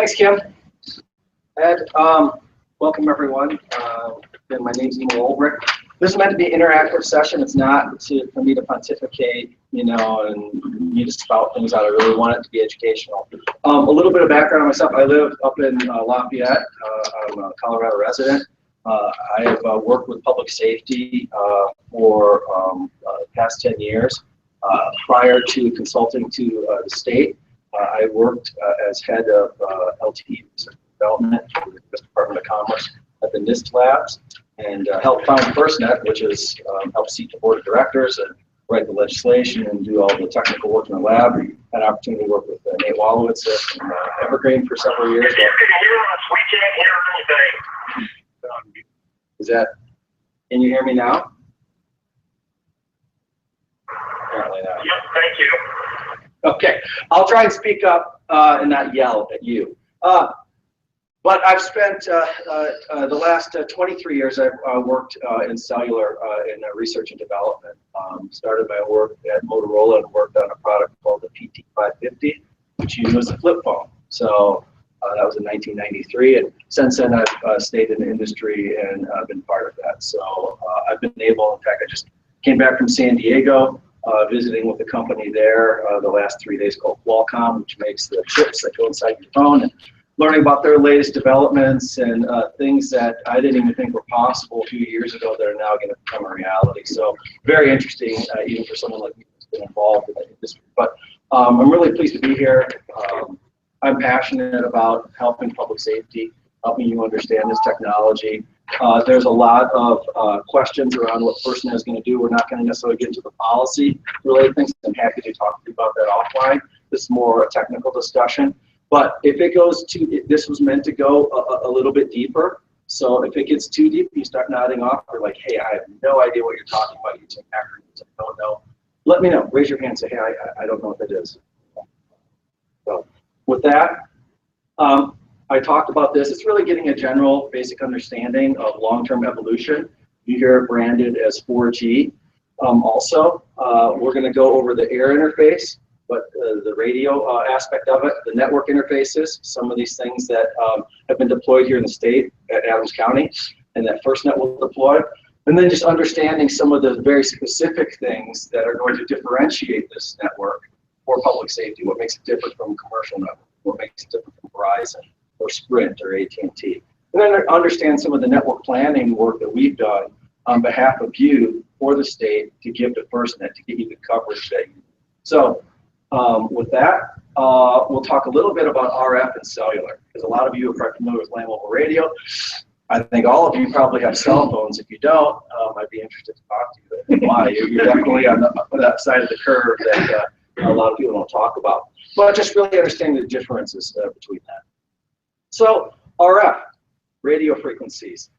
Thanks, Kim. Ed, welcome everyone. Again, my name's Emo Ulbrich. This is meant to be an interactive session. It's not for me to pontificate, you know, and me to spout things out. I really want it to be educational. A little bit of background on myself. I live up in Lafayette. I'm a Colorado resident. I have worked with public safety for the past 10 years. Prior to consulting to the state, I worked as head of LTE research and development for the U.S. Department of Commerce at the NIST labs, and helped found FirstNet, which is help seat the board of directors and write the legislation and do all the technical work in the lab. Had an opportunity to work with Nate Wallowitz at Evergreen for several years. You can hear us. We can't hear anything. Is that? Can you hear me now? Apparently not. Yep. Thank you. Okay, I'll try and speak up and not yell at you. But I've spent the last 23 years, I've worked in cellular in research and development. Started my work at Motorola and worked on a product called the PT550, which you use as a flip phone. So that was in 1993, and since then I've stayed in the industry and been part of that. So I've been able, in fact, I just came back from San Diego, visiting with the company there the last 3 days, called Qualcomm, which makes the chips that go inside your phone, and learning about their latest developments and things that I didn't even think were possible a few years ago that are now going to become a reality. So very interesting, even for someone like me who's been involved in the industry. But I'm really pleased to be here. I'm passionate about helping public safety, helping you understand this technology. There's a lot of questions around what FirstNet is going to do. We're not going to necessarily get into the policy related things. I'm happy to talk to you about that offline. This is more a technical discussion. But if it goes to, this was meant to go a little bit deeper. So if it gets too deep, you start nodding off. Or like, hey, I have no idea what you're talking about. You take acronyms. I don't know. Let me know. Raise your hand. Say, hey, I don't know what that is. So with that, I talked about this. It's really getting a general basic understanding of long-term evolution. You hear it branded as 4G. Also, we're going to go over the air interface, but the radio aspect of it, the network interfaces, some of these things that have been deployed here in the state at Adams County, and that FirstNet will deploy. And then just understanding some of the very specific things that are going to differentiate this network for public safety. What makes it different from a commercial network? What makes it different from Verizon or Sprint or AT&T? And then understand some of the network planning work that we've done on behalf of you for the state to give to FirstNet to get you the coverage that you need. So with that, we'll talk a little bit about RF and cellular, because a lot of you are probably familiar with land mobile radio. I think all of you probably have cell phones. If you don't, I'd be interested to talk to you and why. You're definitely on that side of the curve that a lot of people don't talk about. But just really understanding the differences between that. So RF, radio frequencies.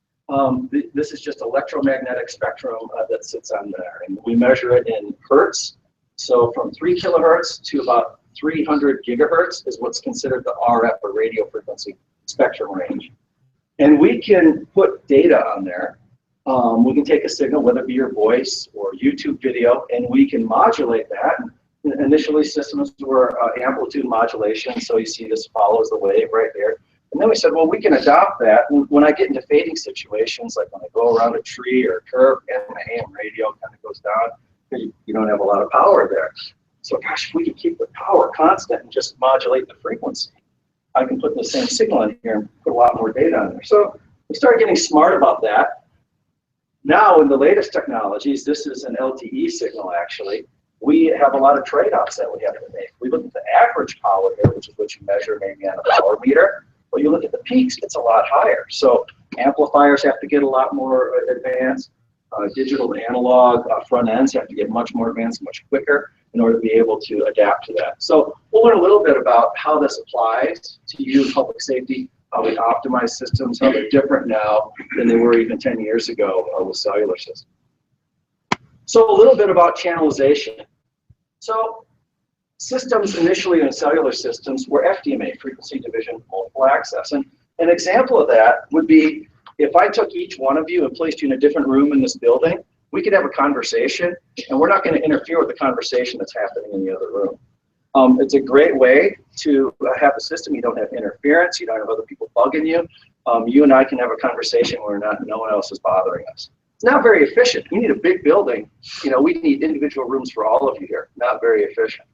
This is just electromagnetic spectrum that sits on there, and we measure it in hertz. So from 3 kilohertz to about 300 gigahertz is what's considered the RF or radio frequency spectrum range. And we can put data on there. We can take a signal, whether it be your voice or YouTube video, and we can modulate that. Initially, systems were amplitude modulation, so you see this follows the wave right there. And then we said, well, we can adopt that. When I get into fading situations, like when I go around a tree or a curve, and my AM radio kind of goes down, you don't have a lot of power there. So gosh, if we could keep the power constant and just modulate the frequency, I can put the same signal in here and put a lot more data on there. So we started getting smart about that. Now in the latest technologies, this is an LTE signal actually. We have a lot of trade-offs that we have to make. We look at the average power here, which is what you measure maybe on a power meter. Well, you look at the peaks, it's a lot higher. So amplifiers have to get a lot more advanced. Digital to analog front ends have to get much more advanced, much quicker in order to be able to adapt to that. So we'll learn a little bit about how this applies to you in public safety, how we optimize systems, how they're different now than they were even 10 years ago with cellular systems. So a little bit about channelization. So systems initially in cellular systems were FDMA, frequency division multiple access. And an example of that would be if I took each one of you and placed you in a different room in this building, we could have a conversation, and we're not going to interfere with the conversation that's happening in the other room. It's a great way to have a system. You don't have interference. You don't have other people bugging you. You and I can have a conversation where no one else is bothering us. It's not very efficient. We need a big building. We need individual rooms for all of you here. Not very efficient.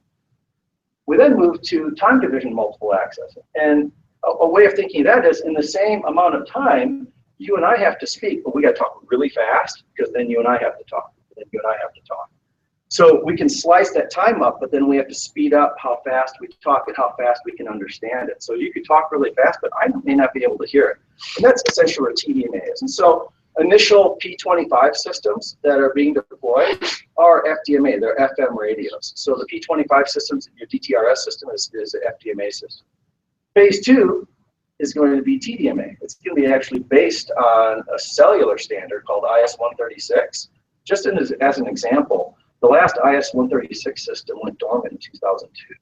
We then move to time division multiple access. And a way of thinking of that is in the same amount of time, you and I have to speak, but we got to talk really fast because then you and I have to talk. Then you and I have to talk. So we can slice that time up, but then we have to speed up how fast we talk and how fast we can understand it. So you could talk really fast, but I may not be able to hear it. And that's essentially what TDMA is. And so initial P25 systems that are being deployed are FDMA, they're FM radios. So the P25 systems, your DTRS system is an FDMA system. Phase 2 is going to be TDMA. It's going to be actually based on a cellular standard called IS-136. Just as an example, the last IS-136 system went dormant in 2002.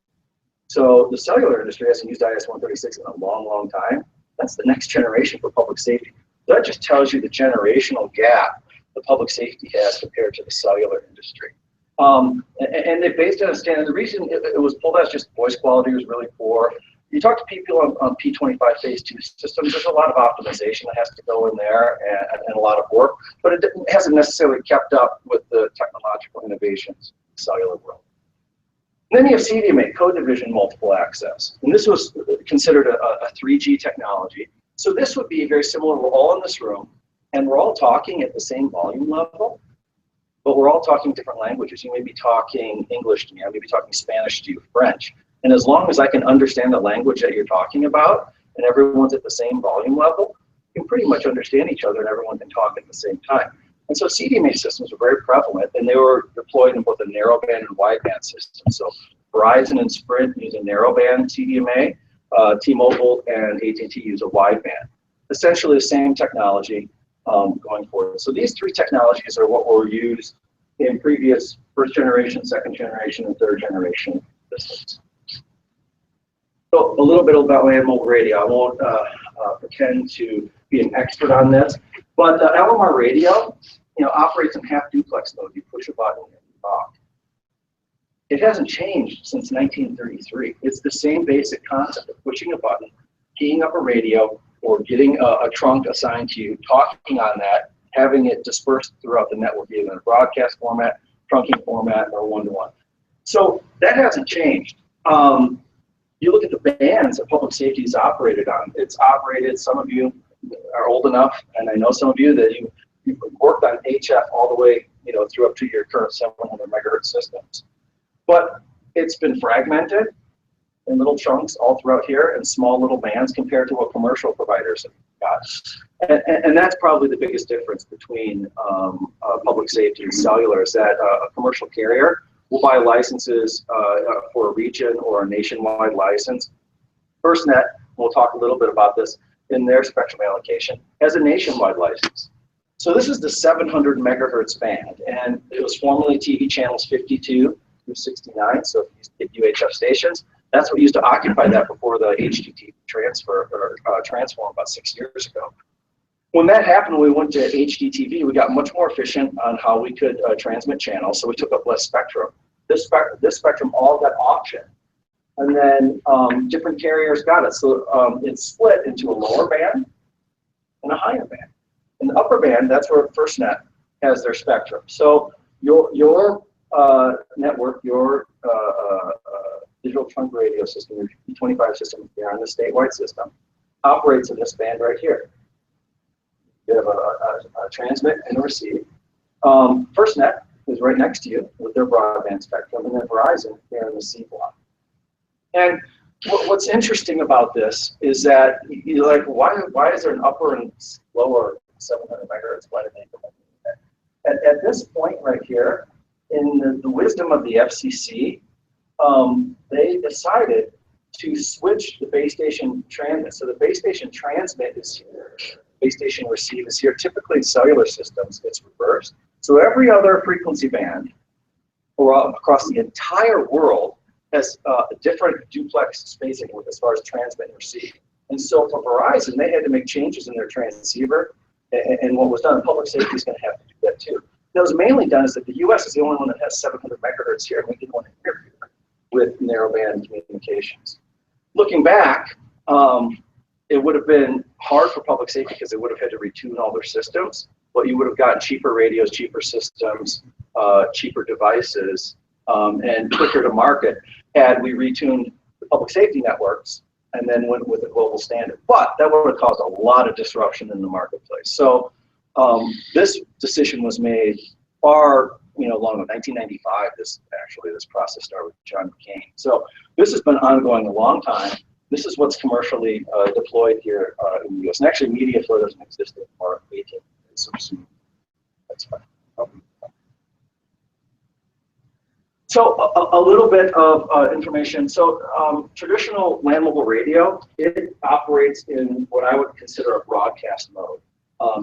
So the cellular industry hasn't used IS-136 in a long, long time. That's the next generation for public safety. That just tells you the generational gap the public safety has compared to the cellular industry. And they based it on a standard. The reason it was pulled out is just voice quality was really poor. You talk to people on P25 phase 2 systems, there's a lot of optimization that has to go in there and a lot of work, but it hasn't necessarily kept up with the technological innovations in the cellular world. And then you have CDMA, code division multiple access. And this was considered a 3G technology. So this would be very similar. We're all in this room and we're all talking at the same volume level, but we're all talking different languages. You may be talking English to me, I may be talking Spanish to you, French. And as long as I can understand the language that you're talking about and everyone's at the same volume level, you can pretty much understand each other and everyone can talk at the same time. And so CDMA systems are very prevalent and they were deployed in both a narrowband and wideband system. So Verizon and Sprint use a narrowband CDMA, T-Mobile and AT&T use a wideband. Essentially the same technology going forward. So these three technologies are what were used in previous first generation, second generation, and third generation systems. So a little bit about land mobile radio. I won't pretend to be an expert on this, but the LMR radio, operates in half duplex mode. You push a button and you talk. It hasn't changed since 1933. It's the same basic concept of pushing a button, keying up a radio, or getting a trunk assigned to you, talking on that, having it dispersed throughout the network, either in a broadcast format, trunking format, or one-to-one. So that hasn't changed. You look at the bands that public safety is operated on. It's operated, some of you are old enough, and I know some of you that you've worked on HF all the way, through up to your current 700 megahertz systems. But it's been fragmented in little chunks all throughout here and small little bands compared to what commercial providers have got. And that's probably the biggest difference between public safety and cellular is that a commercial carrier will buy licenses for a region or a nationwide license. FirstNet, we'll talk a little bit about this in their spectrum allocation, has a nationwide license. So this is the 700 megahertz band, and it was formerly TV channels 52 through 69, so if you get UHF stations, that's what used to occupy that before the HDTV transform about 6 years ago. When that happened, we went to HDTV, we got much more efficient on how we could transmit channels, so we took up less spectrum. This spectrum all got auctioned. And then different carriers got it. So it's split into a lower band and a higher band. In the upper band, that's where FirstNet has their spectrum. So your network, your digital trunk radio system, your P25 system, here on the statewide system, operates in this band right here. You have a transmit and a receive. FirstNet is right next to you with their broadband spectrum, and then Verizon here in the C block. And what's interesting about this is that you're like, why is there an upper and lower 700 megahertz? Why did they implement that? At this point right here, in the wisdom of the FCC, they decided to switch the base station transmit. So the base station transmit is here. Base station receive is here. Typically in cellular systems, it's reversed. So every other frequency band across the entire world has a different duplex spacing as far as transmit and receive. And so for Verizon, they had to make changes in their transceiver. And what was done, public safety is going to have to do that too. That was mainly done is that the US is the only one that has 700 megahertz here, and we didn't want to interfere. with narrowband communications. Looking back, it would have been hard for public safety because they would have had to retune all their systems, but you would have gotten cheaper radios, cheaper systems, cheaper devices, and quicker to market had we retuned the public safety networks and then went with a global standard. But that would have caused a lot of disruption in the marketplace. So this decision was made far, long in 1995. This process started with John McCain. So this has been ongoing a long time. This is what's commercially deployed here in the US. And actually, MediaFlow doesn't exist anymore. That's fine. So a little bit of information. So traditional land mobile radio, it operates in what I would consider a broadcast mode.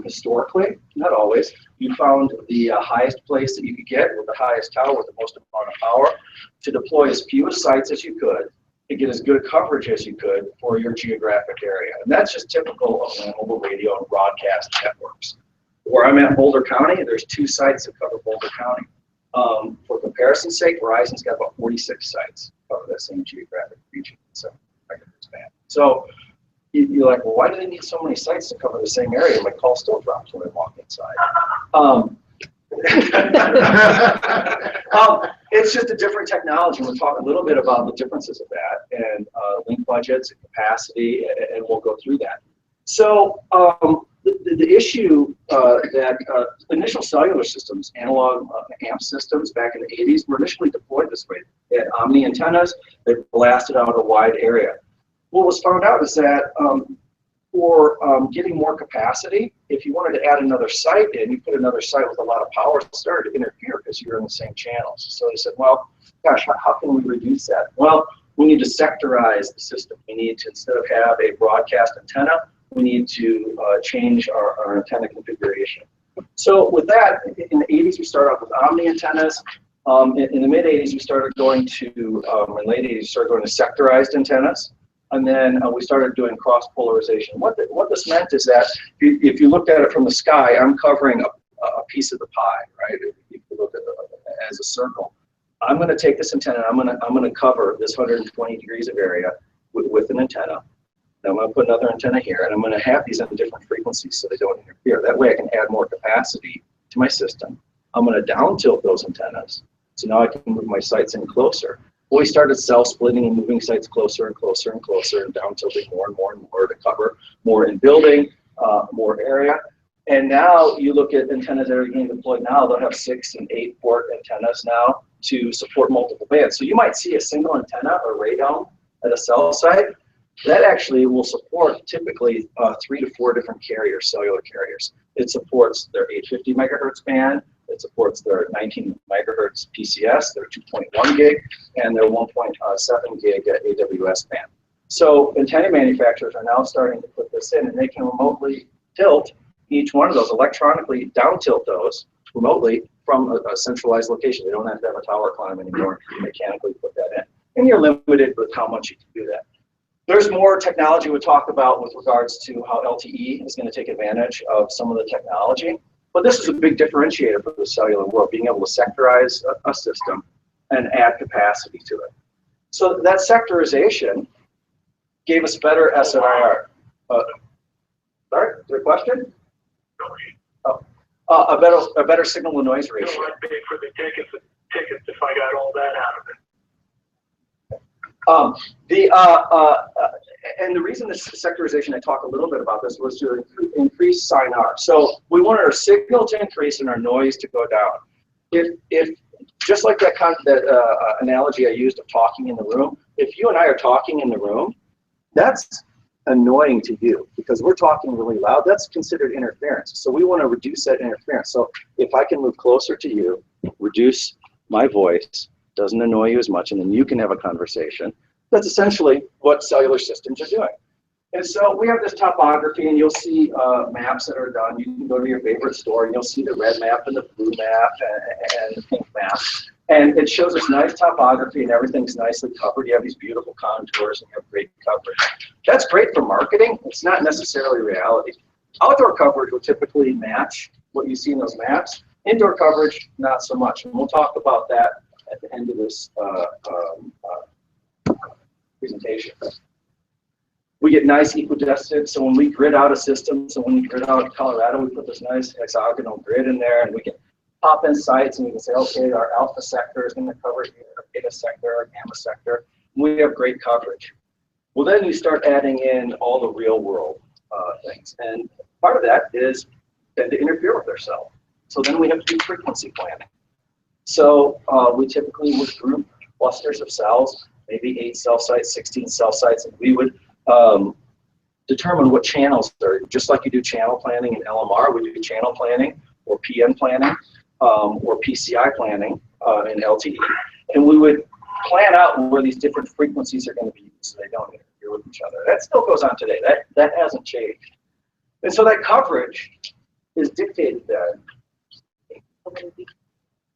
Historically, not always, you found the highest place that you could get with the highest tower with the most amount of power to deploy as few sites as you could to get as good coverage as you could for your geographic area. And that's just typical of land mobile radio and broadcast networks. Where I'm at, Boulder County, there's 2 sites that cover Boulder County. For comparison's sake, Verizon's got about 46 sites that cover that same geographic region. So you're like, well, why do they need so many sites to cover the same area? My call still drops when I walk inside. It's just a different technology. We'll talk a little bit about the differences of that and link budgets and capacity, and we'll go through that. So the issue that initial cellular systems, analog AMP systems back in the 80s, were initially deployed this way. They had omni antennas that blasted out a wide area. What was found out is that for getting more capacity, if you wanted to add another site in, you put another site with a lot of power, it started to interfere because you're in the same channels. So they said, well, gosh, how can we reduce that? Well, we need to sectorize the system. We need to, instead of have a broadcast antenna, we need to change our antenna configuration. So with that, in the 80s, we started off with omni antennas. In the mid 80s, we started going to, in late 80s, we started going to sectorized antennas. And then we started doing cross polarization. What this meant is that if you looked at it from the sky, I'm covering a piece of the pie, right? If you look at it as a circle, I'm going to take this antenna. I'm going to cover this 120 degrees of area with an antenna. Then I'm going to put another antenna here, and I'm going to have these on different frequencies so they don't interfere. That way, I can add more capacity to my system. I'm going to down tilt those antennas, so now I can move my sites in closer. We started self-splitting and moving sites closer and closer and closer and down tilting more and more and more to cover more in building, more area. And now you look at antennas that are being deployed now, they'll have 6 and 8 port antennas now to support multiple bands. So you might see a single antenna or radome at a cell site. That actually will support typically 3 to 4 different carriers, cellular carriers. It supports their 850 megahertz band. It supports their 19 megahertz PCS, their 2.1 gig, and their 1.7 gig AWS band. So antenna manufacturers are now starting to put this in, and they can remotely tilt each one of those, electronically down tilt those remotely from a centralized location. They don't have to have a tower climb anymore. You mechanically put that in. And you're limited with how much you can do that. There's more technology we talk about with regards to how LTE is going to take advantage of some of the technology. But this is a big differentiator for the cellular world, being able to sectorize a system and add capacity to it. So that sectorization gave us better SNIR. Sorry, is there a question? Oh, a better signal to noise ratio. I'd pay for the tickets if I got all that out of it. And the reason this sectorization, I talk a little bit about this, was to increase SINR. So we wanted our signal to increase and our noise to go down. If just like that analogy I used of talking in the room, if you and I are talking in the room, that's annoying to you because we're talking really loud. That's considered interference. So we want to reduce that interference. So if I can move closer to you, reduce my voice, doesn't annoy you as much, and then you can have a conversation. That's essentially what cellular systems are doing. And so we have this topography, and you'll see maps that are done. You can go to your favorite store, and you'll see the red map and the blue map and the pink map. And it shows us nice topography, and everything's nicely covered. You have these beautiful contours, and you have great coverage. That's great for marketing. It's not necessarily reality. Outdoor coverage will typically match what you see in those maps. Indoor coverage, not so much. And we'll talk about that at the end of this presentation. We get nice equidistant, so when we grid out a system, so when we grid out Colorado, we put this nice hexagonal grid in there, and we can pop in sites, and we can say, okay, our alpha sector is going to cover here, our beta sector, our gamma sector, and we have great coverage. Well, then you start adding in all the real world things, and part of that is tend to interfere with ourselves. So then we have to do frequency planning. So we typically would group clusters of cells, maybe 8 cell sites, 16 cell sites, and we would determine what channels are, just like you do channel planning in LMR, we do channel planning or PM planning or PCI planning in LTE. And we would plan out where these different frequencies are going to be used so they don't interfere with each other. That still goes on today. That hasn't changed. And so that coverage is dictated then.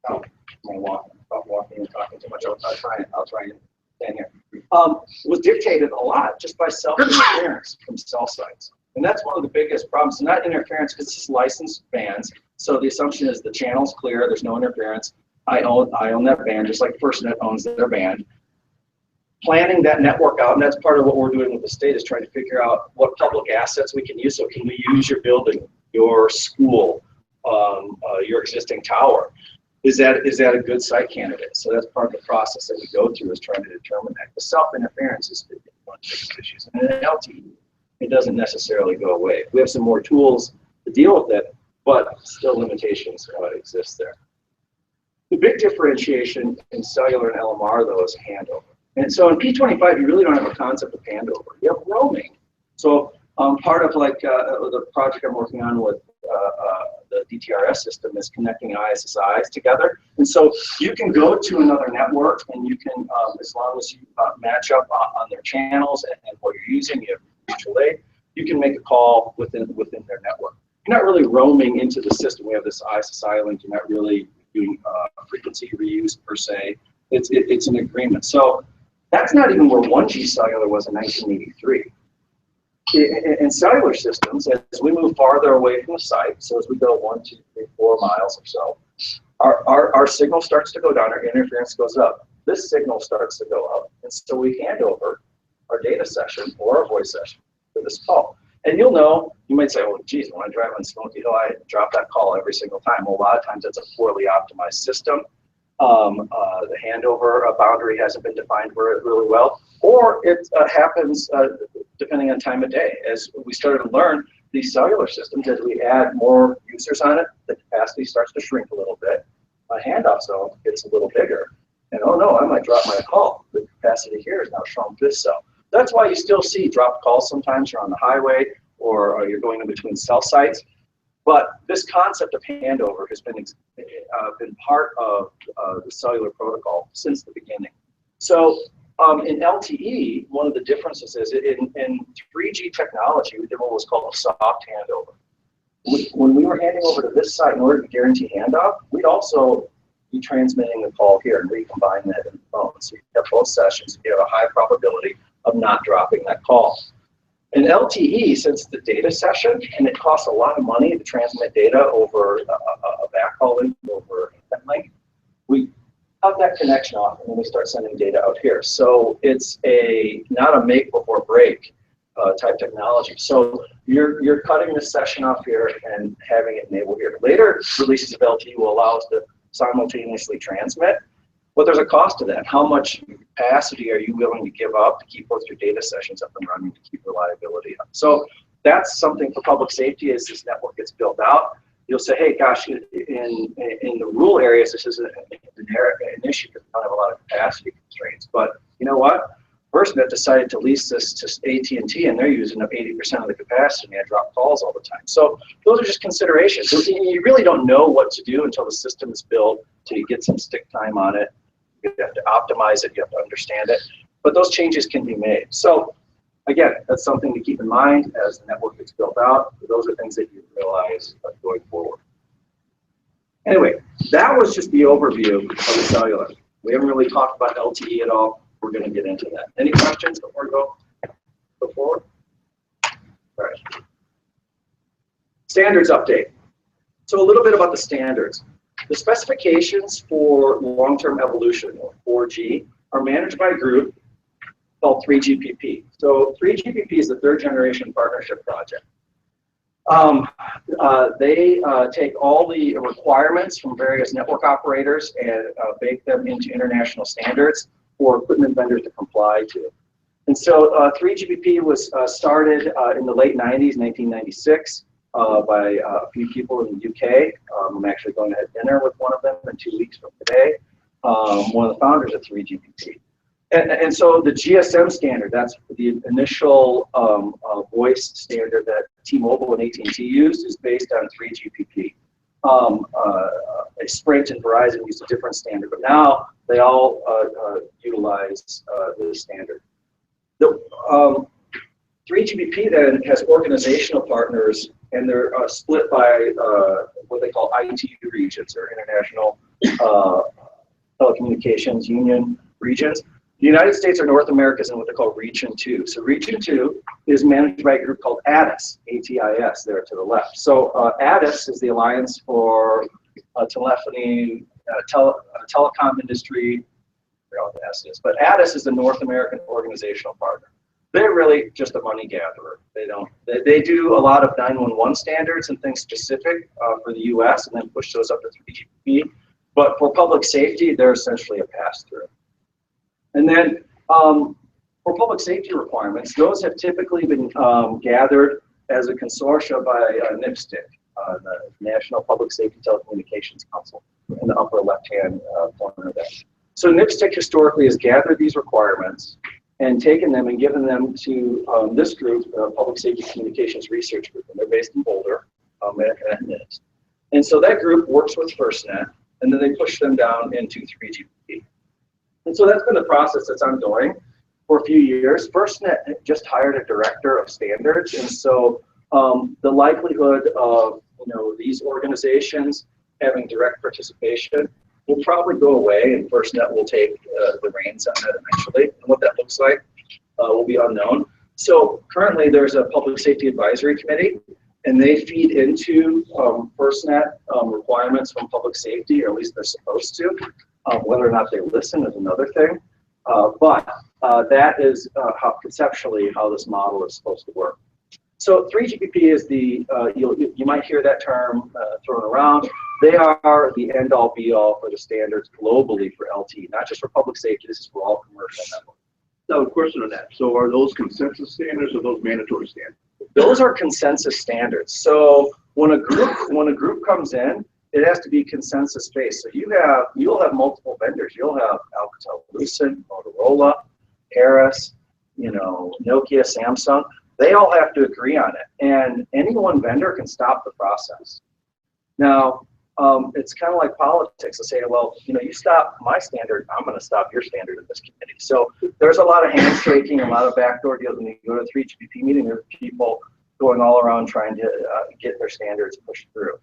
Oh, I'm walking and talking too much. I'll try and stand here. Was dictated a lot just by self-interference from cell sites. And that's one of the biggest problems. So not interference because it's licensed bands. So the assumption is the channel's clear, there's no interference. I own that band, just like FirstNet owns their band. Planning that network out, and that's part of what we're doing with the state, is trying to figure out what public assets we can use. So can we use your building, your school, your existing tower? Is that a good site candidate? So that's part of the process that we go through, is trying to determine that. The self-interference is one of the biggest issues. And in LTE, it doesn't necessarily go away. We have some more tools to deal with it, but still limitations exist there. The big differentiation in cellular and LMR, though, is handover. And so in P25, you really don't have a concept of handover. You have roaming. So part of like the project I'm working on with the DTRS system is connecting ISSIs together. And so you can go to another network, and you can, as long as you match up on their channels and what you're using, you have mutual aid, you can make a call within their network. You're not really roaming into the system. We have this ISSI link. You're not really doing frequency reuse per se. It's an agreement. So that's not even where 1G cellular was in 1983. In cellular systems, as we move farther away from the site, so as we go 1, 2, 3, 4 miles or so, our signal starts to go down, our interference goes up. This signal starts to go up, and so we hand over our data session or our voice session for this call. And you'll know, you might say, well, geez, when I drive on Smoky Hill, I drop that call every single time. Well, a lot of times it's a poorly optimized system. The handover boundary hasn't been defined really well, or it happens depending on time of day. As we started to learn these cellular systems, as we add more users on it, the capacity starts to shrink a little bit. My handoff zone gets a little bigger. And oh no, I might drop my call. The capacity here is now shown this cell. That's why you still see dropped calls sometimes. You're on the highway, or you're going in between cell sites. But this concept of handover has been part of the cellular protocol since the beginning. So in LTE, one of the differences is in 3G technology, we did what was called a soft handover. When we were handing over to this site in order to guarantee handoff, we'd also be transmitting the call here and recombine that in the phone. So you have both sessions, you have a high probability of not dropping that call. In LTE, since the data session, and it costs a lot of money to transmit data over a backhaul link, over that link, we cut that connection off, and then we start sending data out here. So it's not a make before break type technology. So you're cutting this session off here and having it enabled here. Later releases of LTE will allow us to simultaneously transmit, but there's a cost to that. How much capacity are you willing to give up to keep both your data sessions up and running, to keep reliability up? So that's something for public safety. As this network gets built out, you'll say, hey, gosh, in the rural areas, this is an issue because we don't have a lot of capacity constraints. But you know what? FirstNet decided to lease this to AT&T, and they're using up 80% of the capacity, and I drop calls all the time. So those are just considerations. So you really don't know what to do until the system is built, until you get some stick time on it. You have to optimize it, you have to understand it, but those changes can be made. So again, that's something to keep in mind as the network gets built out. Those are things that you realize going forward. Anyway, that was just the overview of the cellular. We haven't really talked about LTE at all. We're going to get into that. Any questions before we go forward? All right. Standards update. So a little bit about the standards. The specifications for long-term evolution, or 4G, are managed by a group called 3GPP. So 3GPP is the third generation partnership project. They take all the requirements from various network operators and bake them into international standards for equipment vendors to comply to. And so 3GPP was started in the late 90s, 1996, by a few people in the UK. I'm actually going to have dinner with one of them in 2 weeks from today, one of the founders of 3GPP. And so the GSM standard, that's the initial voice standard that T-Mobile and AT&T used, is based on 3GPP. Sprint and Verizon used a different standard, but now they all utilize the standard. The 3GPP then has organizational partners, and they're split by what they call ITU regions, or International Telecommunications Union regions. The United States or North America is in what they call Region 2. So Region 2 is managed by a group called ATIS, A-T-I-S, there to the left. So ATIS is the Alliance for Telephony, Telecom Industry, I forgot what the S is, but ATIS is the North American organizational partner. They're really just a money gatherer. They do a lot of 911 standards and things specific for the US, and then push those up to 3GPP. But for public safety, they're essentially a pass-through. And then for public safety requirements, those have typically been gathered as a consortia by NIPSTIC, the National Public Safety Telecommunications Council, in the upper left-hand corner of that. So NIPSTIC historically has gathered these requirements and taken them and given them to this group, Public Safety Communications Research Group, and they're based in Boulder at NIST. And so that group works with FirstNet, and then they push them down into 3GPP. And so that's been a process that's ongoing for a few years. FirstNet just hired a director of standards, and so the likelihood of these organizations having direct participation will probably go away, and FirstNet will take the reins on that eventually. And what that looks like will be unknown. So currently there's a Public Safety Advisory Committee, and they feed into FirstNet requirements from public safety, or at least they're supposed to. Whether or not they listen is another thing, but that is conceptually how this model is supposed to work. So 3GPP is the, you might hear that term thrown around. They are the end-all be-all for the standards globally for LTE, not just for public safety, this is for all commercial networks. Now, a question on that. So are those consensus standards or those mandatory standards? Those are consensus standards. So when a group comes in, it has to be consensus based. So you'll have multiple vendors. You'll have Alcatel-Lucent, Motorola, Harris, Nokia, Samsung. They all have to agree on it, and any one vendor can stop the process. Now, it's kind of like politics. They say, well, you stop my standard, I'm going to stop your standard in this committee. So there's a lot of handshaking, a lot of backdoor deals. When you go to a 3GPP meeting, there's people going all around trying to get their standards pushed through.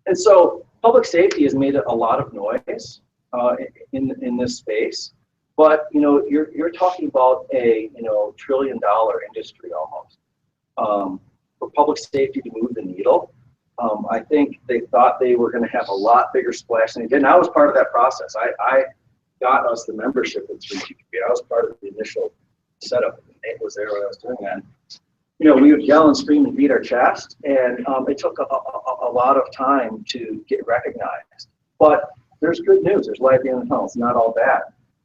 And so public safety has made a lot of noise in this space, but you're talking about a $1 trillion industry almost. For public safety to move the needle, I think they thought they were going to have a lot bigger splash than they did. And I was part of that process. I got us the membership in 3GPP. I was part of the initial setup. Nate was there when I was doing that. We would yell and scream and beat our chest, and it took a lot of time to get recognized. But there's good news. There's light at the end of the tunnel. It's not all bad.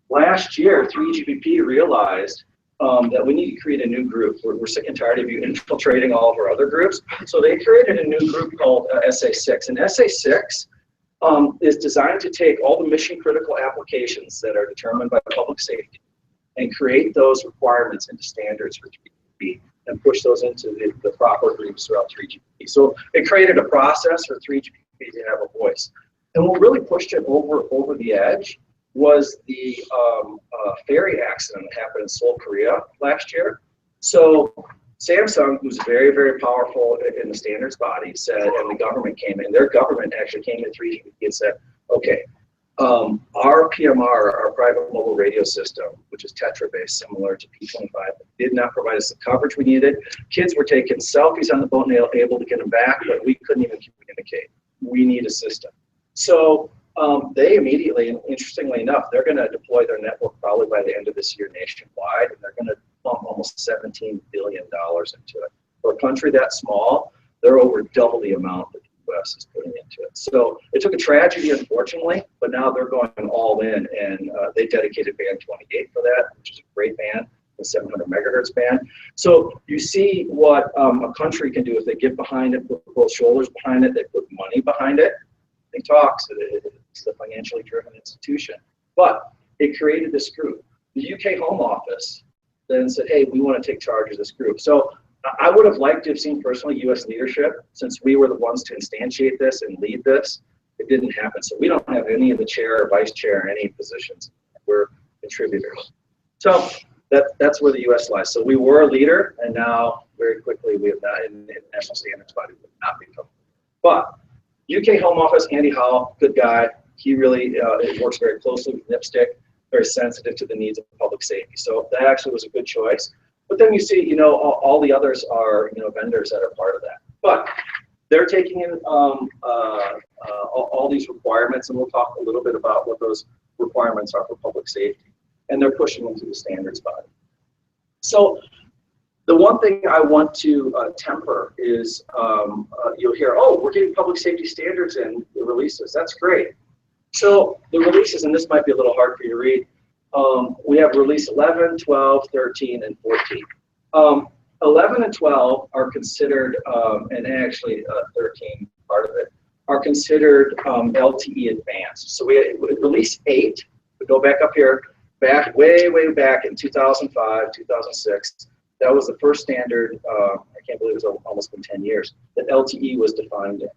Last year, 3GPP realized that we need to create a new group. We're sick and tired of you infiltrating all of our other groups. So they created a new group called SA6. And SA6 is designed to take all the mission-critical applications that are determined by public safety and create those requirements into standards for 3GPP. And push those into the proper groups throughout 3GPP. So it created a process for 3GPP to have a voice. And what really pushed it over the edge was the ferry accident that happened in Seoul, Korea last year. So Samsung, who's very, very powerful in the standards body, said, and the government came in, their government actually came to 3GPP and said, okay, our PMR, our private mobile radio system, which is Tetra-based, similar to P25, did not provide us the coverage we needed. Kids were taking selfies on the boat and able to get them back, but we couldn't even communicate. we need a system. So they immediately, and interestingly enough, they're going to deploy their network probably by the end of this year nationwide, and they're going to pump almost $17 billion into it. For a country that small, they're over double the amount that the U.S. is putting into it. So it took a tragedy, unfortunately, but now they're going all in, and they dedicated band 28 for that, which is a great band, the 700 megahertz band. So you see what a country can do if they get behind it, put both shoulders behind it, they put money behind it. They talk, so it's a financially driven institution. But it created this group. The UK Home Office then said, hey, we want to take charge of this group. So I would have liked to have seen personally US leadership, since we were the ones to instantiate this and lead this. It didn't happen. So we don't have any of the chair or vice chair, any positions. We're contributors. So that's where the US lies. So we were a leader, and now very quickly we have not, in the National Standards Body, we have not become. But UK Home Office, Andy Howell, good guy. He really works very closely with NIPSTIC, very sensitive to the needs of public safety. So that actually was a good choice. But then you see, all the others are, vendors that are part of that. But they're taking in all these requirements, and we'll talk a little bit about what those requirements are for public safety. And they're pushing into the standards body. So the one thing I want to temper is you'll hear, oh, we're getting public safety standards in the releases. That's great. So the releases, and this might be a little hard for you to read, we have release 11, 12, 13, and 14. 11 and 12 are considered, and actually 13, part of it, are considered LTE advanced. So we release 8, we go back up here, way back in 2005, 2006. That was the first standard, I can't believe it was almost been 10 years, that LTE was defined in.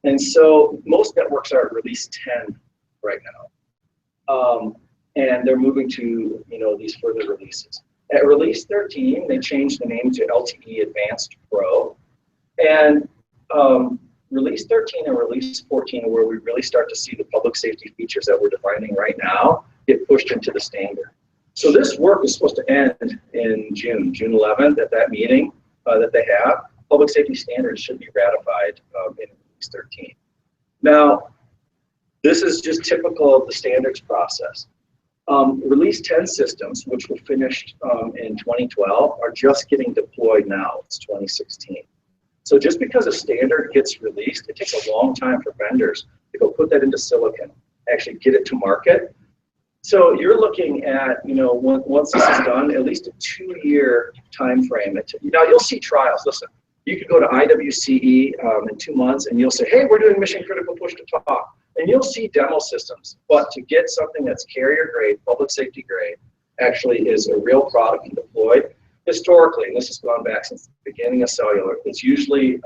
And so most networks are at release 10 right now. And they're moving to these further releases. At release 13, they changed the name to LTE Advanced Pro. And release 13 and release 14 are where we really start to see the public safety features that we're defining right now get pushed into the standard. So this work is supposed to end in June 11th at that meeting that they have. Public safety standards should be ratified in release 13. Now, this is just typical of the standards process. Release 10 systems, which were finished in 2012, are just getting deployed now. It's 2016. So just because a standard gets released, it takes a long time for vendors to go put that into silicon, actually get it to market. So you're looking at, once this is done, at least a 2-year time frame. Now you'll see trials. Listen, you could go to IWCE in 2 months, and you'll say, hey, we're doing mission critical push to talk. And you'll see demo systems, but to get something that's carrier grade, public safety grade, actually is a real product and deployed. Historically, and this has gone back since the beginning of cellular, it's usually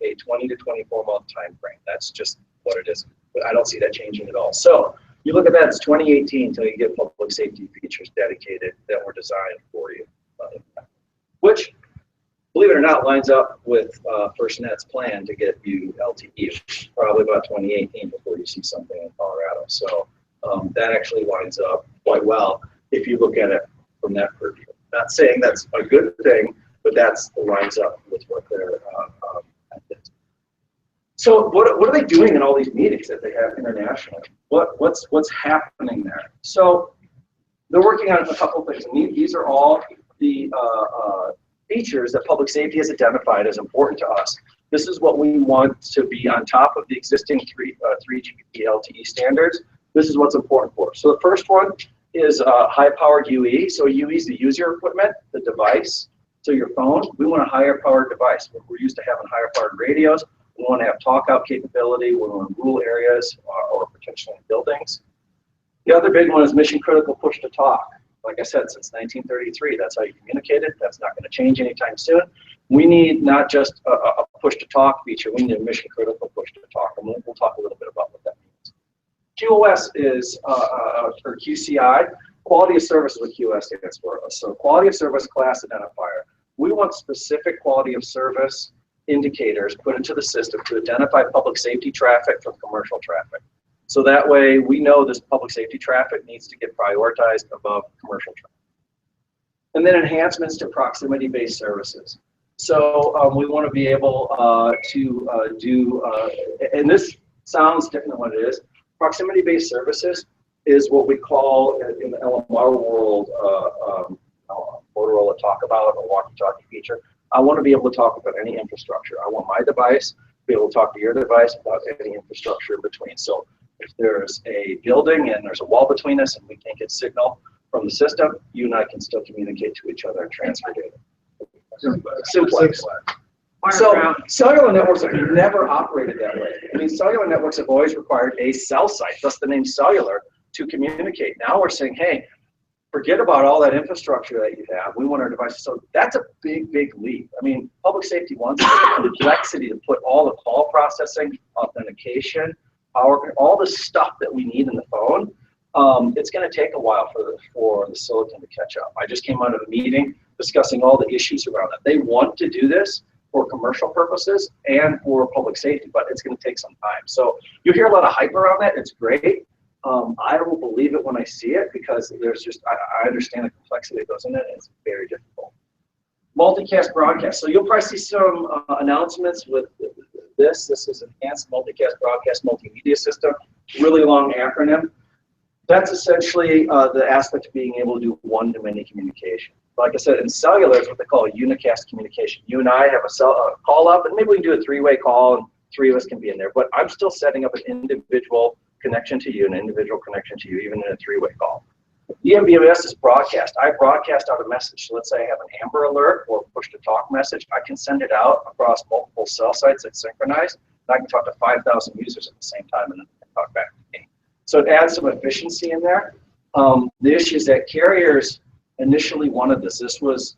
a 20 to 24 month time frame. That's just what it is. But I don't see that changing at all. So you look at that, it's 2018 until you get public safety features dedicated that were designed for you. Which, believe it or not, lines up with FirstNet's plan to get you LTE, probably about 2018 before you see something in Colorado. So that actually lines up quite well if you look at it from that purview. Not saying that's a good thing, but that's lines up with what they're So what are they doing in all these meetings that they have internationally? What's happening there? So they're working on a couple of things. And these are all the features that public safety has identified as important to us. This is what we want to be on top of the existing 3GPP LTE standards. This is what's important for us. So the first one is high-powered UE. So UE is the user equipment, the device. So your phone, we want a higher-powered device. We're used to having higher-powered radios. We want to have talk-out capability when we're in rural areas or potentially in buildings. The other big one is mission-critical push-to-talk. Like I said, since 1933, that's how you communicate it. That's not going to change anytime soon. We need not just a push-to-talk feature. We need a mission-critical push-to-talk, and we'll talk a little bit about what that means. QoS is, or QCI, quality of service is what QoS stands for. So quality of service class identifier. We want specific quality of service indicators put into the system to identify public safety traffic from commercial traffic. So that way we know this public safety traffic needs to get prioritized above commercial traffic. And then enhancements to proximity-based services. So we want to be able to do, and this sounds different than what it is. Proximity-based services is what we call in the LMR world, Motorola talk about a walkie-talkie feature. I want to be able to talk about any infrastructure. I want my device to be able to talk to your device without any infrastructure in between. So if there's a building and there's a wall between us and we can't get signal from the system, you and I can still communicate to each other and transfer data. Simplex. So cellular networks have never operated that way. I mean, cellular networks have always required a cell site, thus the name cellular, to communicate. Now we're saying, hey, forget about all that infrastructure that you have. We want our devices. So that's a big, big leap. I mean, public safety wants the complexity to put all the call processing, authentication, power, all the stuff that we need in the phone. It's going to take a while for the silicon to catch up. I just came out of a meeting discussing all the issues around it. They want to do this for commercial purposes and for public safety, but it's going to take some time. So you hear a lot of hype around that. It's great. I will believe it when I see it because there's just, I understand the complexity that goes in it, and it's very difficult. Multicast broadcast. So you'll probably see some announcements with this. This is Enhanced Multicast Broadcast Multimedia System, really long acronym. That's essentially the aspect of being able to do one-to-many communication. Like I said, in cellular, it's what they call a unicast communication. You and I have a call up, and maybe we can do a three-way call, and three of us can be in there. But I'm still setting up an individual connection to you, an individual connection to you, even in a three-way call. EMBMS is broadcast. I broadcast out a message. So let's say I have an Amber Alert or push-to-talk message. I can send it out across multiple cell sites that's synchronized, and I can talk to 5,000 users at the same time and then talk back to me. So it adds some efficiency in there. The issue is that carriers initially wanted this. This was,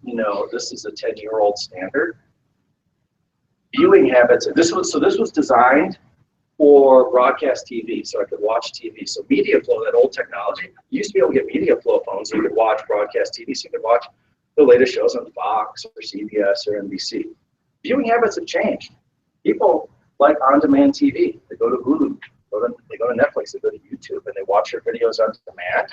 this is a 10-year-old standard. Viewing habits. This was designed for broadcast TV, so I could watch TV. So media flow, that old technology, you used to be able to get media flow phones, so you could watch broadcast TV, so you could watch the latest shows on Fox or CBS or NBC. Viewing habits have changed. People like on-demand TV. They go to Hulu, they go to Netflix, they go to YouTube, and they watch their videos on demand.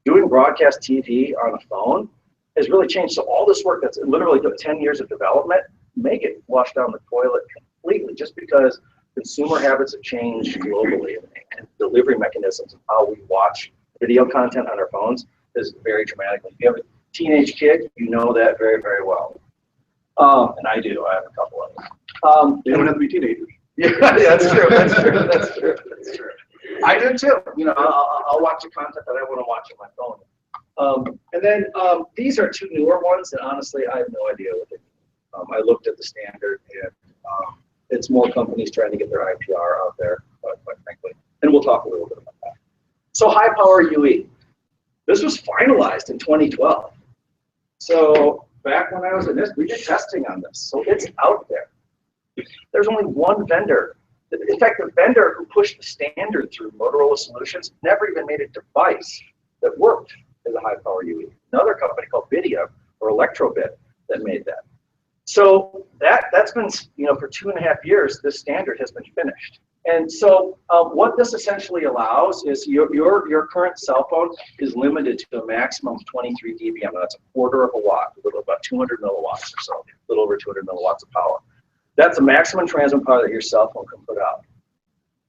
Doing broadcast TV on a phone has really changed. So all this work that's literally took 10 years of development, make it flush down the toilet completely just because consumer habits have changed globally, and delivery mechanisms of how we watch video content on our phones is very dramatically. If you have a teenage kid, you know that very, very well. And I do. I have a couple of them. They don't have to be teenagers. Yeah, that's true. That's true. I do too. I'll watch the content that I want to watch on my phone. And then these are two newer ones, and honestly, I have no idea what they mean. I looked at the standard, and it's more companies trying to get their IPR out there, quite frankly. And we'll talk a little bit about that. So high power UE. This was finalized in 2012. So back when I was in this, we did testing on this. So it's out there. There's only one vendor. In fact, the vendor who pushed the standard through, Motorola Solutions, never even made a device that worked as a high power UE. Another company called Video or Electrobit that made that. So that's been, for 2.5 years, this standard has been finished. And so what this essentially allows is your current cell phone is limited to a maximum of 23 dBm. That's a quarter of a watt, about 200 milliwatts or so, a little over 200 milliwatts of power. That's the maximum transmit power that your cell phone can put out.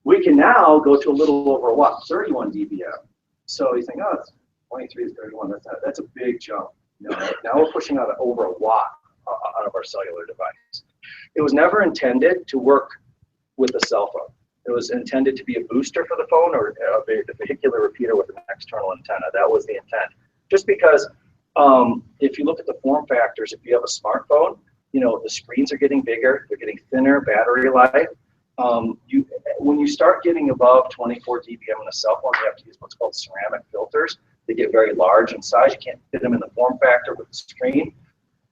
We can now go to a little over a watt, 31 dBm. So you think, oh, it's 23 to 31. That's a big jump. Now we're pushing out over a watt out of our cellular device. It was never intended to work with a cell phone. It was intended to be a booster for the phone or a vehicular repeater with an external antenna. That was the intent. Just because if you look at the form factors, if you have a smartphone, the screens are getting bigger, they're getting thinner, battery life. When you start getting above 24 dBm in a cell phone, you have to use what's called ceramic filters. They get very large in size. You can't fit them in the form factor with the screen.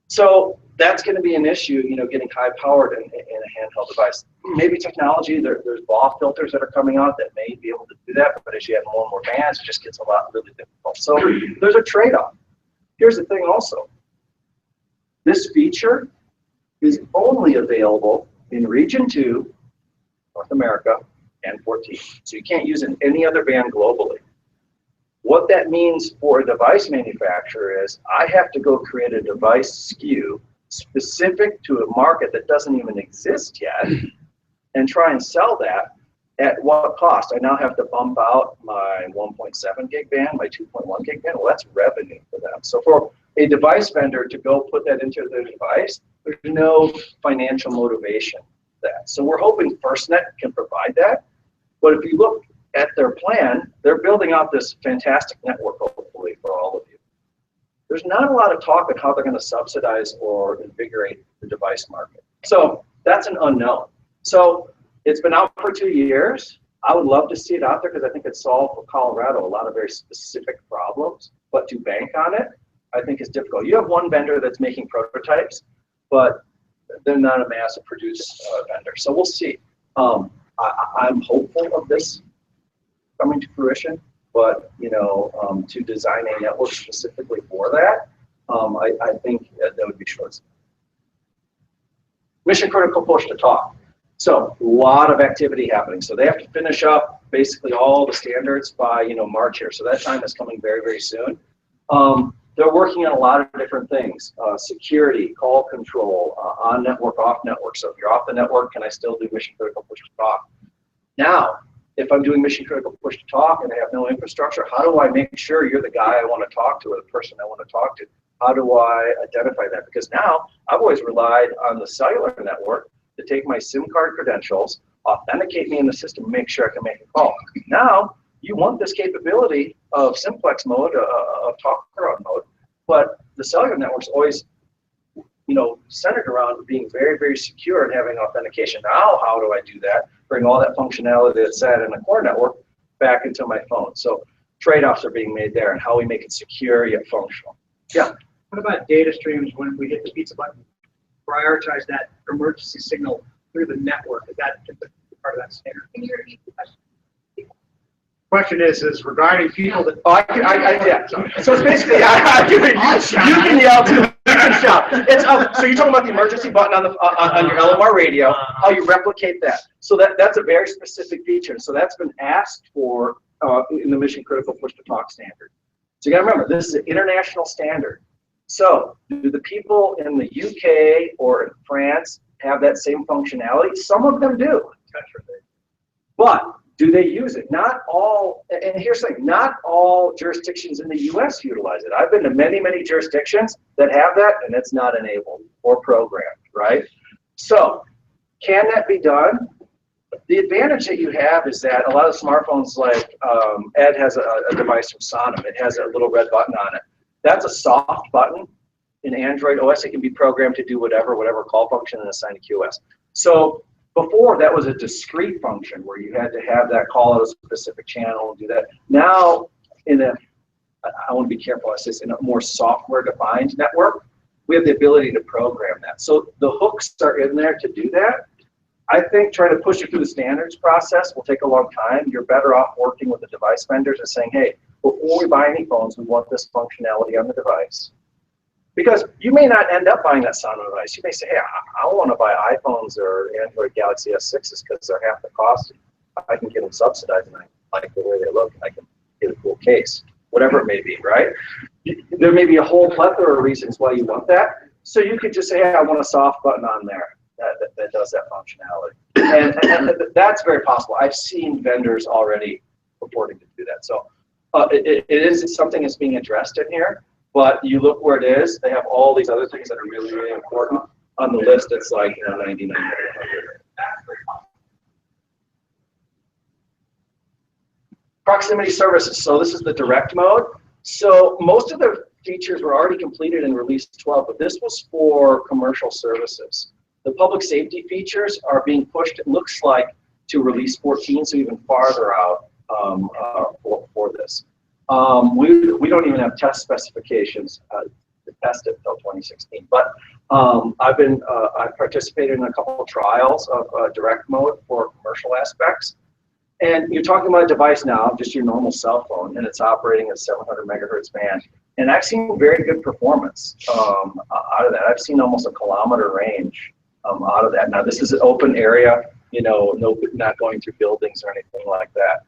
So that's going to be an issue, getting high powered in a handheld device. Maybe technology, there's BAW filters that are coming out that may be able to do that, but as you have more and more bands, it just gets a lot really difficult. So there's a trade-off. Here's the thing also. This feature is only available in Region 2, North America, and 14. So you can't use it in any other band globally. What that means for a device manufacturer is I have to go create a device SKU specific to a market that doesn't even exist yet and try and sell that. At what cost? I now have to bump out my 1.7 gig band, my 2.1 gig band. Well, that's revenue for them. So for a device vendor to go put that into their device, there's no financial motivation for that. So we're hoping FirstNet can provide that. But if you look at their plan, they're building out this fantastic network, hopefully, for all of you. There's not a lot of talk on how they're going to subsidize or invigorate the device market. So that's an unknown. So it's been out for 2 years. I would love to see it out there because I think it solved for Colorado a lot of very specific problems. But to bank on it, I think is difficult. You have one vendor that's making prototypes, but they're not a massive produced vendor. So we'll see. I'm hopeful of this coming to fruition, but to design a network specifically for that, I think that would be short. Mission critical push to talk. So a lot of activity happening. So they have to finish up basically all the standards by March here. So that time is coming very, very soon. They're working on a lot of different things: security, call control, on network, off network. So if you're off the network, can I still do mission critical push to talk? Now, if I'm doing mission critical push to talk and I have no infrastructure, how do I make sure you're the guy I want to talk to or the person I want to talk to? How do I identify that? Because now I've always relied on the cellular network to take my SIM card credentials, authenticate me in the system, and make sure I can make a call. Now, you want this capability of simplex mode, of talk around mode, but the cellular network's always centered around being very, very secure and having authentication. Now, how do I do that? Bring all that functionality that's sat in the core network back into my phone. So trade-offs are being made there and how we make it secure yet functional. Yeah. What about data streams when we hit the pizza button? Prioritize that emergency signal through the network. Is that part of that standard? Can you repeat the question? Question is regarding people that. Oh, yeah. So it's basically, you can yell too. You can shout. It's so you're talking about the emergency button on your LMR radio, how you replicate that. So that's a very specific feature. So that's been asked for in the mission critical push to talk standard. So you got to remember, this is an international standard. So do the people in the UK or in France have that same functionality? Some of them do. But do they use it? Not all, and here's the thing, not all jurisdictions in the US utilize it. I've been to many, many jurisdictions that have that, and it's not enabled or programmed, right? So can that be done? The advantage that you have is that a lot of smartphones, like Ed has a device from Sonim, it has a little red button on it. That's a soft button. In Android OS, it can be programmed to do whatever call function and assign a QoS. So before, that was a discrete function where you had to have that call out a specific channel and do that. Now, I want to be careful, I say this, in a more software-defined network, we have the ability to program that. So the hooks are in there to do that. I think trying to push it through the standards process will take a long time. You're better off working with the device vendors and saying, hey, before we buy any phones, we want this functionality on the device. Because you may not end up buying that Sonim device. You may say, hey, I want to buy iPhones or Android Galaxy S6s because they're half the cost. I can get them subsidized and I like the way they look and I can get a cool case, whatever it may be, right? There may be a whole plethora of reasons why you want that. So you could just say, hey, I want a soft button on there that does that functionality. And that's very possible. I've seen vendors already purporting to do that. So it is something that's being addressed in here. But you look where it is, they have all these other things that are really, really important on the list. It's like 99. Proximity services. So this is the direct mode. So most of the features were already completed in release 12, but this was for commercial services. The public safety features are being pushed, it looks like, to release 14, so even farther out for this. We don't even have test specifications to test it until 2016. But I've participated in a couple of trials of direct mode for commercial aspects. And you're talking about a device now, just your normal cell phone, and it's operating at 700 megahertz band. And I've seen very good performance out of that. I've seen almost a kilometer range out of that. Now this is an open area, not going through buildings or anything like that.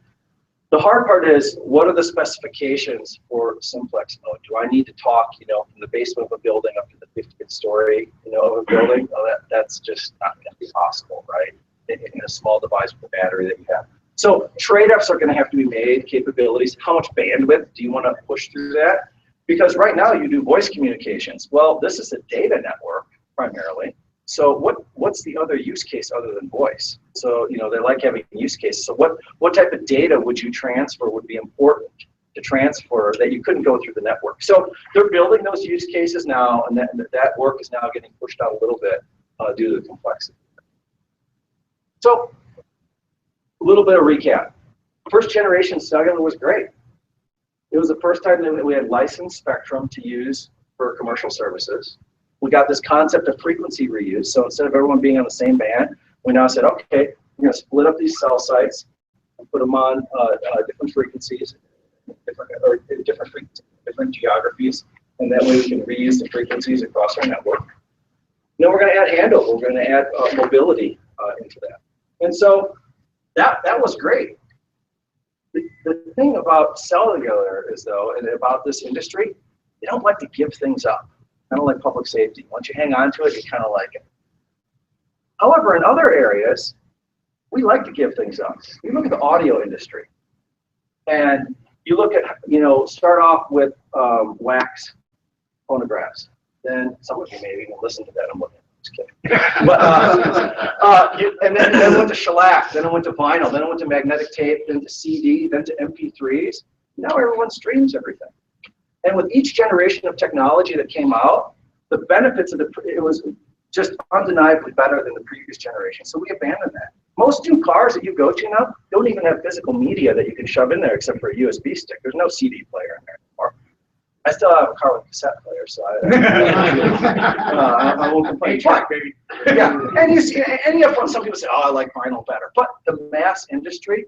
The hard part is, what are the specifications for simplex mode? Do I need to talk, from the basement of a building up to the 50th story, of a building? Oh, that's just not going to be possible, right? In a small device with a battery that you have. So trade-offs are going to have to be made, capabilities. How much bandwidth do you want to push through that? Because right now you do voice communications. Well, this is a data network primarily. So what's the other use case other than voice? So, you know, they like having use cases. So what type of data would you transfer would be important to transfer that you couldn't go through the network? So they're building those use cases now, and that work is now getting pushed out a little bit due to the complexity. So a little bit of recap. First generation cellular was great. It was the first time that we had licensed spectrum to use for commercial services. We got this concept of frequency reuse. So instead of everyone being on the same band, we now said, okay, we're going to split up these cell sites and put them on different frequencies, different geographies, and that way we can reuse the frequencies across our network. Then we're going to add handover. We're going to add mobility into that. And so that was great. The thing about cellular is, though, and about this industry, they don't like to give things up. Kind of like public safety. Once you hang on to it, you kind of like it. However, in other areas, we like to give things up. You look at the audio industry, and you look at, you know, start off with wax phonographs. Then some of you maybe even listen to that. I'm looking. Just kidding. But, and then went to shellac, then it went to vinyl, then it went to magnetic tape, then to CD, then to MP3s. Now everyone streams everything. And with each generation of technology that came out, the benefits of it was just undeniably better than the previous generation. So we abandoned that. Most new cars that you go to now don't even have physical media that you can shove in there except for a USB stick. There's no CD player in there anymore. I still have a car with a cassette player, so I won't complain. But, yeah, and you see, and you have some people say, "Oh, I like vinyl better." But the mass industry,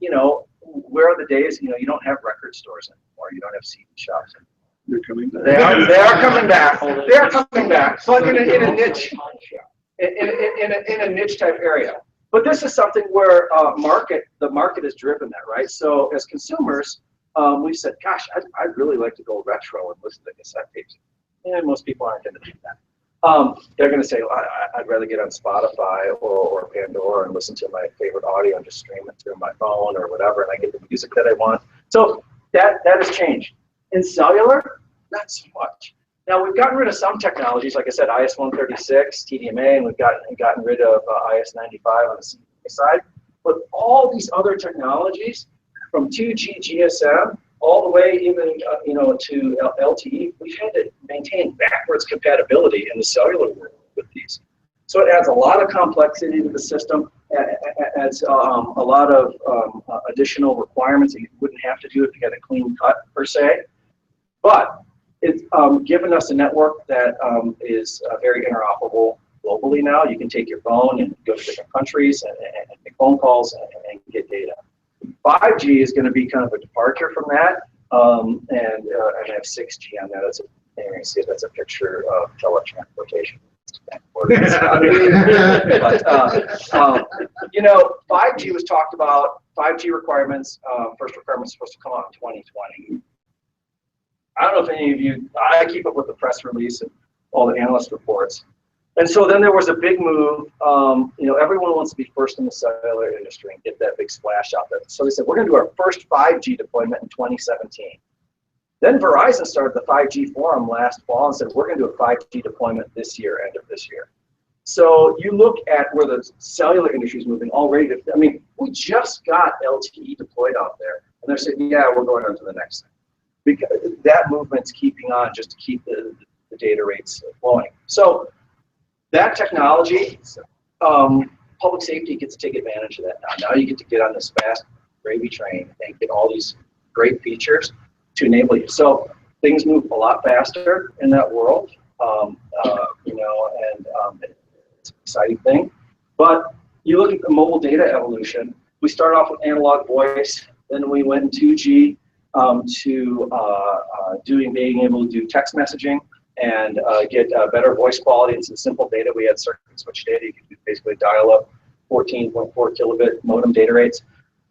you know, where are the days? You know, you don't have record stores anymore. You don't have CD shops anymore. They're coming back. They are coming back. They are coming back, but in a niche, in a niche type area. But this is something where the market has driven that, right? So as consumers, we said, gosh, I'd really like to go retro and listen to cassette tapes. And most people aren't going to do that. They're going to say, well, I'd rather get on Spotify or Pandora and listen to my favorite audio and just stream it through my phone or whatever, and I get the music that I want. So that has changed. In cellular, not so much. Now, we've gotten rid of some technologies, like I said, IS-136, TDMA, and we've gotten rid of IS-95 on the CDMA side. But all these other technologies, from 2G GSM all the way even you know, to LTE, we've had to maintain backwards compatibility in the cellular world with these. So it adds a lot of complexity to the system, adds a lot of additional requirements that you wouldn't have to do if you had a clean cut per se. But it's given us a network that is very interoperable globally now. You can take your phone and go to different countries and make phone calls and get data. 5G is going to be kind of a departure from that, and I have 6G on that. That's you see that's a picture of teletransportation. But, you know, 5G was talked about. 5G requirements, first requirement is supposed to come out in 2020. I don't know if any of you, I keep up with the press release and all the analyst reports. And so then there was a big move. You know, everyone wants to be first in the cellular industry and get that big splash out there. So they said, we're going to do our first 5G deployment in 2017. Then Verizon started the 5G forum last fall and said, we're going to do a 5G deployment this year, end of this year. So you look at where the cellular industry is moving already. I mean, we just got LTE deployed out there. And they're saying, yeah, we're going on to the next thing. Because that movement's keeping on just to keep the data rates flowing. So that technology, public safety gets to take advantage of that now. Now you get to get on this fast gravy train and get all these great features to enable you. So things move a lot faster in that world, you know, and it's an exciting thing. But you look at the mobile data evolution. We started off with analog voice, then we went in 2G to being able to do text messaging and get better voice quality and some simple data. We had circuit switch data. You could basically dial up 14.4 kilobit modem data rates.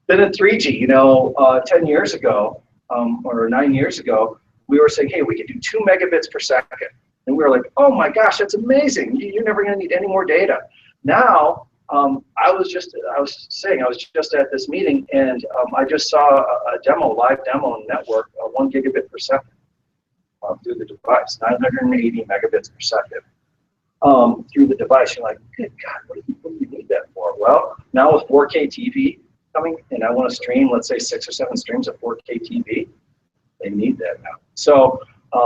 Then in 3G, you know, 10 years ago or 9 years ago, we were saying, hey, we could do 2 megabits per second. And we were like, oh my gosh, that's amazing. You're never going to need any more data. Now, I was just at this meeting, and I just saw a live demo network, 1 gigabit per second through the device, 980 megabits per second through the device. You're like, good God, what do you need that for? Well, now with 4K TV coming, and I want to stream, let's say 6 or 7 streams of 4K TV, they need that now. So,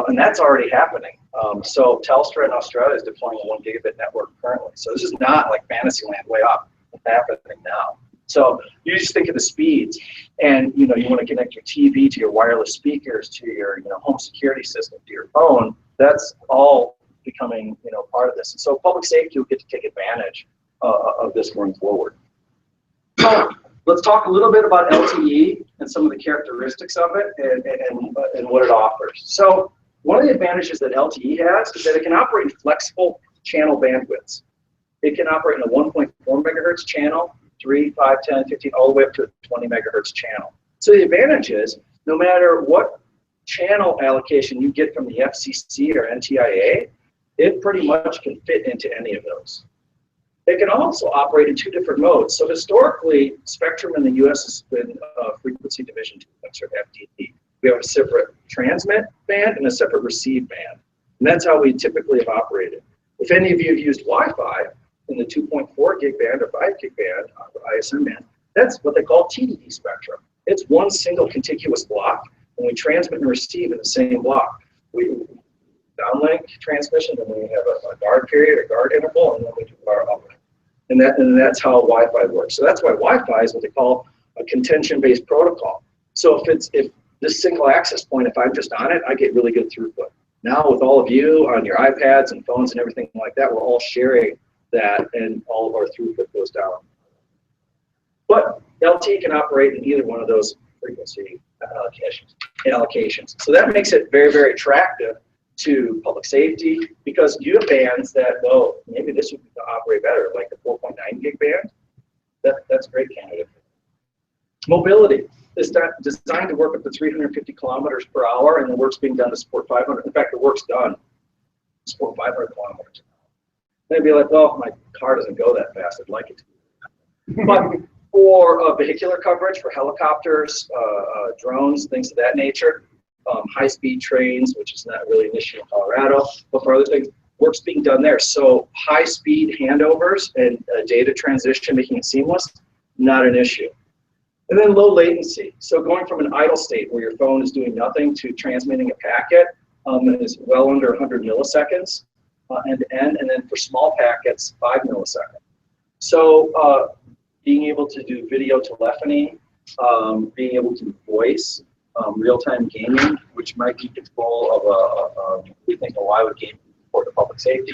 and that's already happening. So Telstra in Australia is deploying a 1 gigabit network currently. So this is not like fantasy land way up. It's happening now. So you just think of the speeds, and you want to connect your TV to your wireless speakers, to your home security system, to your phone. That's all becoming part of this. And so public safety will get to take advantage of this going forward. Let's talk a little bit about LTE and some of the characteristics of it and what it offers. So one of the advantages that LTE has is that it can operate in flexible channel bandwidths. It can operate in a 1.4 megahertz channel, 3, 5, 10, 15, all the way up to a 20 megahertz channel. So the advantage is, no matter what channel allocation you get from the FCC or NTIA, it pretty much can fit into any of those. It can also operate in 2 different modes. So historically, spectrum in the US has been frequency division 2, or FDD. We have a separate transmit band and a separate receive band. And that's how we typically have operated. If any of you have used Wi-Fi in the 2.4 gig band or 5 gig band, ISM band, that's what they call TDD spectrum. It's one single contiguous block, and we transmit and receive in the same block. We downlink transmission, and we have a guard period, a guard interval, and then we do our uplink. And that's how Wi-Fi works. So that's why Wi-Fi is what they call a contention-based protocol. So if this single access point, if I'm just on it, I get really good throughput. Now with all of you on your iPads and phones and everything like that, we're all sharing that, and all of our throughput goes down. But LTE can operate in either one of those frequency allocations. So that makes it very, very attractive to public safety, because you have bands that, oh, maybe this would operate better, like the 4.9 gig band. That's a great candidate. Mobility is designed to work up to 350 kilometers per hour, and the work's being done to support 500. In fact, the work's done to support 500 kilometers. They'd be like, well, my car doesn't go that fast. I'd like it to. But for vehicular coverage, for helicopters, drones, things of that nature, high-speed trains, which is not really an issue in Colorado, but for other things, work's being done there. So high-speed handovers and data transition, making it seamless, not an issue. And then low latency. So going from an idle state where your phone is doing nothing to transmitting a packet is well under 100 milliseconds end to end, and then for small packets, 5 milliseconds. So being able to do video telephony, being able to voice, real-time gaming, which might be control of we think a lot of gaming for the public safety.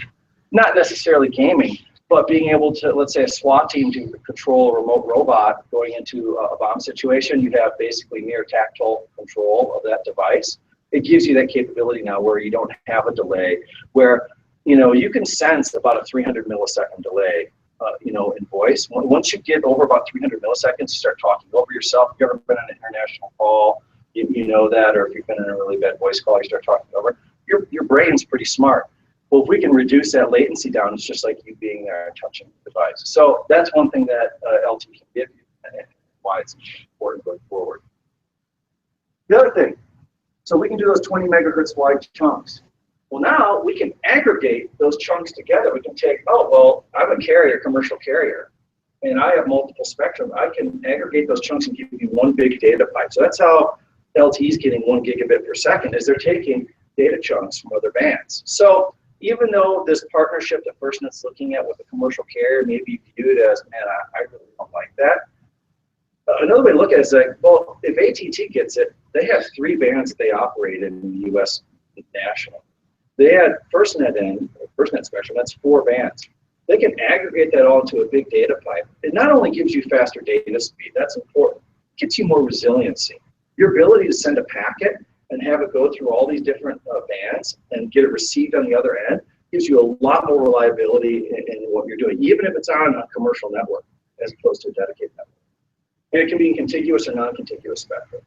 Not necessarily gaming, but being able to, let's say a SWAT team to control a remote robot going into a bomb situation, you have basically near tactile control of that device. It gives you that capability now where you don't have a delay, where you can sense about a 300 millisecond delay in voice. Once you get over about 300 milliseconds, you start talking over yourself. If you've ever been on an international call, you know that, or if you've been in a really bad voice call, you start talking over. Your brain's pretty smart. Well, if we can reduce that latency down, it's just like you being there and touching the device. So that's one thing that LTE can give you, and why it's important going forward. The other thing, so we can do those 20 megahertz wide chunks. Well, now we can aggregate those chunks together. We can take, oh, well, I'm a carrier, commercial carrier, and I have multiple spectrum. I can aggregate those chunks and give you one big data pipe. So that's how LTE is getting 1 gigabit per second, is they're taking data chunks from other bands. So even though this partnership that FirstNet's looking at with a commercial carrier may be viewed as, man, I really don't like that. Another way to look at it is like, well, if AT&T gets it, they have 3 bands that they operate in the U.S. national. They had FirstNet spectrum, that's 4 bands. They can aggregate that all into a big data pipe. It not only gives you faster data speed, that's important, it gives you more resiliency. Your ability to send a packet and have it go through all these different bands and get it received on the other end gives you a lot more reliability in what you're doing, even if it's on a commercial network as opposed to a dedicated network. And it can be in contiguous or non-contiguous spectrum.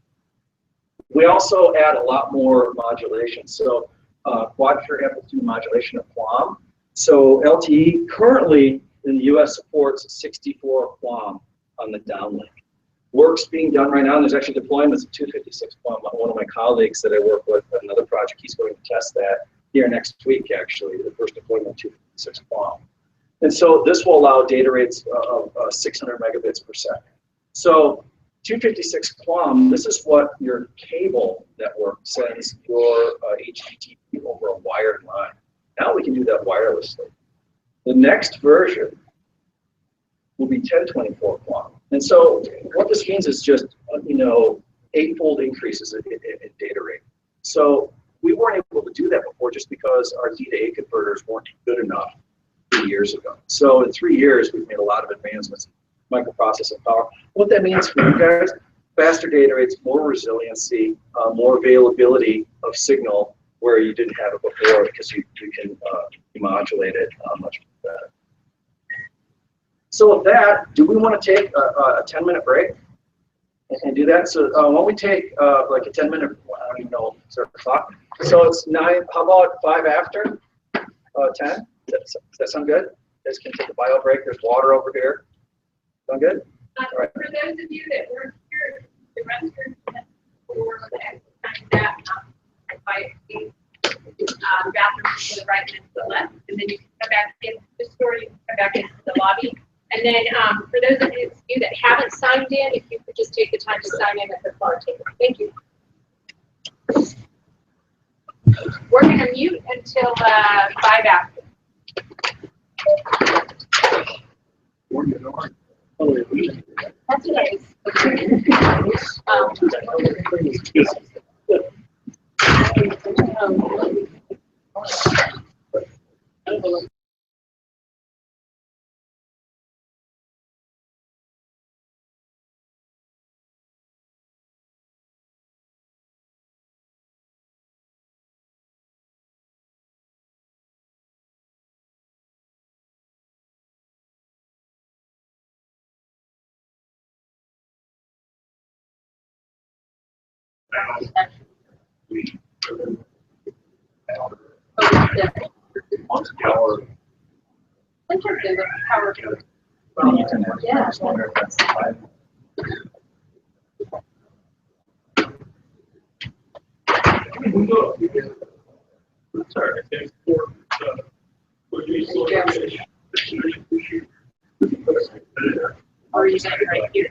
We also add a lot more modulation. So quad-pure amplitude modulation of QAM. So LTE currently and the US supports 64 QAM on the downlink. Work's being done right now, and there's actually deployments of 256 QAM. One of my colleagues that I work with on another project, he's going to test that here next week, actually, the first deployment of 256 QAM. And so this will allow data rates of 600 megabits per second. So 256 QAM, this is what your cable network sends your HTTP over a wired line. Now we can do that wirelessly. The next version will be 1024 QAM. And so what this means is just, you know, 8-fold increases in data rate. So we weren't able to do that before just because our D to A converters weren't good enough 3 years ago. So in 3 years, we've made a lot of advancements in microprocessing power. What that means for you guys, faster data rates, more resiliency, more availability of signal where you didn't have it before because you can modulate it much better. So with that, do we want to take a 10-minute break and do that? So why don't we take like a 10-minute, I don't even know, is there a clock? So it's 9, how about 5 after 10? Does that sound good? You guys can take a bio break. There's water over here. Sound good? All right. For those of you that weren't here, the restrooms for that by the bathroom to the right and to the left, and then you can come back into the store, you can come back into the lobby. And then for those of you that haven't signed in, if you could just take the time to sign in at the bar table. Thank you. We're going to mute until 5 after. That's nice. Or you said right here.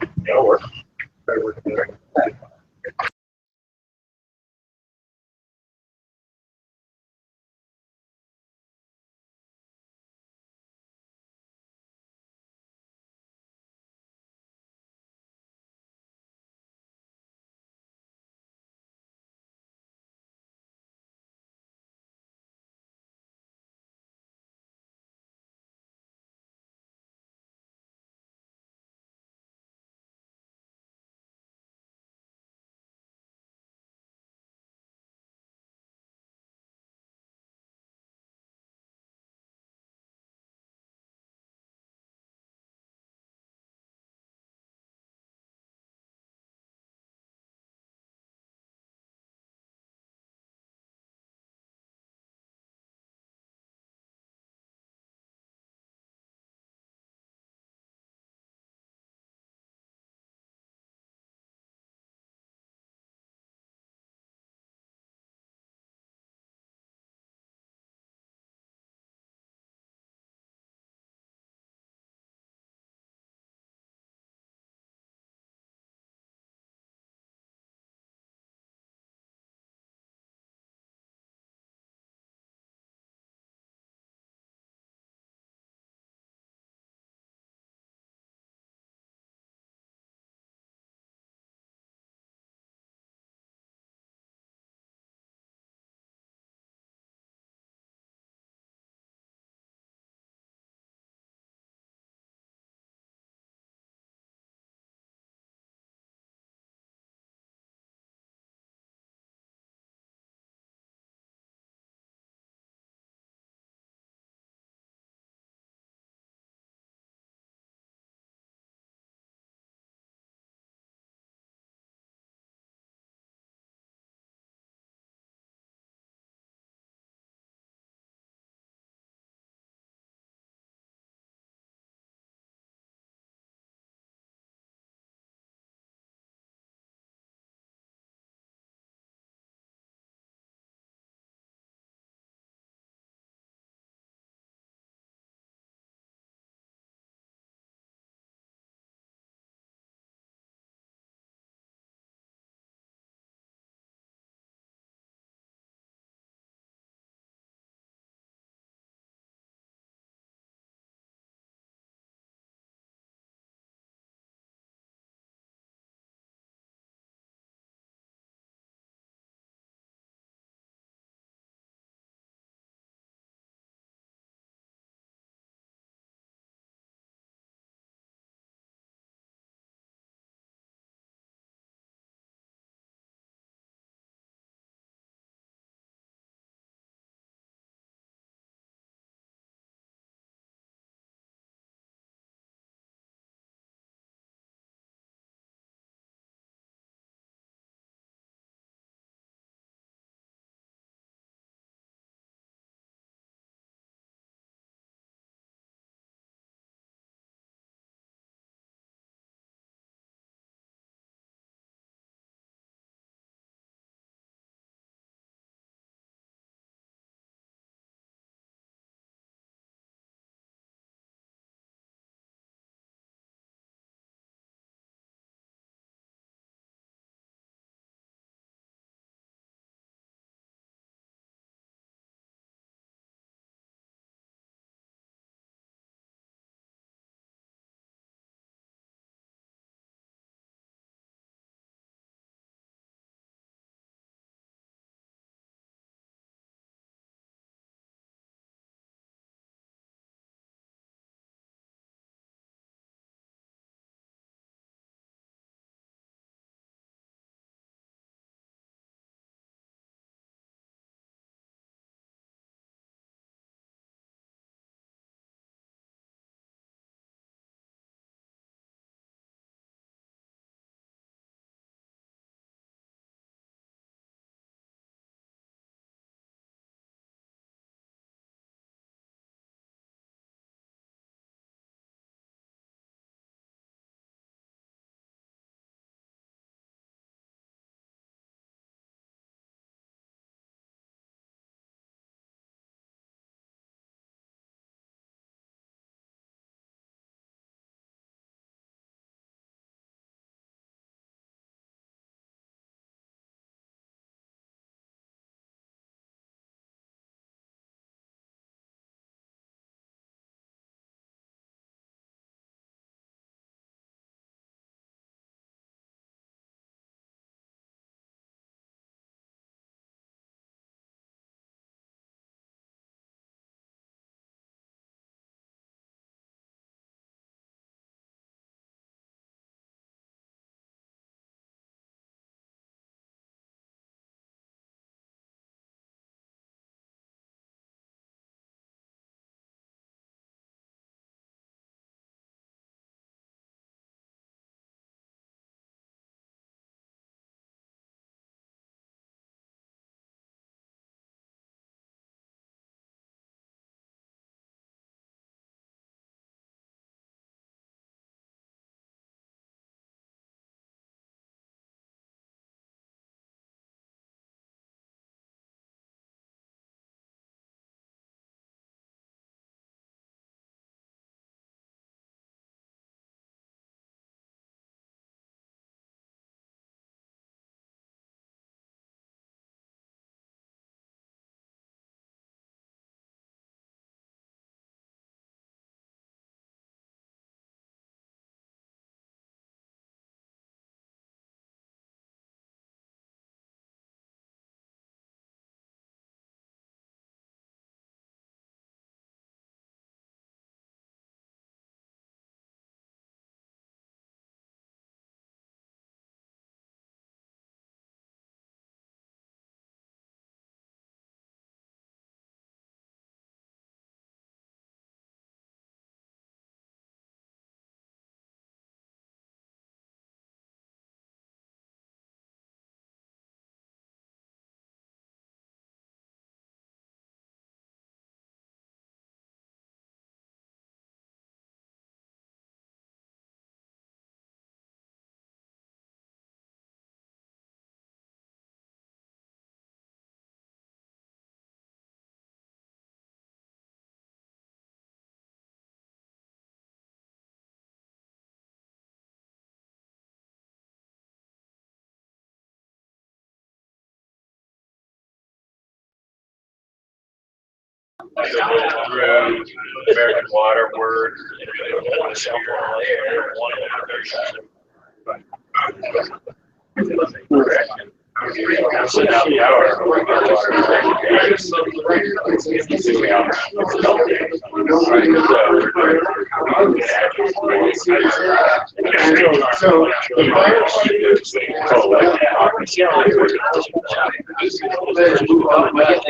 through American Water Word.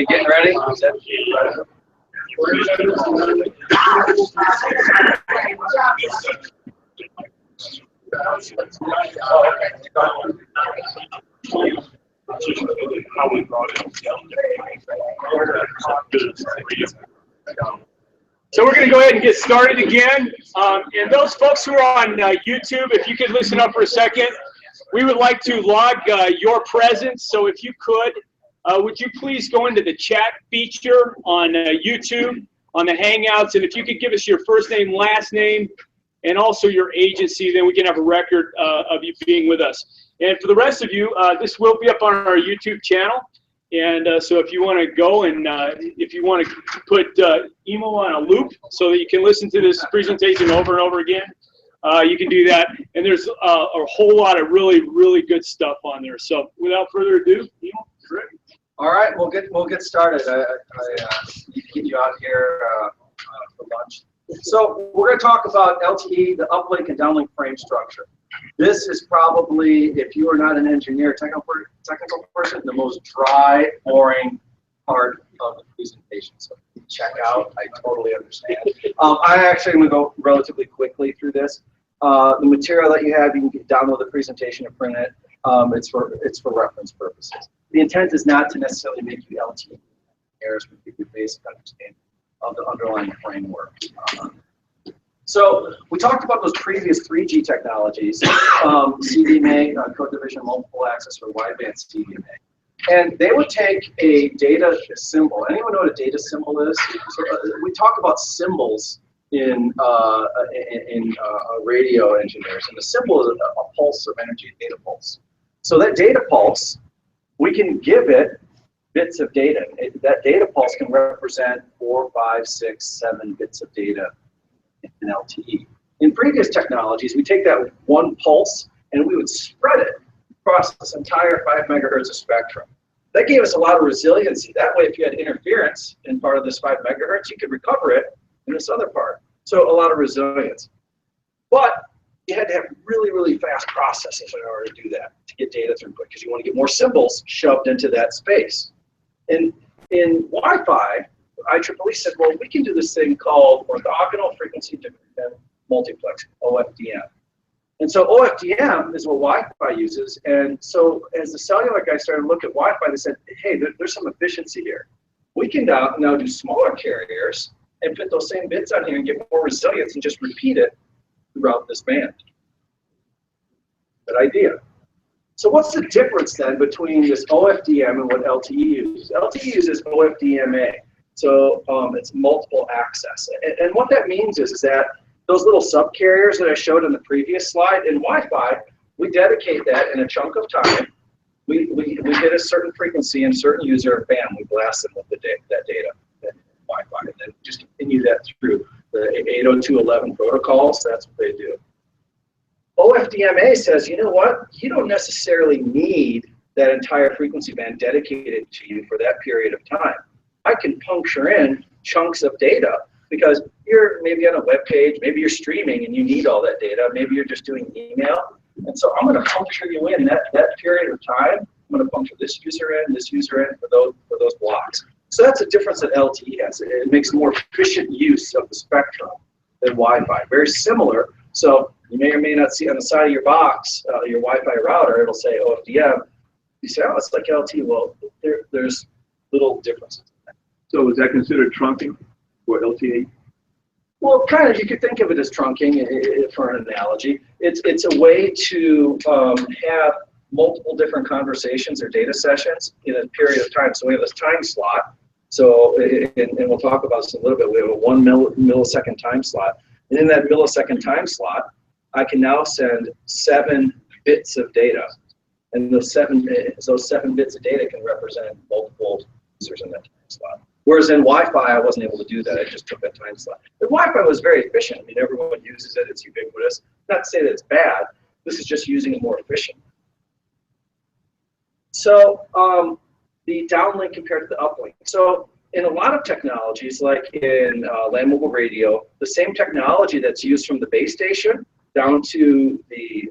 Getting ready? So we're going to go ahead and get started again. And those folks who are on YouTube, if you could listen up for a second, we would like to log your presence. So if you could, would you please go into the chat feature on YouTube, on the Hangouts, and if you could give us your first name, last name, and also your agency, then we can have a record of you being with us. And for the rest of you, this will be up on our YouTube channel. And so if you want to go and if you want to put emo on a loop so that you can listen to this presentation over and over again, you can do that. And there's a whole lot of really, really good stuff on there. So without further ado, emo, you're ready. All right, we'll get started. I need to get you out here for lunch. So we're going to talk about LTE, the uplink and downlink frame structure. This is probably, if you are not an engineer, technical person, the most dry, boring part of the presentation. So check out. I totally understand. I actually am going to go relatively quickly through this. The material that you have, you can download the presentation and print it. It's for reference purposes. The intent is not to necessarily make you LTE engineers, but give you a basic understanding of the underlying framework. So we talked about those previous 3G technologies, CDMA, code division, multiple access, or wideband CDMA. And they would take a data symbol. Anyone know what a data symbol is? So, we talk about symbols in radio engineers, and the symbol is a pulse of energy, a data pulse. So that data pulse, we can give it bits of data. That data pulse can represent 4, 5, 6, 7 bits of data in LTE. In previous technologies, we take that one pulse and we would spread it across this entire 5 megahertz of spectrum. That gave us a lot of resiliency. That way, if you had interference in part of this 5 megahertz, you could recover it in this other part. So a lot of resilience. But you had to have really, really fast processing in order to do that, to get data throughput, because you want to get more symbols shoved into that space. In Wi-Fi, IEEE said, well, we can do this thing called orthogonal frequency dependent multiplexing, OFDM. And so OFDM is what Wi-Fi uses. And so as the cellular guys started to look at Wi-Fi, they said, hey, there's some efficiency here. We can now do smaller carriers and put those same bits on here and get more resilience and just repeat it throughout this band. Good idea. So what's the difference then between this OFDM and what LTE uses? LTE uses OFDMA. So it's multiple access. And what that means is that those little subcarriers that I showed in the previous slide, in Wi-Fi, we dedicate that in a chunk of time. We hit a certain frequency and certain user bam, we blast them with that data, that Wi-Fi, and then just continue that through the 802.11 protocols. That's what they do. OFDMA says, you know what? You don't necessarily need that entire frequency band dedicated to you for that period of time. I can puncture in chunks of data because you're maybe on a web page, maybe you're streaming and you need all that data, maybe you're just doing email. And so I'm going to puncture you in that period of time. I'm going to puncture this user in for those blocks. So that's a difference that LTE has. It makes more efficient use of the spectrum than Wi-Fi. Very similar. So you may or may not see on the side of your box, your Wi-Fi router, it'll say OFDM. You say, oh, it's like LTE. Well, there's little differences. So is that considered trunking for LTE? Well, kind of. You could think of it as trunking for an analogy. It's a way to have multiple different conversations or data sessions in a period of time. So we have this time slot. So, and we'll talk about this in a little bit. We have a 1 millisecond time slot. And in that millisecond time slot, I can now send 7 bits of data. And those 7 bits of data can represent multiple users in that time slot. Whereas in Wi-Fi, I wasn't able to do that. I just took that time slot. The Wi-Fi was very efficient. I mean, everyone uses it. It's ubiquitous. Not to say that it's bad. This is just using it more efficiently. So the downlink compared to the uplink. So in a lot of technologies, like in land mobile radio, the same technology that's used from the base station down to the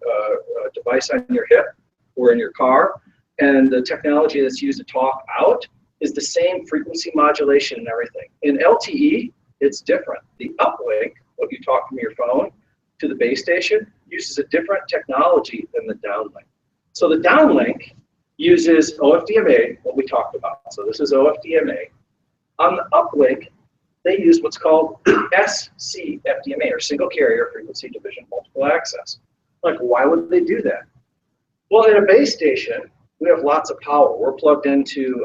device on your hip or in your car, and the technology that's used to talk out is the same frequency modulation and everything. In LTE, it's different. The uplink, what you talk from your phone to the base station, uses a different technology than the downlink. So the downlink uses OFDMA, what we talked about. So this is OFDMA. On the uplink, they use what's called SCFDMA, or single carrier frequency division multiple access. Like, why would they do that? Well, in a base station, we have lots of power. We're plugged into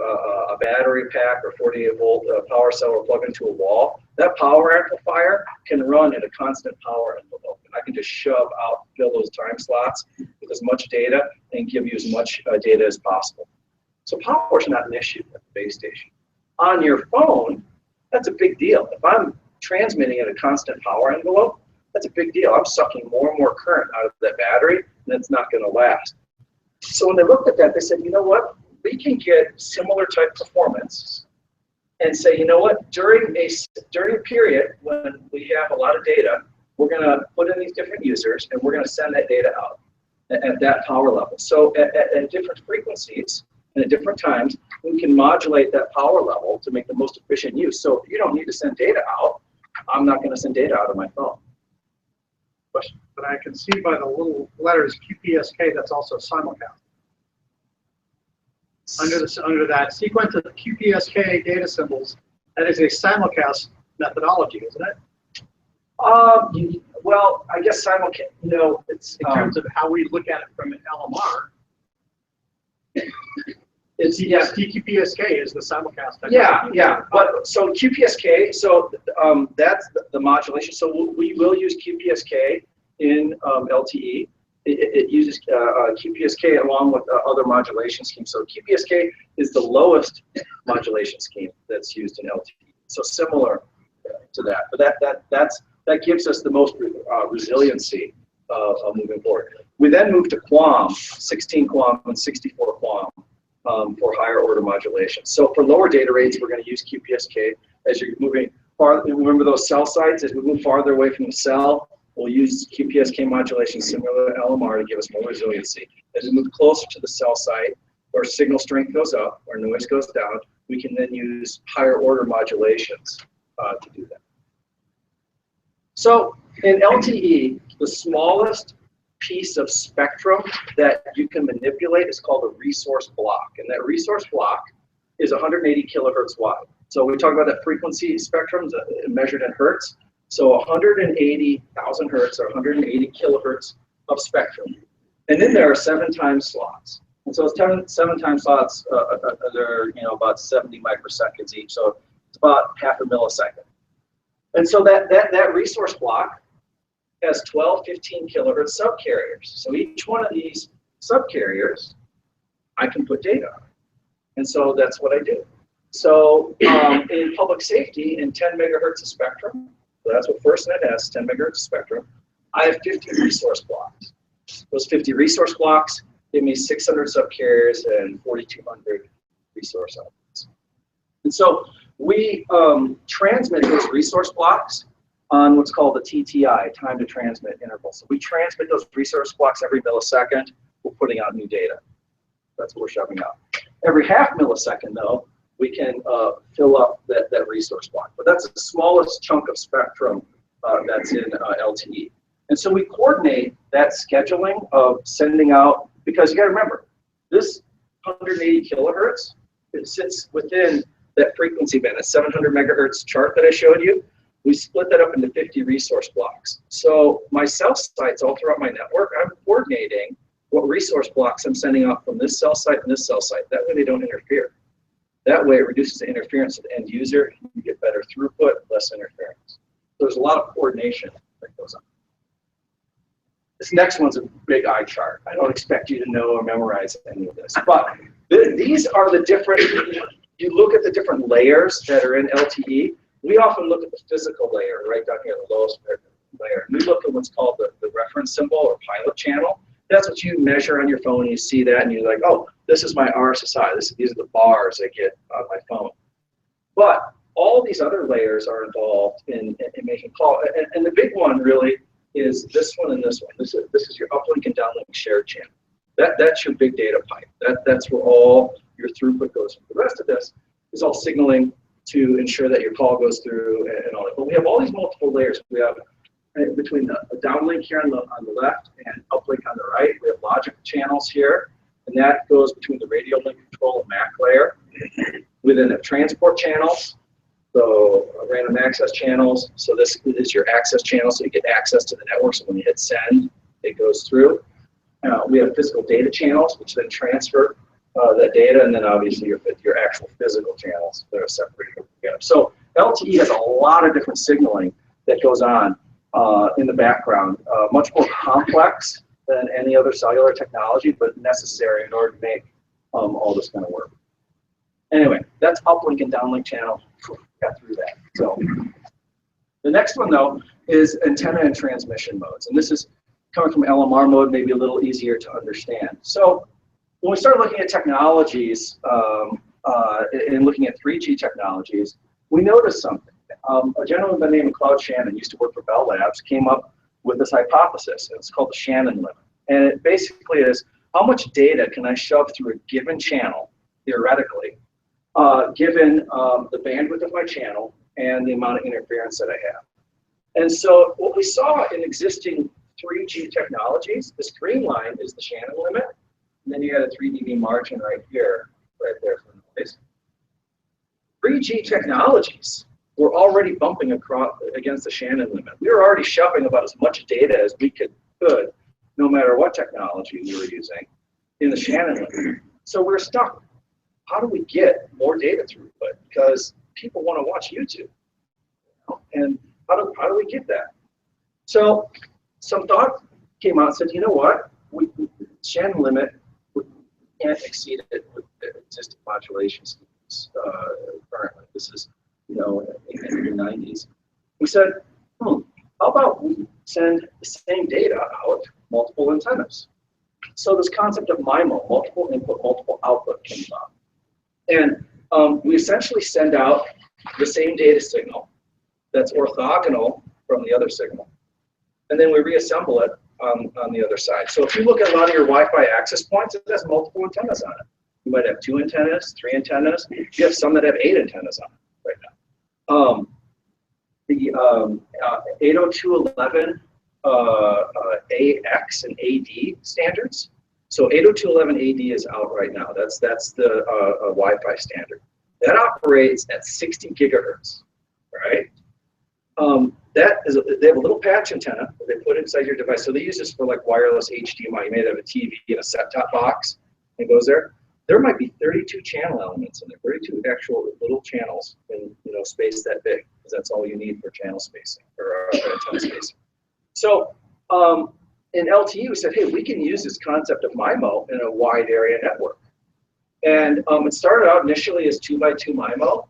a battery pack or 48-volt power cell. We're plugged into a wall. That power amplifier can run at a constant power envelope. And I can just shove out, fill those time slots with as much data and give you as much data as possible. So power is not an issue at the base station. On your phone, that's a big deal. If I'm transmitting at a constant power envelope, that's a big deal. I'm sucking more and more current out of that battery, and it's not going to last. So when they looked at that, they said, you know what? We can get similar type performance and say, you know what? During a period when we have a lot of data, we're going to put in these different users, and we're going to send that data out at that power level. So at different frequencies and at different times, we can modulate that power level to make the most efficient use. So if you don't need to send data out, I'm not going to send data out of my phone. Question? But I can see by the little letters QPSK, that's also simulcast. Under that sequence of QPSK data symbols, that is a simulcast methodology, isn't it? Well, I guess simulcast, no, it's In terms of how we look at it from an LMR, it's yes. QPSK is the simulcast technology. Yeah. But so QPSK, so that's the modulation. So we will use QPSK in LTE. It uses QPSK along with other modulation schemes. So QPSK is the lowest modulation scheme that's used in LTE. So similar to that, but that gives us the most resiliency moving forward. We then move to QAM, 16 QAM and 64 QAM. For higher order modulation. So for lower data rates, we're going to use QPSK as you're moving farther. Remember those cell sites? As we move farther away from the cell, we'll use QPSK modulation similar to LMR to give us more resiliency. As we move closer to the cell site, our signal strength goes up, our noise goes down, we can then use higher order modulations to do that. So in LTE, the smallest piece of spectrum that you can manipulate is called a resource block, and that resource block is 180 kilohertz wide. So we talk about that frequency spectrum measured in hertz. So 180,000 hertz or 180 kilohertz of spectrum, and then there are 7 time slots. And so 7 time slots they're about 70 microseconds each, so it's about half a millisecond. And so that resource block has 12, 15 kilohertz subcarriers. So each one of these subcarriers, I can put data on. And so that's what I do. So in public safety, in 10 megahertz of spectrum, so that's what FirstNet has, 10 megahertz of spectrum, I have 50 resource blocks. Those 50 resource blocks give me 600 subcarriers and 4,200 resource elements. And so we transmit those resource blocks on what's called the TTI, time to transmit interval. So we transmit those resource blocks every millisecond. We're putting out new data. That's what we're shoving out. Every half millisecond, though, we can fill up that resource block. But that's the smallest chunk of spectrum that's in LTE. And so we coordinate that scheduling of sending out, because you got to remember, this 180 kilohertz, it sits within that frequency band, a 700 megahertz chart that I showed you. We split that up into 50 resource blocks. So my cell sites all throughout my network, I'm coordinating what resource blocks I'm sending out from this cell site and this cell site. That way they don't interfere. That way it reduces the interference to the end user. You get better throughput, less interference. So there's a lot of coordination that goes on. This next one's a big eye chart. I don't expect you to know or memorize any of this, but these are the different you look at the different layers that are in LTE, we often look at the physical layer right down here, the lowest layer. We look at what's called the reference symbol or pilot channel. That's what you measure on your phone, and you see that, and you're like, oh, this is my RSSI. These are the bars I get on my phone. But all these other layers are involved in making call. And the big one really is this one and this one. This is your uplink and downlink shared channel. That's your big data pipe. That's where all your throughput goes. The rest of this is all signaling to ensure that your call goes through and all that. But we have all these multiple layers. We have between the downlink here on the left and uplink on the right. We have logic channels here, and that goes between the radio link control and MAC layer. Within the transport channels, so random access channels. So this is your access channel, so you get access to the network. So when you hit send, it goes through. We have physical data channels, which then transfer that data, and then obviously your actual physical channels that are separated together. So LTE has a lot of different signaling that goes on in the background, much more complex than any other cellular technology, but necessary in order to make all this kind of work. Anyway, that's uplink and downlink channel. Got through that. So the next one though is antenna and transmission modes, and this is coming from LMR mode, maybe a little easier to understand. So when we start looking at technologies and looking at 3G technologies, we noticed something. A gentleman by the name of Claude Shannon used to work for Bell Labs, came up with this hypothesis, and it's called the Shannon limit. And it basically is how much data can I shove through a given channel, theoretically, given the bandwidth of my channel and the amount of interference that I have. And so what we saw in existing 3G technologies, this green line is the Shannon limit, and then you had a 3 dB margin right here, right there for noise. 3G technologies were already bumping across against the Shannon limit. We were already shoving about as much data as we could, no matter what technology we were using, in the Shannon limit. So we're stuck. How do we get more data throughput? Because people want to watch YouTube, and how do we get that? So some thought came out and said, you know what? Shannon limit, we can't exceed it with the existing modulation schemes currently. This is, in the 90s. We said, how about we send the same data out multiple antennas? So this concept of MIMO, multiple input, multiple output, came up. And we essentially send out the same data signal that's orthogonal from the other signal. And then we reassemble it on the other side. So if you look at a lot of your Wi-Fi access points, it has multiple antennas on it. You might have 2 antennas, 3 antennas. You have some that have 8 antennas on it right now. The 802.11 AX and AD standards. So 802.11 AD is out right now. That's the Wi-Fi standard. That operates at 60 gigahertz, right? They have a little patch antenna that they put inside your device. So they use this for like wireless HDMI. You may have a TV and a set-top box. It goes there. There might be 32 channel elements in there, 32 actual little channels in space that big, because that's all you need for channel spacing or antenna spacing. So in LTE, we said, hey, we can use this concept of MIMO in a wide area network. And it started out initially as 2x2 MIMO.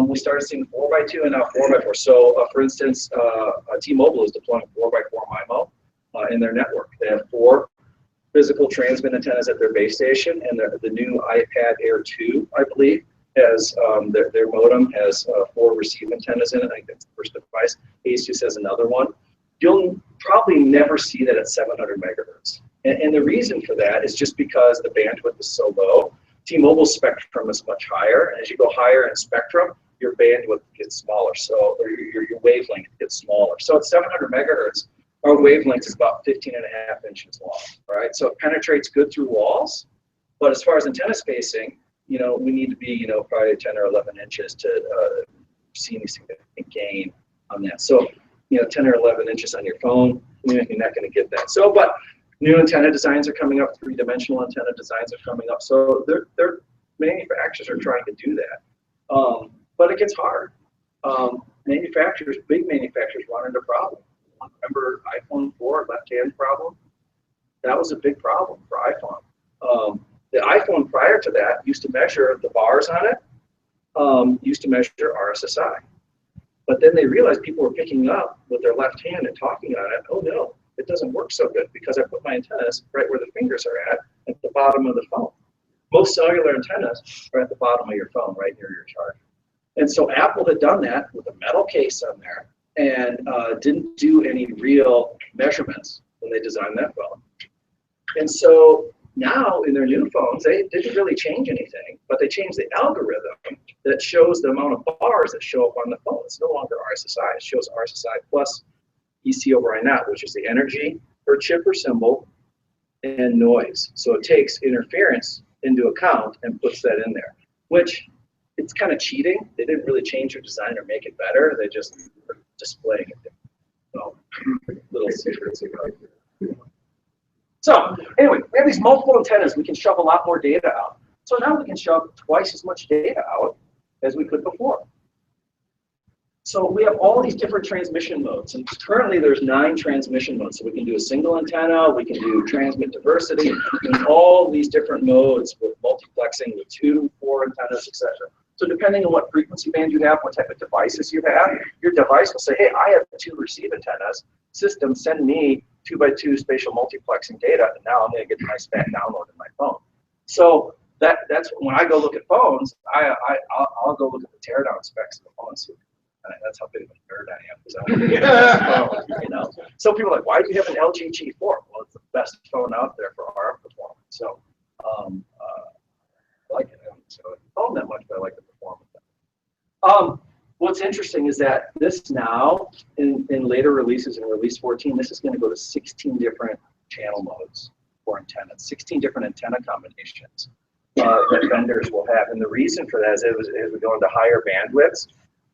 We started seeing 4x2 and now 4x4. So for instance, T-Mobile is deploying 4x4 MIMO in their network. They have 4 physical transmit antennas at their base station, and the new iPad Air 2, I believe, has their modem has 4 receive antennas in it. I think that's the first device. Asus has another one. You'll probably never see that at 700 megahertz. And the reason for that is just because the bandwidth is so low. T-Mobile's spectrum is much higher, and as you go higher in spectrum, your bandwidth gets smaller, or your wavelength gets smaller. So at 700 megahertz, our wavelength is about 15.5 inches long, right? So it penetrates good through walls, but as far as antenna spacing, we need to be, probably 10 or 11 inches to see any significant gain on that. So, 10 or 11 inches on your phone, you're not going to get that. So, but new antenna designs are coming up, 3-dimensional antenna designs are coming up. So their manufacturers are trying to do that. But it gets hard. Big manufacturers run into problems. Remember iPhone 4 left-hand problem? That was a big problem for iPhone. The iPhone prior to that used to measure the bars on it used to measure RSSI. But then they realized people were picking up with their left hand and talking on it. Oh no, it doesn't work so good because I put my antennas right where the fingers are at the bottom of the phone. Most cellular antennas are at the bottom of your phone, right near your charger. And so Apple had done that with a metal case on there and didn't do any real measurements when they designed that phone. And so now in their new phones, they didn't really change anything, but they changed the algorithm that shows the amount of bars that show up on the phone. It's no longer RSSI. It shows RSSI plus EC over I naught, which is the energy per chip or symbol and noise. So it takes interference into account and puts that in there, which it's kind of cheating. They didn't really change their design or make it better. They just were displaying it. So little secrets about it. So anyway, we have these multiple antennas. We can shove a lot more data out. So now we can shove twice as much data out as we could before. So we have all these different transmission modes, and currently there's 9 transmission modes. So we can do a single antenna, we can do transmit diversity, and all these different modes with multiplexing with 2, 4 antennas, etc. So depending on what frequency band you have, what type of devices you have, your device will say, hey, I have 2 receive antennas. System, send me 2x2 spatial multiplexing data, and now I'm going to get my spat download in my phone. So that's when I go look at phones, I'll go look at the teardown specs of the phone. So that's how big of a nerd I am. You know, so people are like, why do you have an LG G4? Well, it's the best phone out there for RF performance. So I like it. So I don't phone that much, but I like the performance. What's interesting is that this now, in later releases, in release 14, this is going to go to 16 different channel modes for antennas, 16 different antenna combinations that vendors will have. And the reason for that is as we go into higher bandwidths,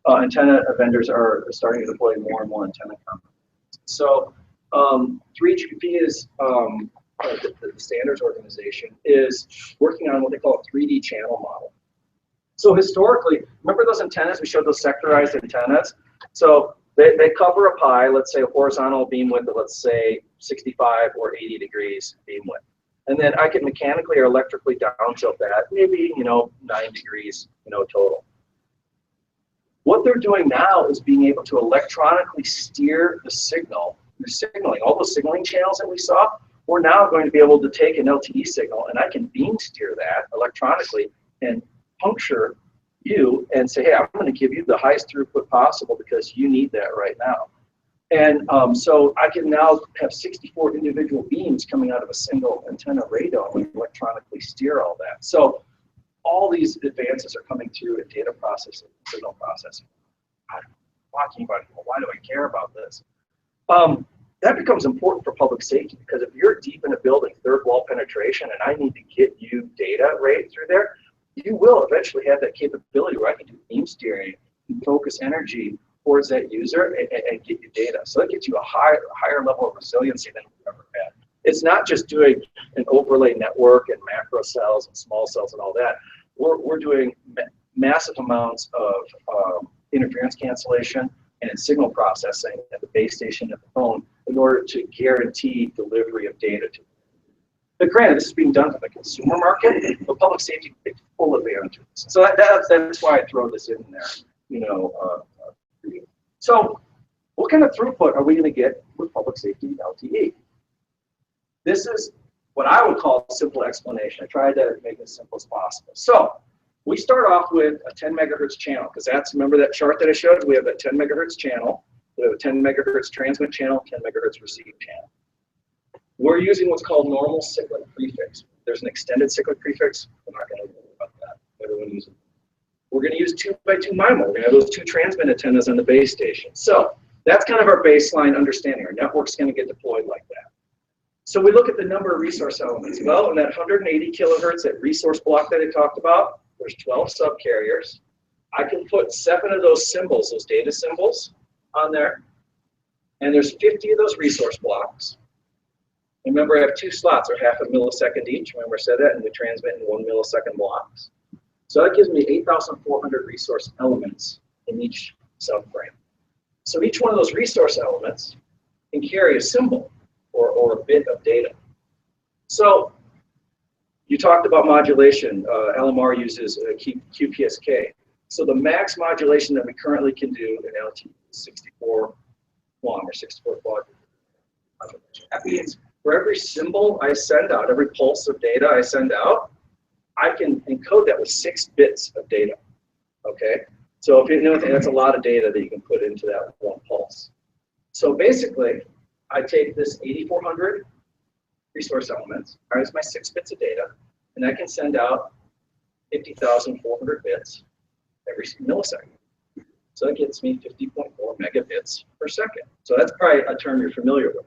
antenna vendors are starting to deploy more and more antenna combinations. So 3GPP is, the standards organization, is working on what they call a 3D channel model. So historically, remember those antennas? We showed those sectorized antennas. So they cover a pie, let's say a horizontal beam width of, let's say, 65 or 80 degrees beam width. And then I can mechanically or electrically downtilt that, maybe, 9 degrees, total. What they're doing now is being able to electronically steer the signal through signaling. All those signaling channels that we saw, we're now going to be able to take an LTE signal, and I can beam steer that electronically and puncture you and say, hey, I'm going to give you the highest throughput possible because you need that right now. And so I can now have 64 individual beams coming out of a single antenna radome and electronically steer all that. So all these advances are coming through in data processing, signal processing. I'm talking about, well, why do I care about this? That becomes important for public safety because if you're deep in a building, third wall penetration, and I need to get you data right through there, you will eventually have that capability where I can do beam steering and focus energy towards that user and get you data. So that gets you a higher level of resiliency than we've ever had. It's not just doing an overlay network and macro cells and small cells and all that. We're doing massive amounts of interference cancellation and signal processing at the base station at the phone in order to guarantee delivery of data to them. But granted, this is being done for the consumer market, but public safety takes full advantage of this. So that's why I throw this in there, So what kind of throughput are we going to get with public safety LTE? This is what I would call a simple explanation. I tried to make it as simple as possible. So we start off with a 10 megahertz channel, because remember that chart that I showed? We have a 10 megahertz channel, we have a 10 megahertz transmit channel, 10 megahertz receive channel. We're using what's called normal cyclic prefix. There's an extended cyclic prefix. We're not going to worry about that. Everyone uses it. We're going to use 2x2 MIMO. We're going to have those 2 transmit antennas on the base station. So that's kind of our baseline understanding. Our network's going to get deployed like that. So we look at the number of resource elements. Well, in that 180 kilohertz, that resource block that I talked about, there's 12 subcarriers. I can put 7 of those symbols, those data symbols, on there. And there's 50 of those resource blocks. Remember, I have 2 slots, or half a millisecond each. Remember I said that, and we transmit in 1 millisecond blocks. So that gives me 8,400 resource elements in each subframe. So each one of those resource elements can carry a symbol or a bit of data. So you talked about modulation. LMR uses QPSK. So the max modulation that we currently can do in LTE is 64 QAM or 64 quad. That means for every symbol I send out, every pulse of data I send out, I can encode that with 6 bits of data. Okay? So if you know, that's a lot of data that you can put into that one pulse. So basically, I take this 8400 resource elements, as my 6 bits of data, and I can send out 50,400 bits every millisecond. So that gets me 50.4 megabits per second. So that's probably a term you're familiar with.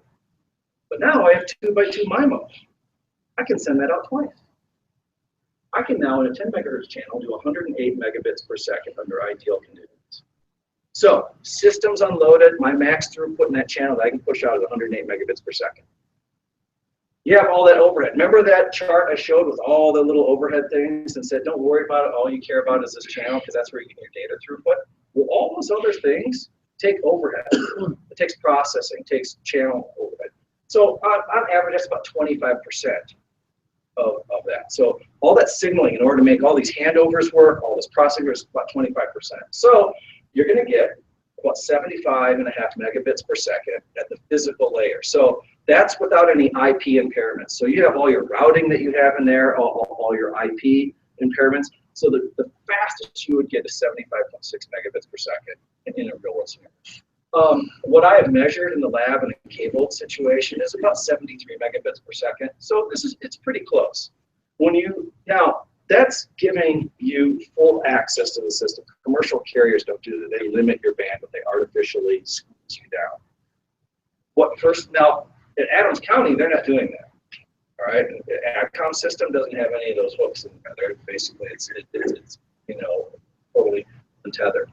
But now I have 2x2 MIMO. I can send that out twice. I can now, in a 10 megahertz channel, do 108 megabits per second under ideal conditions. So systems unloaded, my max throughput in that channel that I can push out is 108 megabits per second. You have all that overhead. Remember that chart I showed with all the little overhead things and said, don't worry about it. All you care about is this channel because that's where you get your data throughput. Well, all those other things take overhead. It takes processing, it takes channel overhead. So on average, that's about 25% of that. So all that signaling in order to make all these handovers work, all this processing is about 25%. So you're going to get about 75.5 megabits per second at the physical layer. So that's without any IP impairments. So you have all your routing that you have in there, all your IP impairments. So the fastest you would get is 75.6 megabits per second in a real world scenario. What I have measured in the lab in a cable situation is about 73 megabits per second. So it's pretty close. Now that's giving you full access to the system. Commercial carriers don't do that. They limit your bandwidth. They artificially squeeze you down. Now in Adams County, they're not doing that. All right, the AdCom system doesn't have any of those hooks in there. Basically, it's totally untethered.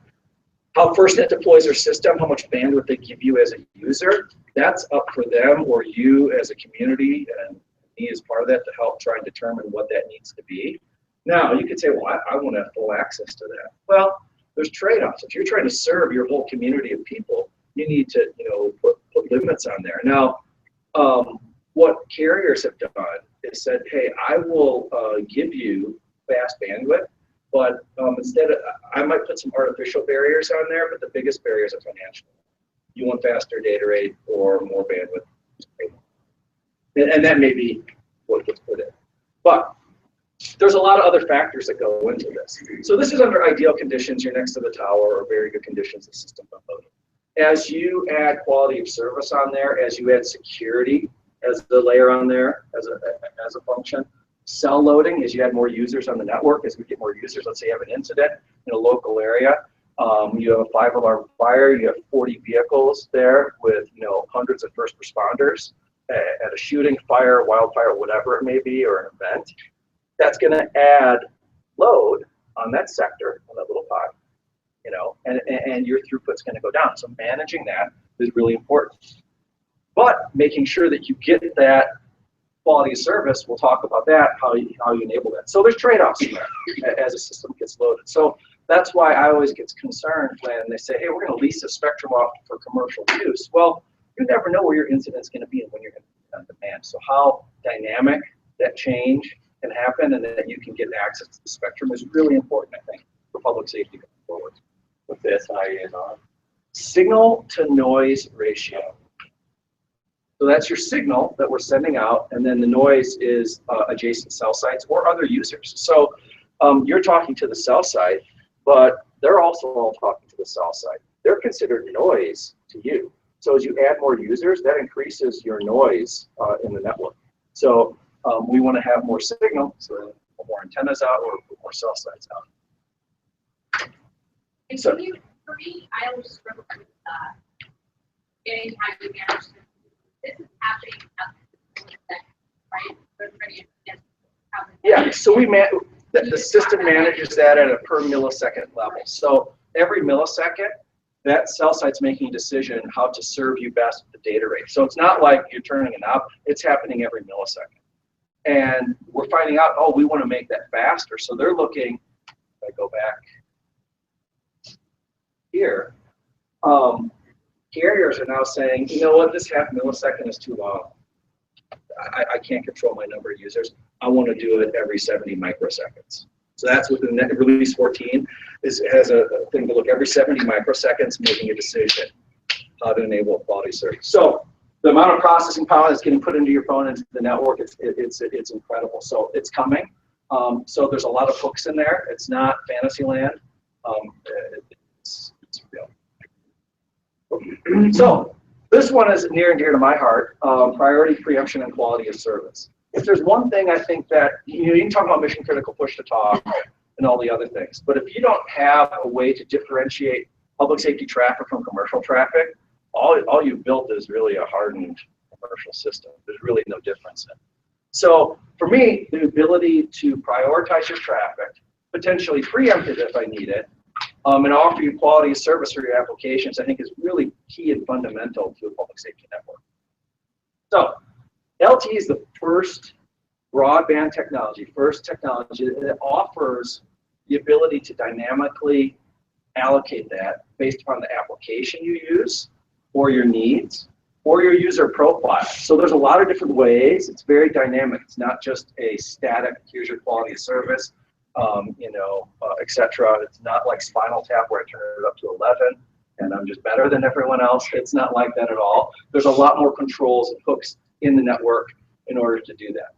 How FirstNet deploys their system, how much bandwidth they give you as a user, that's up for them or you as a community and me as part of that to help try and determine what that needs to be. Now, you could say, well, I want to have full access to that. Well, there's trade-offs. If you're trying to serve your whole community of people, you need to put limits on there. Now, what carriers have done is said, hey, I will give you fast bandwidth, but instead of, I might put some artificial barriers on there, but the biggest barriers are financial. You want faster data rate or more bandwidth. And that may be what gets put in. But there's a lot of other factors that go into this. So this is under ideal conditions, you're next to the tower, or very good conditions, the system unloaded. As you add quality of service on there, as you add security as the layer on there, as a function, cell loading, as you add more users on the network, as we get more users, let's say you have an incident in a local area, you have a 5-alarm fire, you have 40 vehicles there with hundreds of first responders at a shooting, fire, wildfire, whatever it may be, or an event. That's going to add load on that sector, on that little pie, and your throughput's going to go down. So managing that is really important. But making sure that you get that quality of service, we'll talk about that, how you enable that. So there's trade-offs in there as a system gets loaded. So that's why I always get concerned when they say, hey, we're going to lease a spectrum off for commercial use. Well, you never know where your incident's going to be and when you're going to be on demand. So how dynamic that change can happen and that you can get access to the spectrum is really important, I think, for public safety going forward. With the SIA is on. Signal to noise ratio. So that's your signal that we're sending out, and then the noise is adjacent cell sites or other users. So you're talking to the cell site, but they're also all talking to the cell site. They're considered noise to you. So as you add more users, that increases your noise in the network. So we want to have more signal, so put more antennas out or put more cell sites out. And so, for me, I always struggle with anytime you manage this is happening at the second, right? Everybody understands how this Yeah, so the system manages that at a per millisecond level. So every millisecond, that cell site's making a decision how to serve you best with the data rate. So it's not like you're turning it up, it's happening every millisecond. And we're finding out, oh, we want to make that faster. So they're looking, if I go back here, carriers are now saying, you know what, this half millisecond is too long. I can't control my number of users. I want to do it every 70 microseconds. So that's within that release 14 has a thing to look every 70 microseconds, making a decision how to enable a quality service. So the amount of processing power that's getting put into your phone into the network, it's incredible. So it's coming. So there's a lot of hooks in there. It's not fantasy land. It's real. So this one is near and dear to my heart, priority, preemption, and quality of service. If there's one thing I think that, you can talk about mission critical push to talk and all the other things, but if you don't have a way to differentiate public safety traffic from commercial traffic, all you've built is really a hardened commercial system. There's really no difference in it. So for me, the ability to prioritize your traffic, potentially preempt it if I need it, and offer you quality of service for your applications, I think is really key and fundamental to a public safety network. So LTE is the first broadband technology, that offers the ability to dynamically allocate that based upon the application you use, or your needs, or your user profile. So there's a lot of different ways. It's very dynamic. It's not just a static, here's your quality of service, et cetera. It's not like Spinal Tap where I turn it up to 11 and I'm just better than everyone else. It's not like that at all. There's a lot more controls and hooks in the network in order to do that.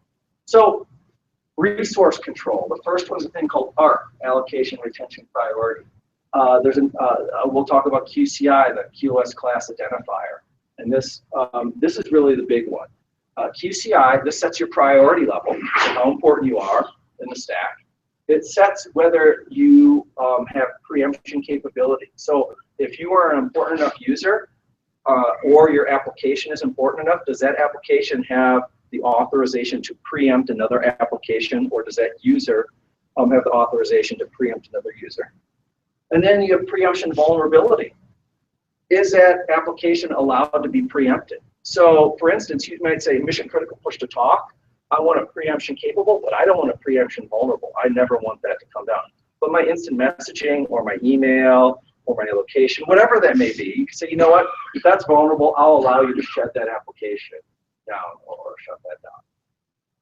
So resource control. The first one's a thing called ARC, allocation, retention, priority. We'll talk about QCI, the QoS class identifier. And this is really the big one. QCI, this sets your priority level, how important you are in the stack. It sets whether you have preemption capability. So if you are an important enough user, or your application is important enough, does that application have the authorization to preempt another application, or does that user have the authorization to preempt another user? And then you have preemption vulnerability. Is that application allowed to be preempted? So for instance, you might say mission critical push to talk. I want a preemption capable, but I don't want a preemption vulnerable. I never want that to come down. But my instant messaging or my email or my allocation, whatever that may be, you can say, you know what, if that's vulnerable, I'll allow you to shut that application down or shut that down.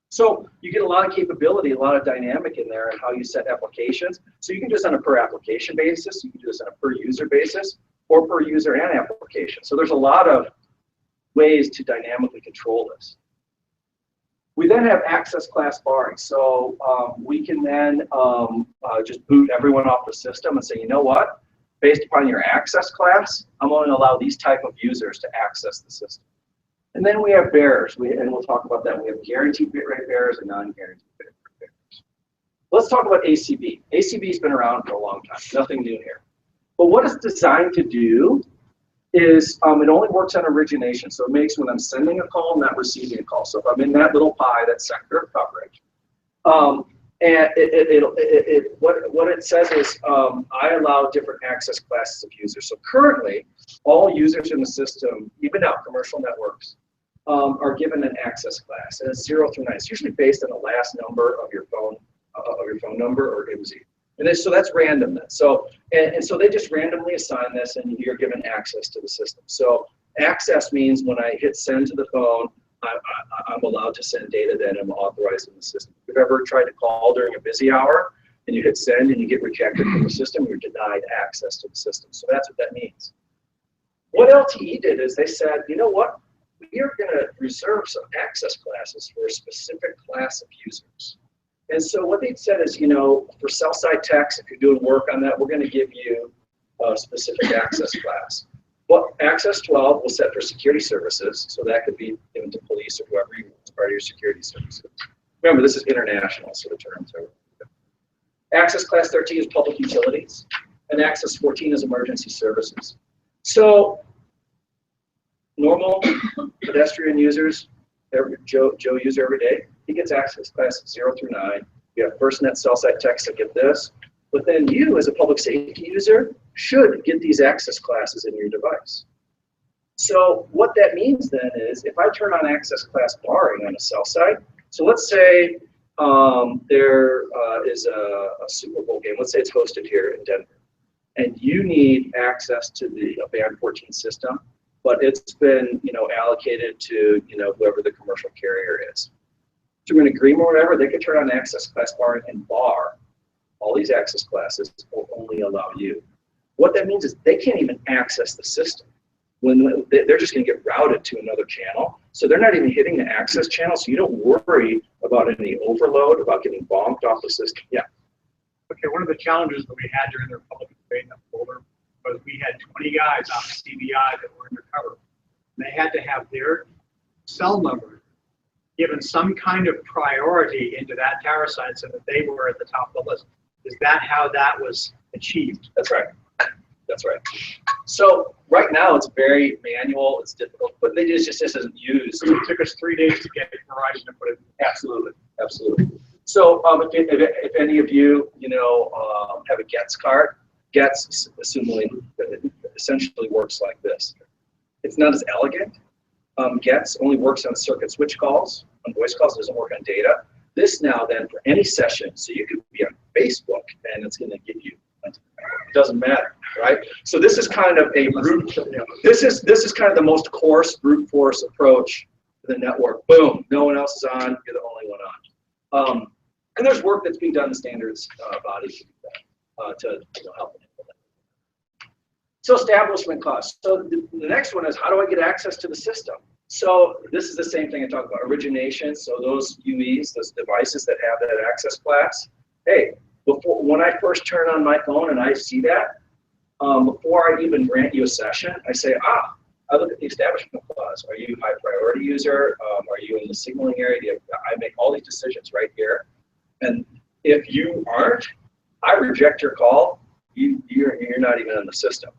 So you get a lot of capability, a lot of dynamic in there and how you set applications. So you can do this on a per application basis, you can do this on a per user basis, or per user and application. So there's a lot of ways to dynamically control this. We then have access class barring. So we can then just boot everyone off the system and say, you know what, based upon your access class, I'm going to allow these type of users to access the system. And then we have bearers, and we'll talk about that. We have guaranteed bit rate bearers and non-guaranteed bit rate bearers. Let's talk about ACB. ACB's been around for a long time, nothing new here. But what it's designed to do is it only works on origination. So it makes when I'm sending a call, not receiving a call. So if I'm in that little pie, that sector of coverage, and what it says is I allow different access classes of users. So currently, all users in the system, even now commercial networks, are given an access class, and it's 0 through 9. It's usually based on the last number of your phone number or IMSI. And so that's random then. So and so they just randomly assign this, and you're given access to the system. So access means when I hit send to the phone, I'm allowed to send data that I'm authorized in the system. If you've ever tried to call during a busy hour and you hit send and you get rejected from the system, you're denied access to the system. So that's what that means. What LTE did is they said, you know what? We are going to reserve some access classes for a specific class of users. And so what they said is, you know, for cell site techs, if you're doing work on that, we're going to give you a specific access class. Well, access 12 will set for security services, so that could be given to police or whoever you want as part of your security services. Remember, this is international, so the terms are. Access class 13 is public utilities, and access 14 is emergency services. So normal pedestrian users, Joe user every day, he gets access classes 0 through 9. You have FirstNet cell site techs that get this. But then you, as a public safety user, should get these access classes in your device. So what that means then is if I turn on access class barring on a cell site, so let's say there is a Super Bowl game. Let's say it's hosted here in Denver. And you need access to the band 14 system, but it's been allocated to whoever the commercial carrier is. Through an agreement or whatever, they could turn on access class barring and bar all these access classes will only allow you. What that means is they can't even access the system. When they're just going to get routed to another channel. So they're not even hitting the access channel, so you don't worry about any overload, about getting bonked off the system. Yeah. Okay, one of the challenges that we had during the Republican debate in that folder was we had 20 guys off the CBI that were undercover. And they had to have their cell number given some kind of priority into that tower site so that they were at the top of the list. Is that how that was achieved? That's right. That's right. So right now it's very manual, it's difficult, but they just isn't used. It took us 3 days to get Verizon to put it. Absolutely, absolutely. So if any of you, have a GETS card, GETS essentially works like this. It's not as elegant. GETS only works on circuit switch calls, on voice calls, it doesn't work on data. This now then for any session, so you could be on Facebook and it's going to give you, it doesn't matter, right? So this is kind of a brute, this is kind of the most coarse brute force approach to the network. Boom, no one else is on, you're the only one on. And there's work that's being done in standards bodies to do that, to help enable that. So establishment costs. So the next one is, how do I get access to the system? So this is the same thing I talked about, origination. So those UEs, those devices that have that access class, hey, when I first turn on my phone and I see that, before I even grant you a session, I say, I look at the establishment clause. Are you a high priority user? Are you in the signaling area? I make all these decisions right here. And if you aren't, I reject your call. You're not even in the system.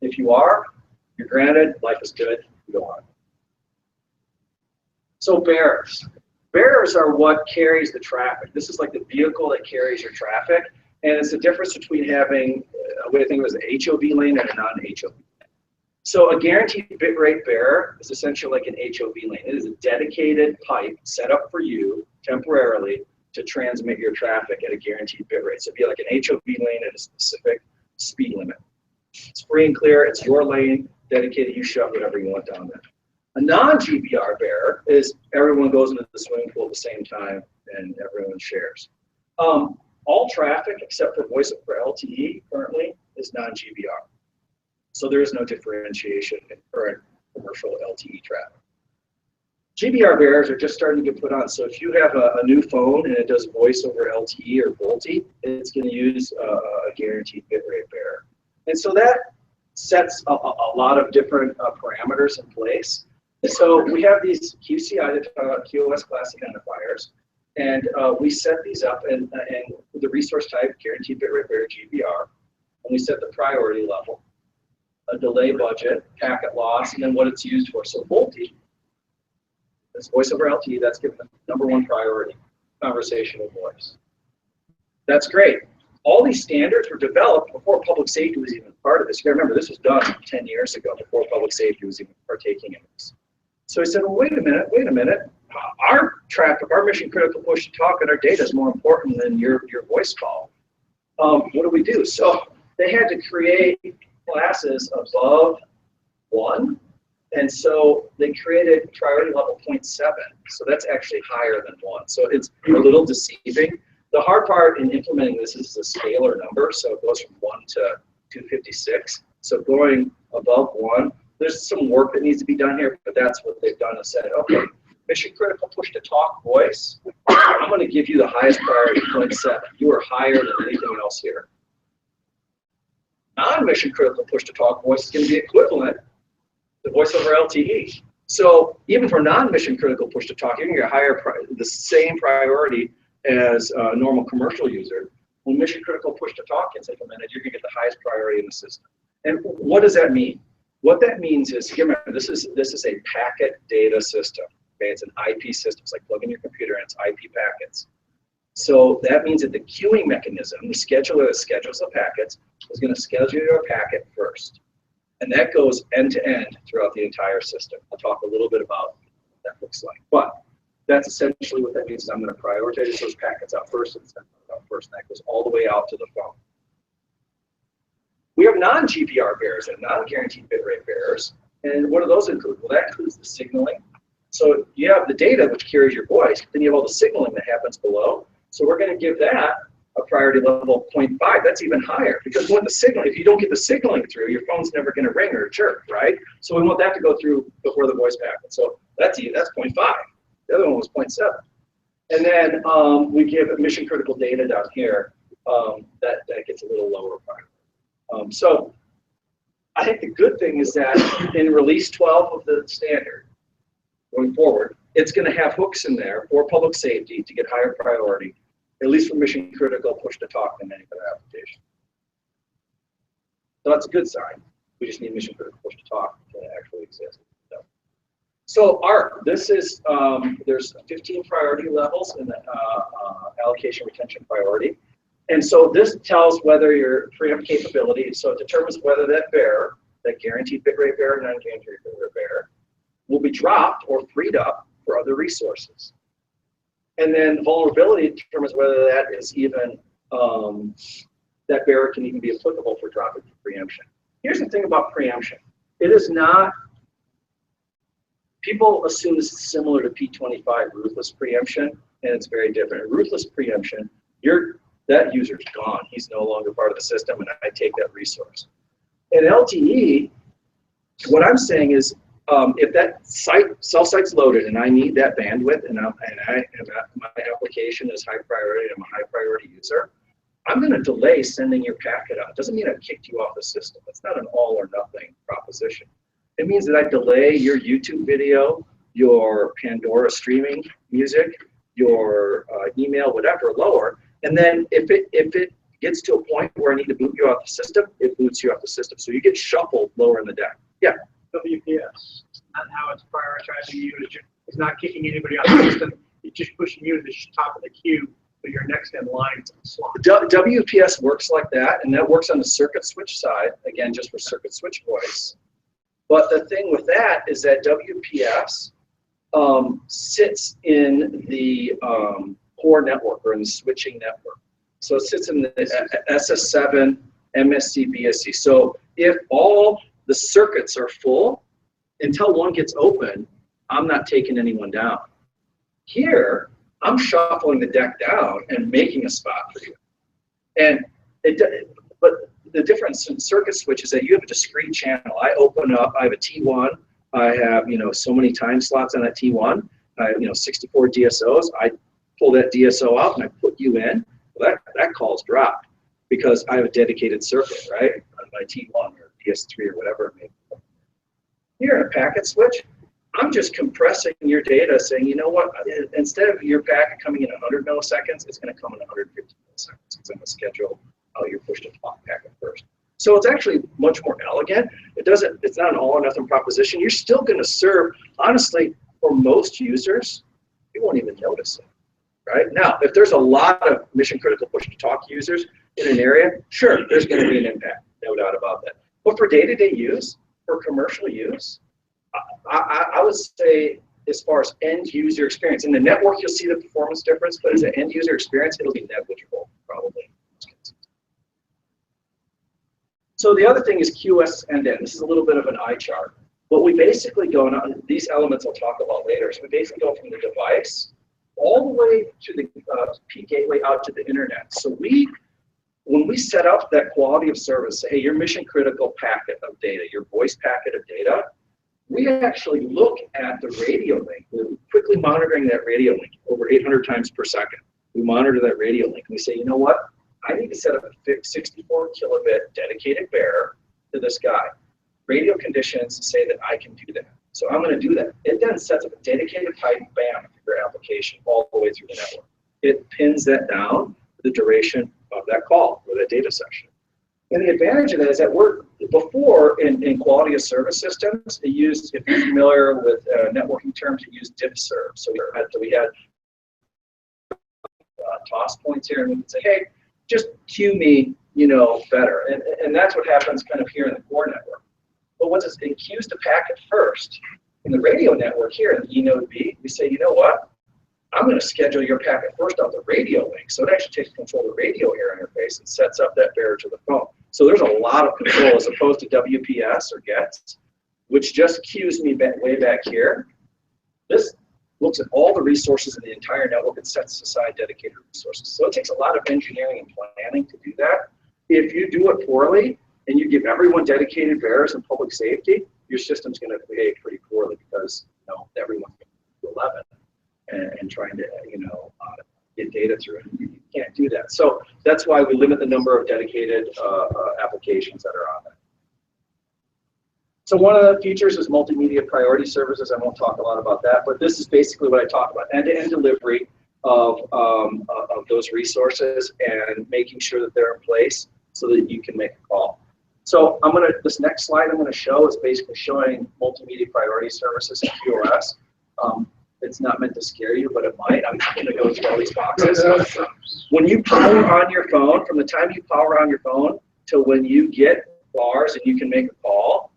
If you are, you're granted, life is good, you go on. So bearers. Bearers are what carries the traffic. This is like the vehicle that carries your traffic. And it's the difference between having, a way to think of it as an HOV lane and a non-HOV lane. So a guaranteed bitrate bearer is essentially like an HOV lane. It is a dedicated pipe set up for you temporarily to transmit your traffic at a guaranteed bitrate. So it'd be like an HOV lane at a specific speed limit. It's free and clear, it's your lane, dedicated, you shove whatever you want down there. A non-GBR bearer is everyone goes into the swimming pool at the same time and everyone shares. All traffic except for voice over LTE currently is non-GBR. So there is no differentiation in current commercial LTE traffic. GBR bearers are just starting to get put on. So if you have a new phone and it does voice over LTE or VoLTE, it's going to use a guaranteed bitrate bearer. And so that sets a lot of different parameters in place. So we have these QCI, QoS class identifiers, and we set these up and the resource type, guaranteed bitrate bearer, GBR, and we set the priority level, a delay budget, packet loss, and then what it's used for. So VoLTE, this voice over LTE, that's given the #1 priority, conversational voice. That's great. All these standards were developed before public safety was even part of this. You gotta remember, this was done 10 years ago before public safety was even partaking in this. So I said, well, wait a minute. Our traffic, our mission critical push to talk and our data is more important than your voice call. What do we do? So they had to create classes above 1. And so they created priority level 0.7. So that's actually higher than 1. So it's a little deceiving. The hard part in implementing this is the scalar number. So it goes from 1 to 256. So going above 1, there's some work that needs to be done here, but that's what they've done is said, okay, mission critical push to talk voice, I'm going to give you the highest priority, 0.7. You are higher than anything else here. Non-mission critical push to talk voice is going to be equivalent to voice over LTE. So even for non-mission critical push to talk, you're going to get higher, the same priority as a normal commercial user. When mission critical push to talk gets implemented, you're going to get the highest priority in the system. And what does that mean? What that means is, remember, this is a packet data system. Okay, it's an IP system. It's like plugging your computer and it's IP packets. So that means that the queuing mechanism, the scheduler that schedules the packets, is going to schedule your packet first. And that goes end to end throughout the entire system. I'll talk a little bit about what that looks like. But that's essentially what that means is I'm going to prioritize those packets out first and send them out first. And that goes all the way out to the phone. We have non-GBR bearers and non-guaranteed bitrate bearers. And what do those include? Well, that includes the signaling. So you have the data, which carries your voice, but then you have all the signaling that happens below. So we're going to give that a priority level of 0.5, that's even higher, because when the signal, if you don't get the signaling through, your phone's never going to ring or chirp, right? So we want that to go through before the voice packet. So that's 0.5. The other one was 0.7. And then we give mission critical data down here that gets a little lower priority. So I think the good thing is that in release 12 of the standard, going forward, it's going to have hooks in there for public safety to get higher priority, at least for mission critical push to talk than any other application. So that's a good sign. We just need mission critical push to talk to actually exist. So ARC, this is, there's 15 priority levels in the allocation retention priority. And so this tells whether your preempt capability, so it determines whether that bearer, that guaranteed bitrate bearer, non-guaranteed bitrate bearer, will be dropped or freed up for other resources. And then vulnerability determines whether that is even, that bearer can even be applicable for dropping for preemption. Here's the thing about preemption. It is not, people assume this is similar to P25 ruthless preemption, and it's very different. Ruthless preemption, that user's gone. He's no longer part of the system, and I take that resource. In LTE, what I'm saying is, if that cell site's loaded and I need that bandwidth, and my application is high priority, I'm a high priority user, I'm going to delay sending your packet out. It doesn't mean I've kicked you off the system. It's not an all or nothing proposition. It means that I delay your YouTube video, your Pandora streaming music, your email, whatever, lower. And then if it gets to a point where I need to boot you off the system, it boots you off the system. So you get shuffled lower in the deck. Yeah. WPS. Not how it's prioritizing you. It's not kicking anybody off the system. It's just pushing you to the top of the queue, so you're next in line to the slot. WPS works like that, and that works on the circuit switch side, again, just for circuit switch voice. But the thing with that is that WPS sits in the core network or in the switching network. So it sits in the SS7, MSC, BSC. So if all the circuits are full, until one gets open, I'm not taking anyone down. Here, I'm shuffling the deck down and making a spot for you. And but the difference in circuit switch is that you have a discrete channel. I open up, I have a T1, I have, so many time slots on that T1, 64 DSOs. I pull that DSO out and I put you in. Well, that call's dropped because I have a dedicated circuit, right, on my T1 or DS3 or whatever it may be. Here in a packet switch, I'm just compressing your data, saying, you know what, instead of your packet coming in 100 milliseconds, it's going to come in 150 milliseconds. It's going to schedule your push to talk packet first. So it's actually much more elegant. It's not an all or nothing proposition. You're still going to serve, honestly, for most users, you won't even notice it, right? Now, if there's a lot of mission critical push to talk users in an area, sure, there's going to be an impact, no doubt about that. But for day-to-day use, for commercial use, I would say as far as end user experience, in the network you'll see the performance difference, but as an end user experience, it'll be negligible, probably. So the other thing is QoS end-to-end. This is a little bit of an eye chart. What we basically go, and these elements I'll talk about later, so we basically go from the device all the way to the P gateway out to the internet. So when we set up that quality of service, say, hey, your mission critical packet of data, your voice packet of data, we actually look at the radio link. We're quickly monitoring that radio link over 800 times per second. We monitor that radio link and we say, you know what? I need to set up a fixed 64 kilobit dedicated bearer to this guy. Radio conditions say that I can do that. So I'm going to do that. It then sets up a dedicated pipe, bam, for your application all the way through the network. It pins that down for the duration of that call or that data session. And the advantage of that is that before in quality of service systems, it used, if you're familiar with networking terms, it used diff serve. So we had toss points here, and we would say, hey, just queue me, better. And that's what happens kind of here in the core network. But once it queues the packet first, in the radio network here in the eNode B, we say, you know what? I'm going to schedule your packet first on the radio link. So it actually takes control of the radio air interface and sets up that bearer to the phone. So there's a lot of control as opposed to WPS or GETS, which just queues me way back here. This will looks at all the resources in the entire network and sets aside dedicated resources. So it takes a lot of engineering and planning to do that. If you do it poorly and you give everyone dedicated bearers and public safety, your system's going to behave pretty poorly because everyone's going to 11 and trying to get data through it. You can't do that. So that's why we limit the number of dedicated applications that are on there. So one of the features is multimedia priority services. I won't talk a lot about that, but this is basically what I talk about: end-to-end delivery of those resources and making sure that they're in place so that you can make a call. So this next slide I'm going to show is basically showing multimedia priority services in QoS. It's not meant to scare you, but it might. I'm not going to go through all these boxes. When you power on your phone, from the time you power on your phone till when you get bars and you can make a call,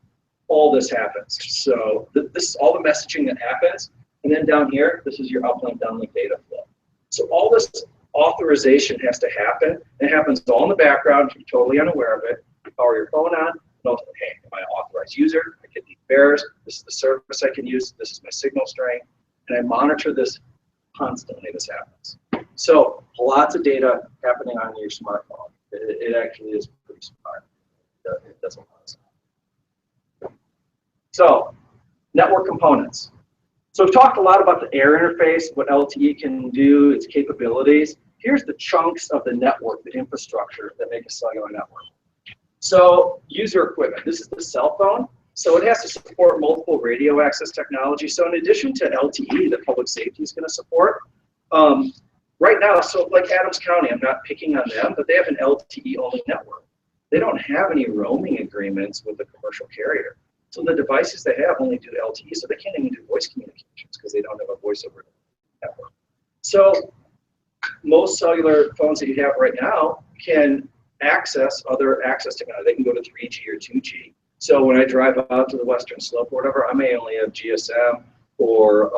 all this happens. So this is all the messaging that happens. And then down here, this is your uplink, downlink data flow. So all this authorization has to happen. It happens all in the background. You're totally unaware of it. You power your phone on. Hey, am I an authorized user? I get these bearers. This is the service I can use. This is my signal strength. And I monitor this constantly. This happens. So lots of data happening on your smartphone. It actually is pretty smart. It does a lot of stuff. So network components. So we've talked a lot about the air interface, what LTE can do, its capabilities. Here's the chunks of the network, the infrastructure that make a cellular network. So user equipment. This is the cell phone. So it has to support multiple radio access technology. So in addition to LTE that public safety is going to support, right now, so like Adams County, I'm not picking on them, but they have an LTE only network. They don't have any roaming agreements with the commercial carrier. So the devices they have only do LTE, so they can't even do voice communications because they don't have a voice over network. So most cellular phones that you have right now can access other access technology. They can go to 3G or 2G. So when I drive out to the Western Slope or whatever, I may only have GSM or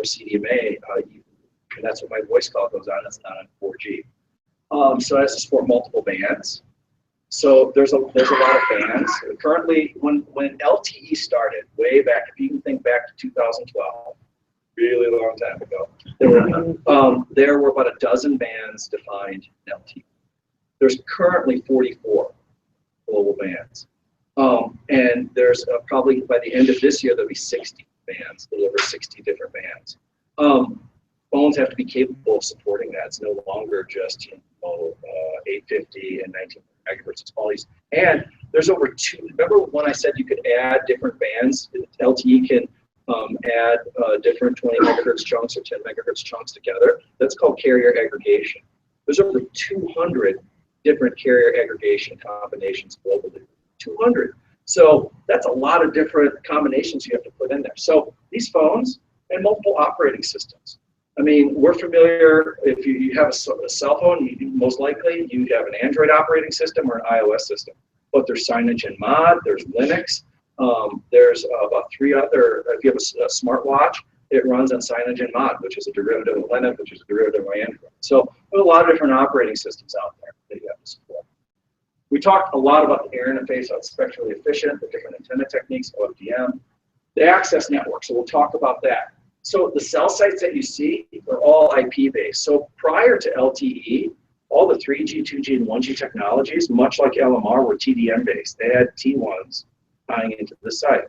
CDMA, and that's what my voice call goes on. It's not on 4G. So it has to support multiple bands. So there's a lot of bands. Currently, when LTE started, way back, if you can think back to 2012, really long time ago, there were about a dozen bands defined in LTE. There's currently 44 global bands. And there's probably by the end of this year, there'll be 60 bands, deliver 60 different bands. Phones have to be capable of supporting that. It's no longer just 850 and 19 megahertz. It's all these. And there's over remember when I said you could add different bands? LTE can add different 20 megahertz chunks or 10 megahertz chunks together. That's called carrier aggregation. There's over 200 different carrier aggregation combinations globally. 200. So that's a lot of different combinations you have to put in there. So these phones and multiple operating systems. I mean, we're familiar, if you have a cell phone, most likely you have an Android operating system or an iOS system. But there's Signage and Mod, there's Linux, there's about 3 other, if you have a smartwatch, it runs on Signage and Mod, which is a derivative of Linux, which is a derivative of Android. So there's a lot of different operating systems out there that you have to support. We talked a lot about the air interface, how it's spectrally efficient, the different antenna techniques, OFDMA, the access network, so we'll talk about that. So the cell sites that you see are all IP-based. So prior to LTE, all the 3G, 2G, and 1G technologies, much like LMR, were TDM-based. They had T1s tying into the site.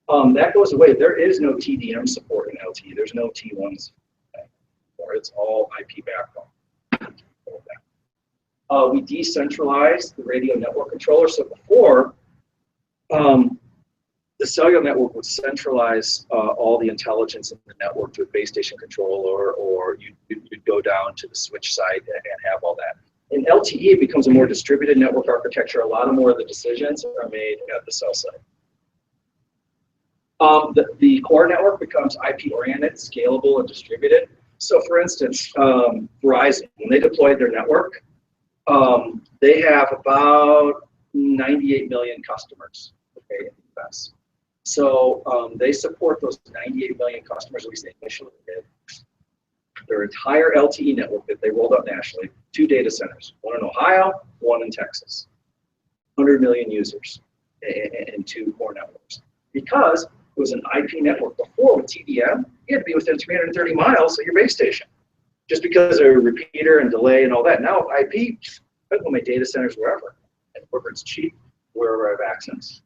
That goes away. There is no TDM support in LTE. There's no T1s anymore. It's all IP backbone. We decentralized the radio network controller. So before, the cellular network would centralize all the intelligence in the network to a base station controller, or you'd go down to the switch site and have all that. In LTE, it becomes a more distributed network architecture. A lot more of the decisions are made at the cell site. The core network becomes IP-oriented, scalable, and distributed. So for instance, Verizon, when they deployed their network, they have about 98 million customers, okay, in the US. So they support those 98 million customers, at least they initially did. Their entire LTE network that they rolled out nationally, 2 data centers, one in Ohio, one in Texas. 100 million users and 2 core networks. Because It was an IP network. Before with TDM, you had to be within 330 miles of your base station, just because of repeater and delay and all that. Now IP, I can go my data centers wherever, and wherever it's cheap, wherever I have access.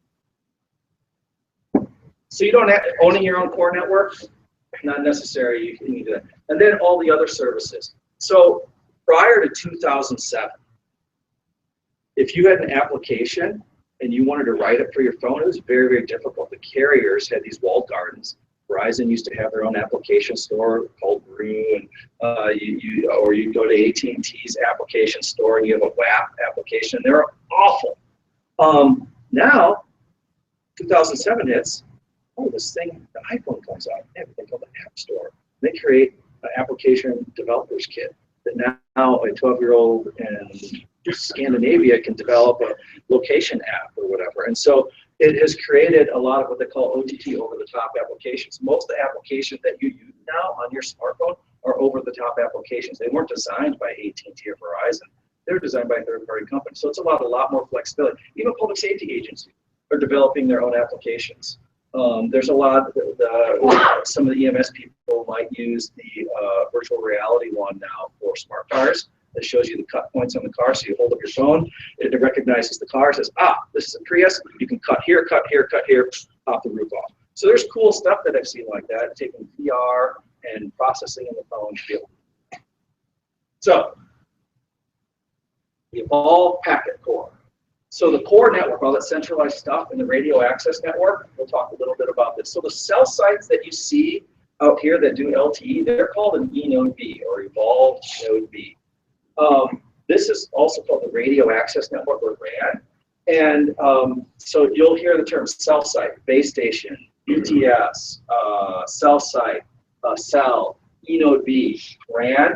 So you don't have owning your own core network, not necessary. You need to, and then all the other services. So prior to 2007, if you had an application and you wanted to write it for your phone, it was very, very difficult. The carriers had these walled gardens. Verizon used to have their own application store called Brew, and or you go to AT&T's application store and you have a WAP application. They're awful. Now, 2007 hits. Oh, this thing, the iPhone comes out. They have a thing called the App Store. They create an application developers kit that now a 12-year-old in Scandinavia can develop a location app or whatever. And so it has created a lot of what they call OTT, over-the-top applications. Most of the applications that you use now on your smartphone are over-the-top applications. They weren't designed by AT&T or Verizon. They're designed by third-party companies. So it's a lot more flexibility. Even public safety agencies are developing their own applications. There's a lot, some of the EMS people might use the virtual reality one now for smart cars. That shows you the cut points on the car. So you hold up your phone, it recognizes the car, says, this is a Prius. You can cut here, cut here, cut here, pop the roof off. So there's cool stuff that I've seen like that, taking VR and processing in the phone to be able to. So the Evolve Packet Core. So the core network, all that centralized stuff in the radio access network, we'll talk a little bit about this. So the cell sites that you see out here that do LTE, they're called an eNode B or Evolved Node B. This is also called the radio access network or RAN. And so you'll hear the term cell site, base station, BTS, cell site, cell, eNode B, RAN.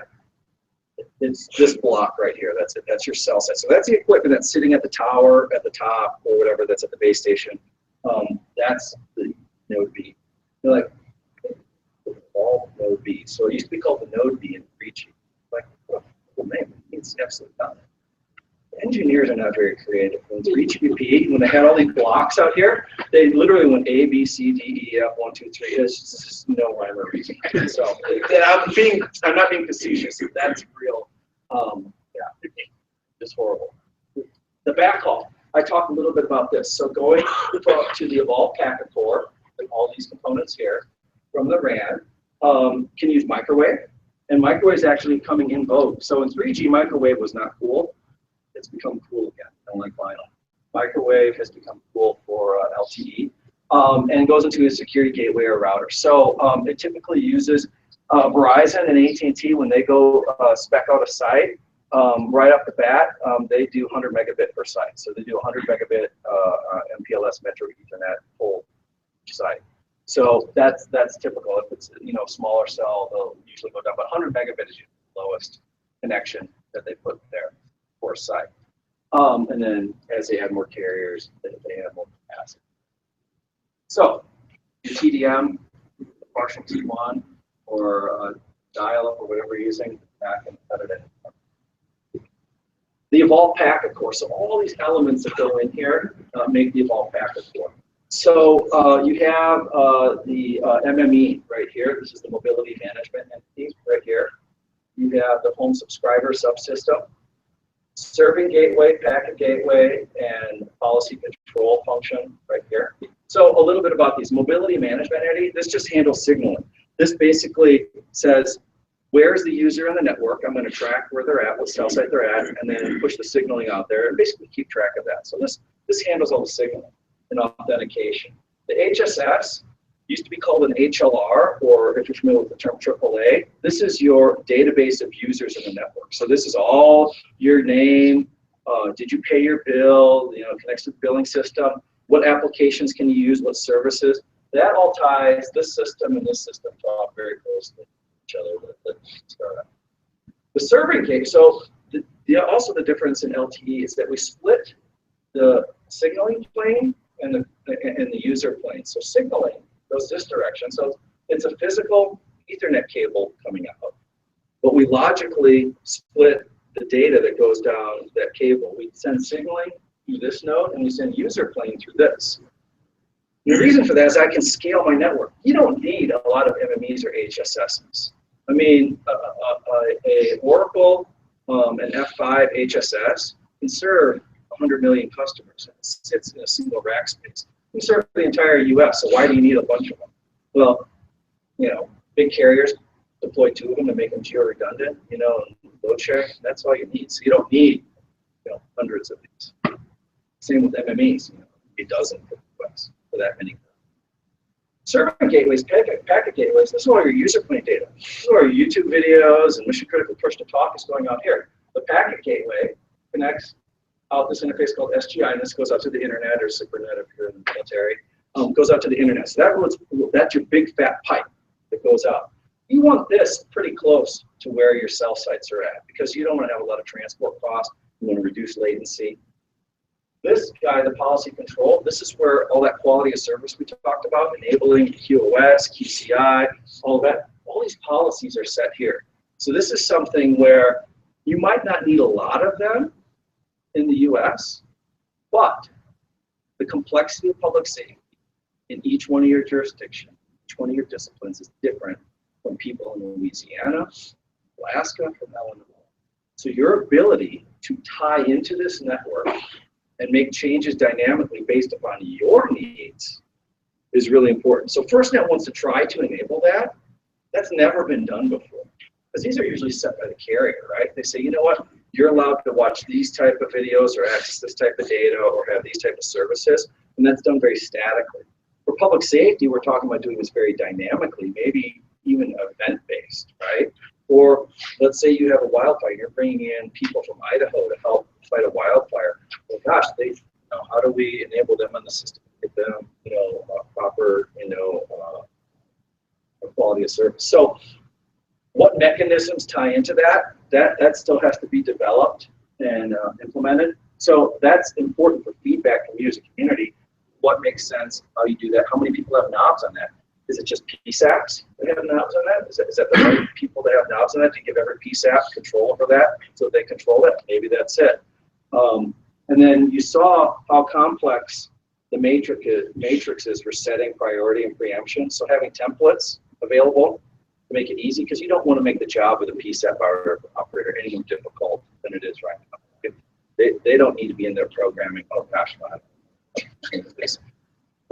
It's this block right here. That's it. That's your cell site. So that's the equipment that's sitting at the tower, at the top, or whatever that's at the base station. That's the Node B. They're like, all Node B. So it used to be called the Node B in 3G. Like, oh, cool name. It's absolutely nothing. Engineers are not very creative. When 3GPP, when they had all these blocks out here, they literally went A, B, C, D, E, F, 1, 2, 3. It's just no rhyme or reason. So I'm not being facetious. That's real. Yeah, it's horrible. The backhaul. I talked a little bit about this. So going to the Evolve Packet Core, like all these components here, from the RAN, can use microwave. And microwave is actually coming in vogue. So in 3G, microwave was not cool. It's become cool again, unlike vinyl. Microwave has become cool for LTE and goes into a security gateway or router. So it typically uses Verizon and AT&T when they go spec out a site. Right off the bat, they do 100 megabit per site. So they do 100 megabit MPLS Metro Ethernet whole site. So that's typical. If it's smaller cell, they'll usually go down. But 100 megabit is usually the lowest connection that they put there for a site. And then as they add more carriers, they add more capacity. So the TDM, the partial T1, or dial-up or whatever you're using, back and cut it in. The Evolve Packet Core. So all these elements that go in here make the Evolve Packet Core. So you have the MME right here. This is the mobility management entity right here. You have the home subscriber subsystem, serving gateway, packet gateway, and policy control function right here. So a little bit about these. Mobility management entity, this just handles signaling. This basically says, where's the user in the network? I'm going to track where they're at, what cell site they're at, and then push the signaling out there and basically keep track of that. So this handles all the signaling and authentication. The HSS used to be called an HLR, or if you're familiar with the term AAA, this is your database of users in the network. So this is all your name, did you pay your bill, connects to the billing system, what applications can you use, what services. That all ties this system and this system talk very closely to each other. The serving case, so also the difference in LTE is that we split the signaling plane and the user plane. So signaling goes this direction. So it's a physical Ethernet cable coming out, but we logically split the data that goes down that cable. We send signaling through this node, and we send user plane through this. The reason for that is I can scale my network. You don't need a lot of MMEs or HSSs. I mean, a Oracle, an F5 HSS can serve 100 million customers. It sits in a single rack space. We serve the entire US, so why do you need a bunch of them? Well, you know, big carriers deploy 2 of them to make them geo-redundant, you know, and load sharing. That's all you need. So you don't need, you know, hundreds of these. Same with MMEs, you know, a dozen requests for that many. Serving gateways, packet gateways, this is all your user plane data. This is all your YouTube videos and mission critical push to talk is going on here. The packet gateway connects out this interface called SGI, and this goes out to the internet or SuperNet if you're in the military. Goes out to the internet. So that's your big fat pipe that goes out. You want this pretty close to where your cell sites are at because you don't want to have a lot of transport costs. You want to reduce latency. This guy, the policy control, this is where all that quality of service we talked about, enabling QoS, QCI, all of that, all these policies are set here. So this is something where you might not need a lot of them in the US, but the complexity of public safety in each one of your jurisdictions, each one of your disciplines is different from people in Louisiana, Alaska, from Illinois. So your ability to tie into this network and make changes dynamically based upon your needs is really important. So FirstNet wants to try to enable that. That's never been done before. Because these are usually set by the carrier, right? They say, you know what, you're allowed to watch these type of videos or access this type of data or have these type of services, and that's done very statically. For public safety, we're talking about doing this very dynamically, maybe even event-based, right? Or let's say you have a wildfire, you're bringing in people from Idaho to help fight a wildfire. Well, gosh, how do we enable them on the system, get them, you know, proper, you know, quality of service. So what mechanisms tie into that? That still has to be developed and implemented. So that's important for feedback from the user community. What makes sense? How you do that? How many people have knobs on that? Is it just PSAPs that have knobs on that? Is that the right people that have knobs on that to give every PSAP control over that so they control it? Maybe that's it. And then you saw how complex the matrix is for setting priority and preemption. So having templates available to make it easy, because you don't want to make the job of the PSAP operator any more difficult than it is right now. They don't need to be in there programming, oh gosh, but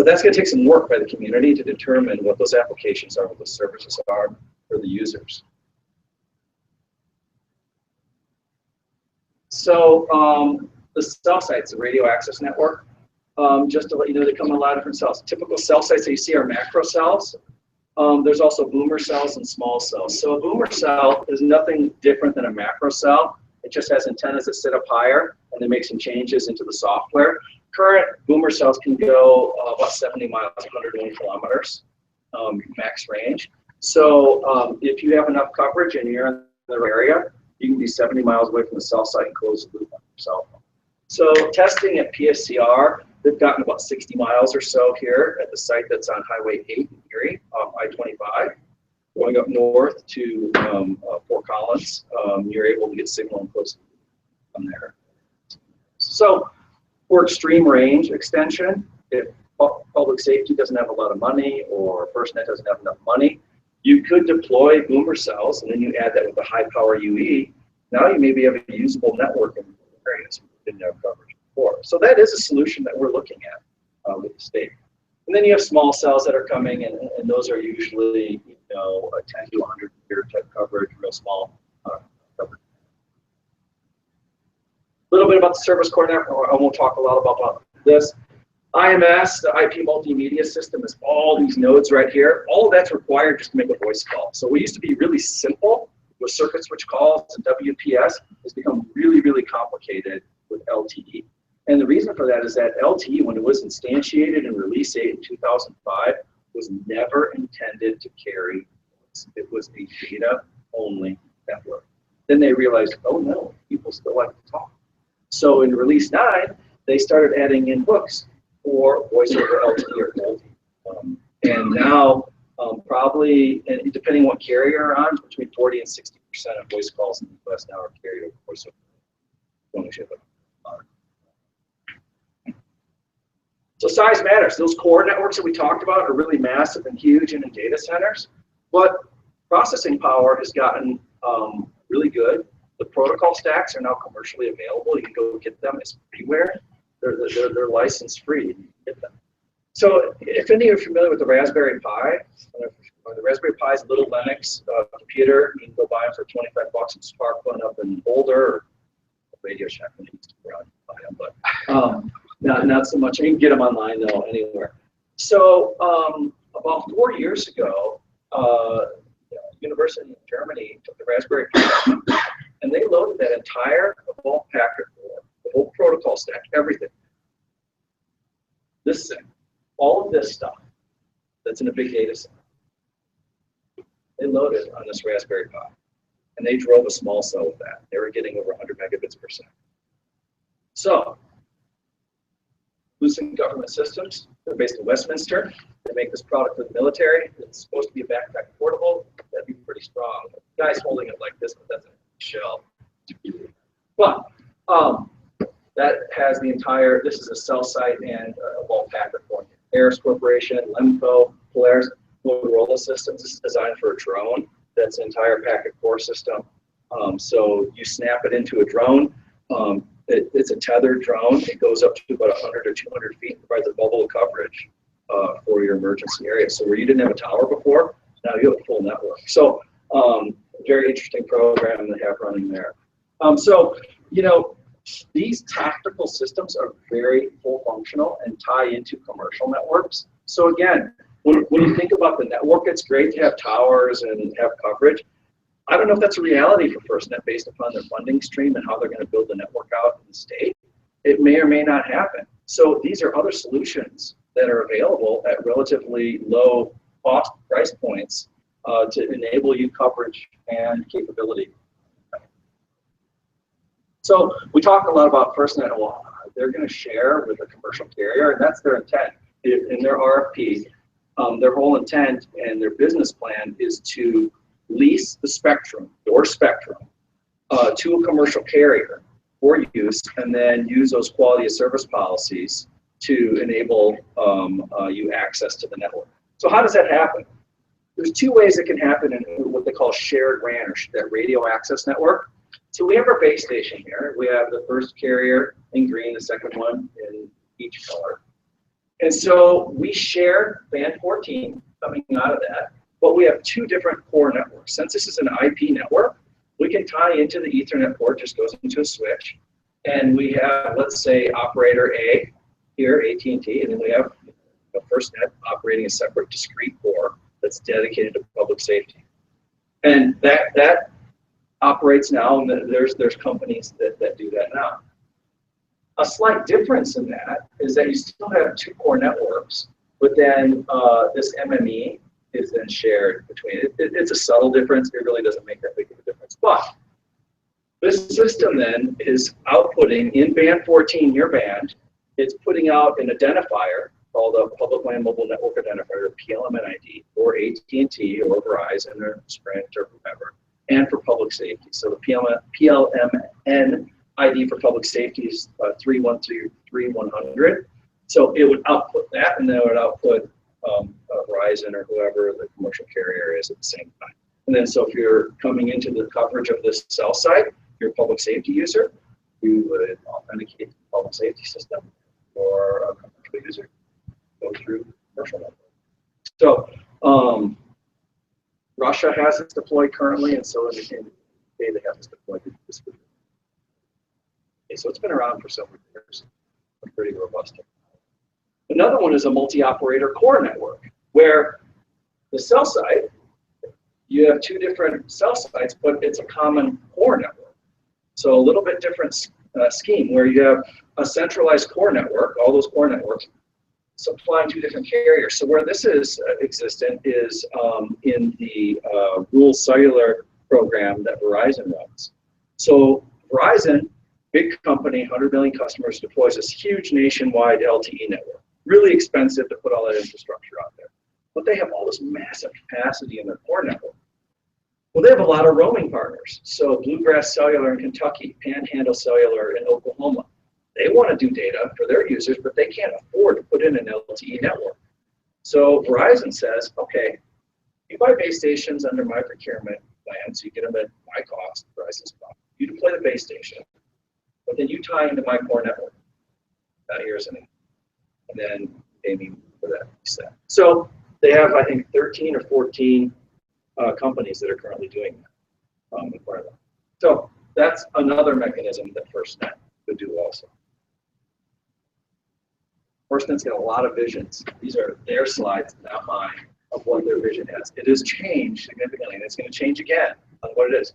that's going to take some work by the community to determine what those applications are, what those services are for the users. So the cell sites, the radio access network, just to let you know, they come in a lot of different cells. Typical cell sites that you see are macro cells. There's also boomer cells and small cells. So a boomer cell is nothing different than a macro cell. It just has antennas that sit up higher, and they make some changes into the software. Current boomer cells can go about 70 miles, 101 kilometers, max range. So if you have enough coverage and you're in the area, you can be 70 miles away from the cell site and close the loop on your cell phone. So testing at PSCR, they've gotten about 60 miles or so here at the site that's on Highway 8 in Erie, off I-25. Going up north to Fort Collins, you're able to get signal and close from there. So for extreme range extension, if public safety doesn't have a lot of money or FirstNet doesn't have enough money, you could deploy boomer cells, and then you add that with a high power UE. Now you maybe have a usable network in areas we didn't have coverage before. So that is a solution that we're looking at with the state. And then you have small cells that are coming, and those are usually, you know, a 10 to 100 meter type coverage, real small coverage. A little bit about the service core network. I won't talk a lot about this. IMS, the IP multimedia system, is all these nodes right here. All of that's required just to make a voice call. So we used to be really simple with circuit switch calls and WPS. It's become really, really complicated with LTE. And the reason for that is that LTE, when it was instantiated in Release 8 in 2005, was never intended to carry voice. It was a data-only network. Then they realized, oh no, people still like to talk. So in Release 9, they started adding in hooks for voice over LTE or VoLTE. And now, probably, and depending what carrier you're on, between 40 and 60% of voice calls in the US now are carried over voice over ownership. So size matters. Those core networks that we talked about are really massive and huge and in data centers, but processing power has gotten really good. The protocol stacks are now commercially available. You can go get them. It's freeware. They're license free. You can get them. So if any of you are familiar with the Raspberry Pi, the Raspberry Pi is a little Linux computer. You can go buy them for $25 and spark one up in Boulder or Radio Shack when you used to buy them, but not so much. You can get them online though anywhere. So about 4 years ago, University in Germany took the Raspberry Pi and they loaded that entire bulk packet core, the whole protocol stack, everything. This thing, all of this stuff that's in a big data center, they loaded on this Raspberry Pi. And they drove a small cell with that. They were getting over 100 megabits per second. So, Lucent Government Systems, they're based in Westminster. They make this product for the military. It's supposed to be a backpack portable. That'd be pretty strong. The guy's holding it like this, but that's a shell. But that has the entire, this is a cell site and a bulk packet for Harris Corporation, Lemco, Polaris, Motorola Systems. This is designed for a drone. That's an entire packet core system. So you snap it into a drone. It's a tethered drone. It goes up to about 100 or 200 feet and provides a bubble of coverage for your emergency area. So where you didn't have a tower before, now you have a full network. So very interesting program they have running there. So, you know, these tactical systems are very full functional and tie into commercial networks. So again, when you think about the network, it's great to have towers and have coverage. I don't know if that's a reality for FirstNet based upon their funding stream and how they're going to build the network out in the state. It may or may not happen. So these are other solutions that are available at relatively low cost price points to enable you coverage and capability. So we talk a lot about FirstNet. Well, they're going to share with a commercial carrier, and that's their intent in their RFP. Their whole intent and their business plan is to lease the spectrum, your spectrum, to a commercial carrier for use, and then use those quality of service policies to enable you access to the network. So how does that happen? There's two ways it can happen in what they call shared RAN, or that radio access network. So we have our base station here. We have the first carrier in green, the second one in each color. And so we share band 14 coming out of that, but we have two different core networks. Since this is an IP network, we can tie into the Ethernet port, just goes into a switch. And we have, let's say, operator A here, AT&T, and then we have a FirstNet operating a separate discrete core that's dedicated to public safety. And that operates now, and there's companies that do that now. A slight difference in that is that you still have two core networks, but then this MME is then shared between it. It's a subtle difference. It really doesn't make that big of a difference. But this system then is outputting in band 14, your band. It's putting out an identifier called a Public Land Mobile Network Identifier, or PLMN ID, or AT&T or Verizon or Sprint or whoever, and for public safety. So the PLMN ID for public safety is 312-3100. So it would output that, and then it would output Verizon or whoever the commercial carrier is at the same time. And then so if you're coming into the coverage of this cell site, you're a public safety user, you would authenticate the public safety system, or a commercial user go through commercial network. So Russia has this deployed currently, and so in the they have this deployed this week. Okay, so it's been around for several years. Pretty robust. Another one is a multi-operator core network, where the cell site, you have two different cell sites, but it's a common core network. So a little bit different scheme, where you have a centralized core network, all those core networks, supplying two different carriers. So where this is existent is in the rural cellular program that Verizon runs. So Verizon, big company, 100 million customers, deploys this huge nationwide LTE network. Really expensive to put all that infrastructure out there. But they have all this massive capacity in their core network. Well, they have a lot of roaming partners. So Bluegrass Cellular in Kentucky, Panhandle Cellular in Oklahoma. they want to do data for their users, but they can't afford to put in an LTE network. So Verizon says, okay, you buy base stations under my procurement plan, so you get them at my cost, Verizon's cost. You deploy the base station, but then you tie into my core network. Now here's an, and then pay me for that. So they have, I think, 13 or 14 companies that are currently doing that. So that's another mechanism that FirstNet could do also. FirstNet's got a lot of visions. These are their slides, not mine, of what their vision is. It has changed significantly, and it's going to change again on what it is.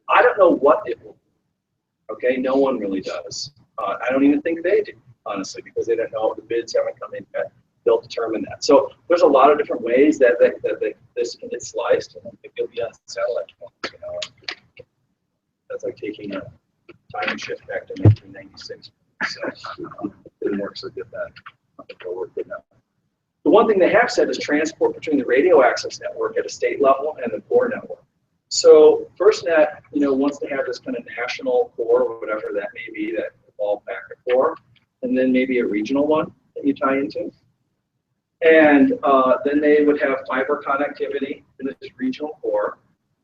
I don't know what it will be. Okay, no one really does. I don't even think they do, honestly, because they don't know. The bids haven't come in yet. They'll determine that. So there's a lot of different ways that this can get sliced, and it could be on satellite. You know, that's like taking a time shift back to 1996. So it didn't work so good then. It'll work good now. The one thing they have said is transport between the radio access network at a state level and the core network. So FirstNet, you know, wants to have this kind of national core, or whatever that may be, that evolved back to core, and then maybe a regional one that you tie into. And then they would have fiber connectivity in this regional core,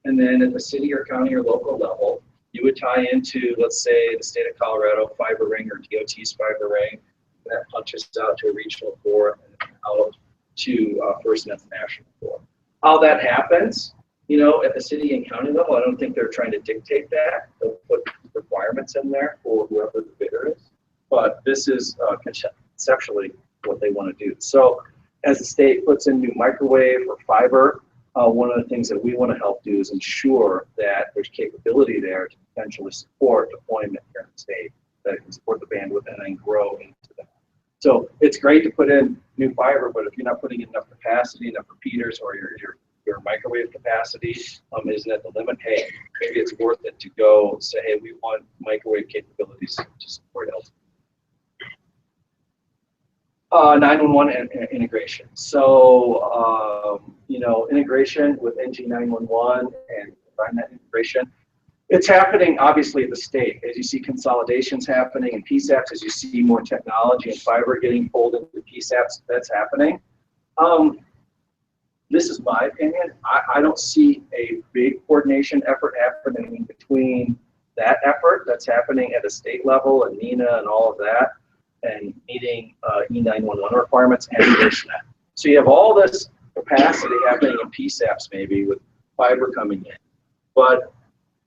and then at the city or county or local level, you would tie into, let's say, the state of Colorado fiber ring or DOT's fiber ring, that punches out to a regional core and out to FirstNet's national core. How that happens, you know, at the city and county level, I don't think they're trying to dictate that. They'll put requirements in there for whoever the bidder is. But this is conceptually what they want to do. So as the state puts in new microwave or fiber, one of the things that we want to help do is ensure that there's capability there to potentially support deployment here in the state, that it can support the bandwidth and then grow into that. So it's great to put in new fiber, but if you're not putting in enough capacity, enough repeaters, or your microwave capacity isn't at the limit, hey, maybe it's worth it to go say, hey, we want microwave capabilities to support LTE. 911 integration. So, you know, integration with NG911 and FirstNet integration. It's happening, obviously, at the state. As you see consolidations happening in PSAPs, as you see more technology and fiber getting pulled into PSAPs, that's happening. This is my opinion. I don't see a big coordination effort happening between that effort that's happening at a state level and NENA and all of that, and meeting E911 requirements and FirstNet. So you have all this capacity happening in PSAPs maybe with fiber coming in, but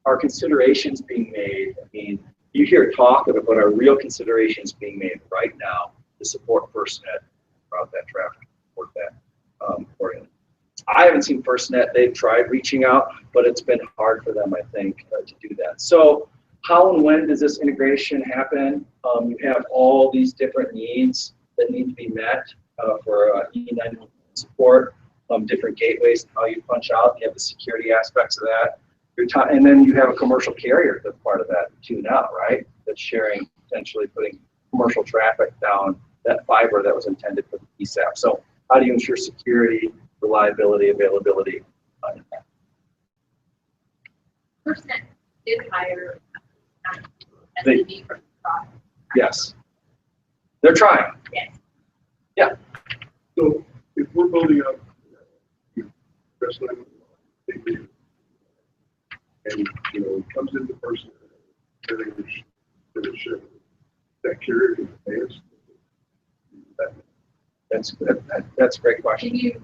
are considerations being made? I mean, you hear talk of it, but are real considerations being made right now to support FirstNet, route that traffic, support that accordingly? I haven't seen FirstNet. They've tried reaching out, but it's been hard for them, I think, to do that. So how and when does this integration happen? You have all these different needs that need to be met for E911 support, different gateways, how you punch out. You have the security aspects of that. And then you have a commercial carrier that's part of that too now, right? That's sharing, potentially putting commercial traffic down that fiber that was intended for the PSAP. So how do you ensure security, reliability, availability? FirstNet did hire They- SEB from Broadband. Yes. They're trying. Yes. Yeah. So if we're building up FirstNet, and you know, it comes into person, that carrier can pay us. That's a great question. Can you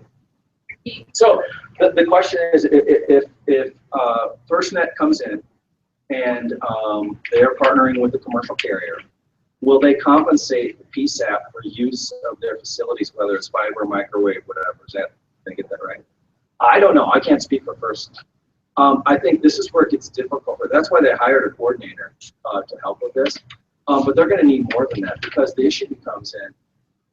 repeat? So the question is, if FirstNet comes in and they're partnering with the commercial carrier, will they compensate the PSAP for use of their facilities, whether it's fiber, microwave, whatever? Is that, did I get that right? I don't know. I can't speak for FirstNet. I think this is where it gets difficult. That's why they hired a coordinator to help with this. But they're going to need more than that, because the issue becomes in,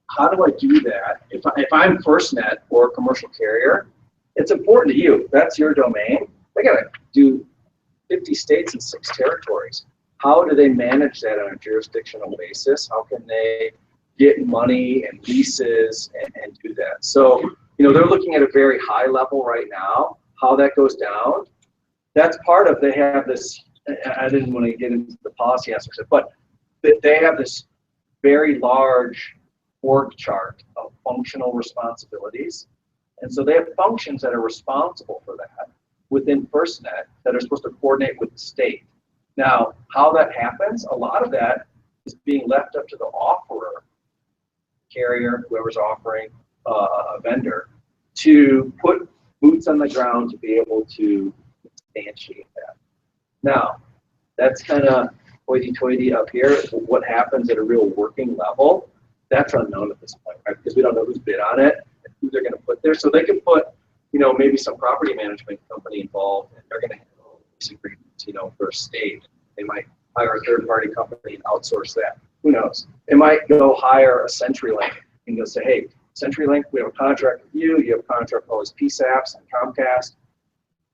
how do I do that? If I'm FirstNet or a commercial carrier, it's important to you. That's your domain. They got to do 50 states and 6 territories. How do they manage that on a jurisdictional basis? How can they get money and leases and do that? So, you know, they're looking at a very high level right now. How that goes down, that's part of, they have this, I didn't want to get into the policy aspects of it, but they have this very large org chart of functional responsibilities. And so they have functions that are responsible for that within FirstNet that are supposed to coordinate with the state. Now, how that happens, a lot of that is being left up to the offerer, carrier, whoever's offering a vendor, to put boots on the ground to be able to substantiate that. Now, that's kind of hoity-toity up here. What happens at a real working level, that's unknown at this point, right? Because we don't know who's bid on it and who they're going to put there. So they can put, you know, maybe some property management company involved, and they're going to handle these agreements, you know, for a state. They might hire a third-party company and outsource that. Who knows? They might go hire a CenturyLink and go say, hey, CenturyLink, we have a contract with you. You have a contract with all these PSAPs and Comcast.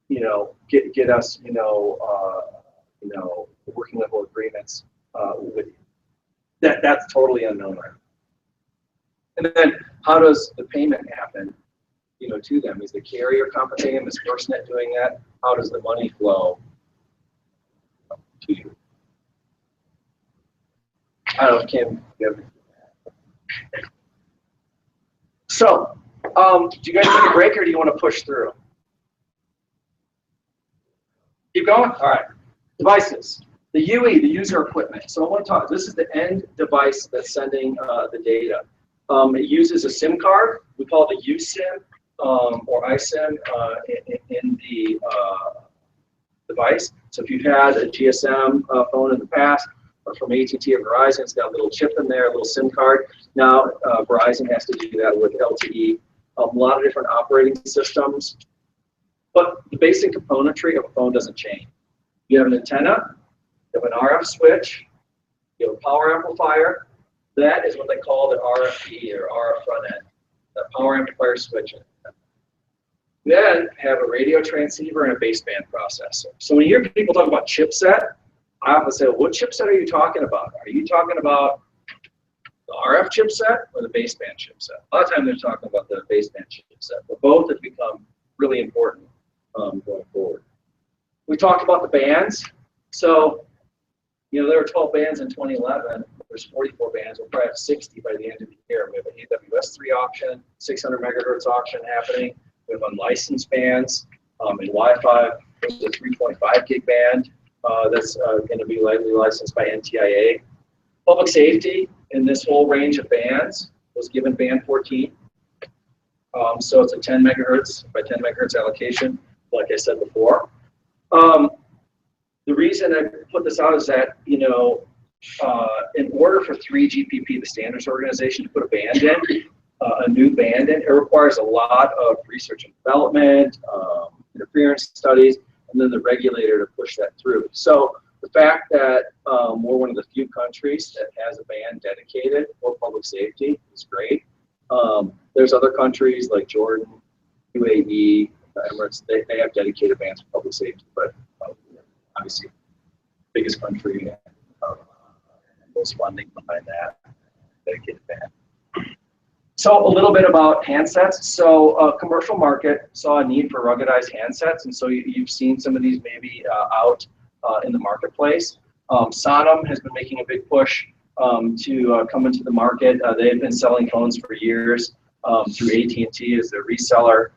You know, get us, you know, working level agreements with you. That's totally unknown right now. And then how does the payment happen, you know, to them? Is the carrier compensating them? Is FirstNet doing that? How does the money flow to you? I don't know, Kim, you have. So, do you guys need a break or do you want to push through? Keep going? All right. Devices. The UE, the user equipment. So I want to talk, this is the end device that's sending the data. It uses a SIM card. We call it a USIM or iSIM in the device. So if you've had a GSM phone in the past, or from AT&T or Verizon, it's got a little chip in there, a little SIM card. Now Verizon has to do that with LTE. A lot of different operating systems. But the basic componentry of a phone doesn't change. You have an antenna, you have an RF switch, you have a power amplifier. That is what they call the RFE or RF front end, the power amplifier switch. Then have a radio transceiver and a baseband processor. So when you hear people talk about chipset, I often say, well, what chipset are you talking about? Are you talking about the RF chipset or the baseband chipset? A lot of times they're talking about the baseband chipset, but both have become really important going forward. We talked about the bands. So, you know, there were 12 bands in 2011. There's 44 bands. We'll probably have 60 by the end of the year. We have an AWS3 auction, 600 megahertz auction happening. We have unlicensed bands in Wi-Fi. There's a 3.5 gig band that's going to be lightly licensed by NTIA. Public safety in this whole range of bands was given band 14. So it's a 10 megahertz by 10 megahertz allocation, like I said before. The reason I put this out is that, you know, in order for 3GPP, the standards organization, to put a band in, a new band in, it requires a lot of research and development, interference studies, and then the regulator to push that through. So the fact that we're one of the few countries that has a band dedicated for public safety is great. There's other countries like Jordan, UAE, Emirates, they have dedicated bands for public safety, but obviously biggest country and most funding behind that dedicated band. So a little bit about handsets. So commercial market saw a need for ruggedized handsets, and so you've seen some of these maybe out in the marketplace. Sonam has been making a big push to come into the market. They've been selling phones for years through AT&T as their reseller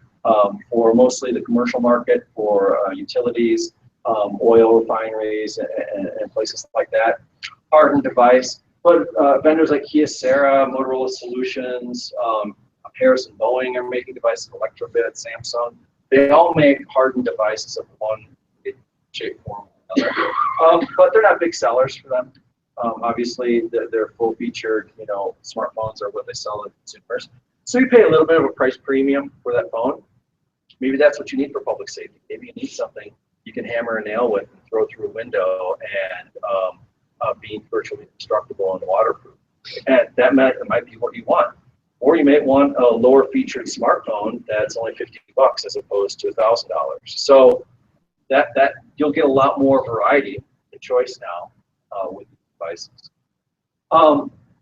for mostly the commercial market, for utilities, oil refineries, and places like that. Hardened device. But vendors like Kyocera, Motorola Solutions, Harrison Boeing are making devices, Electrobit, Samsung. They all make hardened devices of one shape, form, or another. But they're not big sellers for them. Obviously, they're full-featured, you know, smartphones are what they sell to consumers. So you pay a little bit of a price premium for that phone. Maybe that's what you need for public safety. Maybe you need something you can hammer a nail with and throw through a window and being virtually indestructible and waterproof. And that might be what you want. Or you may want a lower featured smartphone that's only $50 as opposed to $1,000. So that you'll get a lot more variety and choice now with devices.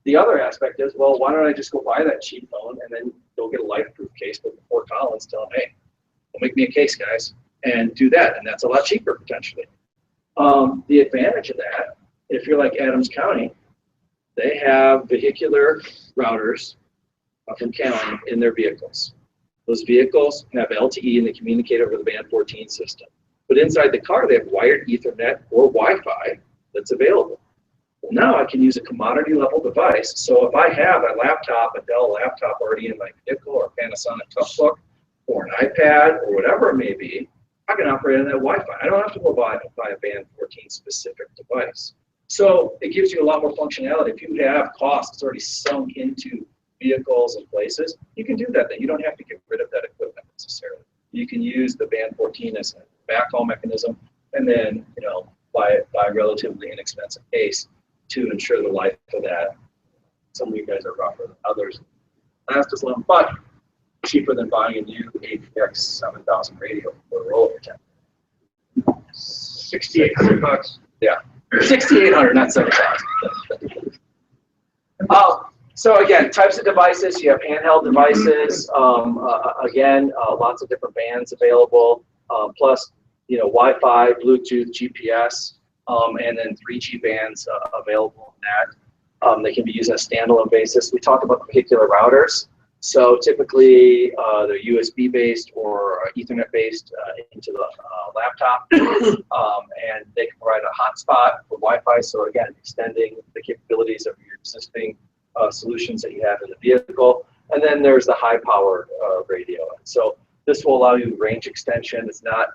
The other aspect is, well, why don't I just go buy that cheap phone and then go get a life-proof case with the Fort Collins, tell them, hey, well, make me a case, guys, and do that, and that's a lot cheaper potentially. The advantage of that, if you're like Adams County, they have vehicular routers from Canon in their vehicles. Those vehicles have LTE and they communicate over the band 14 system. But inside the car, they have wired Ethernet or Wi-Fi that's available. Well, now I can use a commodity level device. So if I have a laptop, a Dell laptop already in my vehicle, or a Panasonic Toughbook, or an iPad, or whatever it may be, I can operate on that Wi-Fi. I don't have to go buy a band 14 specific device. So it gives you a lot more functionality. If you have costs already sunk into vehicles and places, you can do that. Then you don't have to get rid of that equipment necessarily. You can use the band 14 as a backhaul mechanism, and then buy a relatively inexpensive case to ensure the life of that. Some of you guys are rougher than others. Last as long, but cheaper than buying a new APX 7000 radio for a rollover time. $6,800. Yeah, 6,800, not 7,000. So again, types of devices. You have handheld devices. Again, lots of different bands available. Plus, Wi-Fi, Bluetooth, GPS, and then 3G bands available in that. They can be used on a standalone basis. We talked about vehicular routers. So typically, they're USB-based or Ethernet-based into the laptop, and they can provide a hotspot for Wi-Fi. So again, extending the capabilities of your existing solutions that you have in the vehicle. And then there's the high-powered radio. So this will allow you range extension. It's not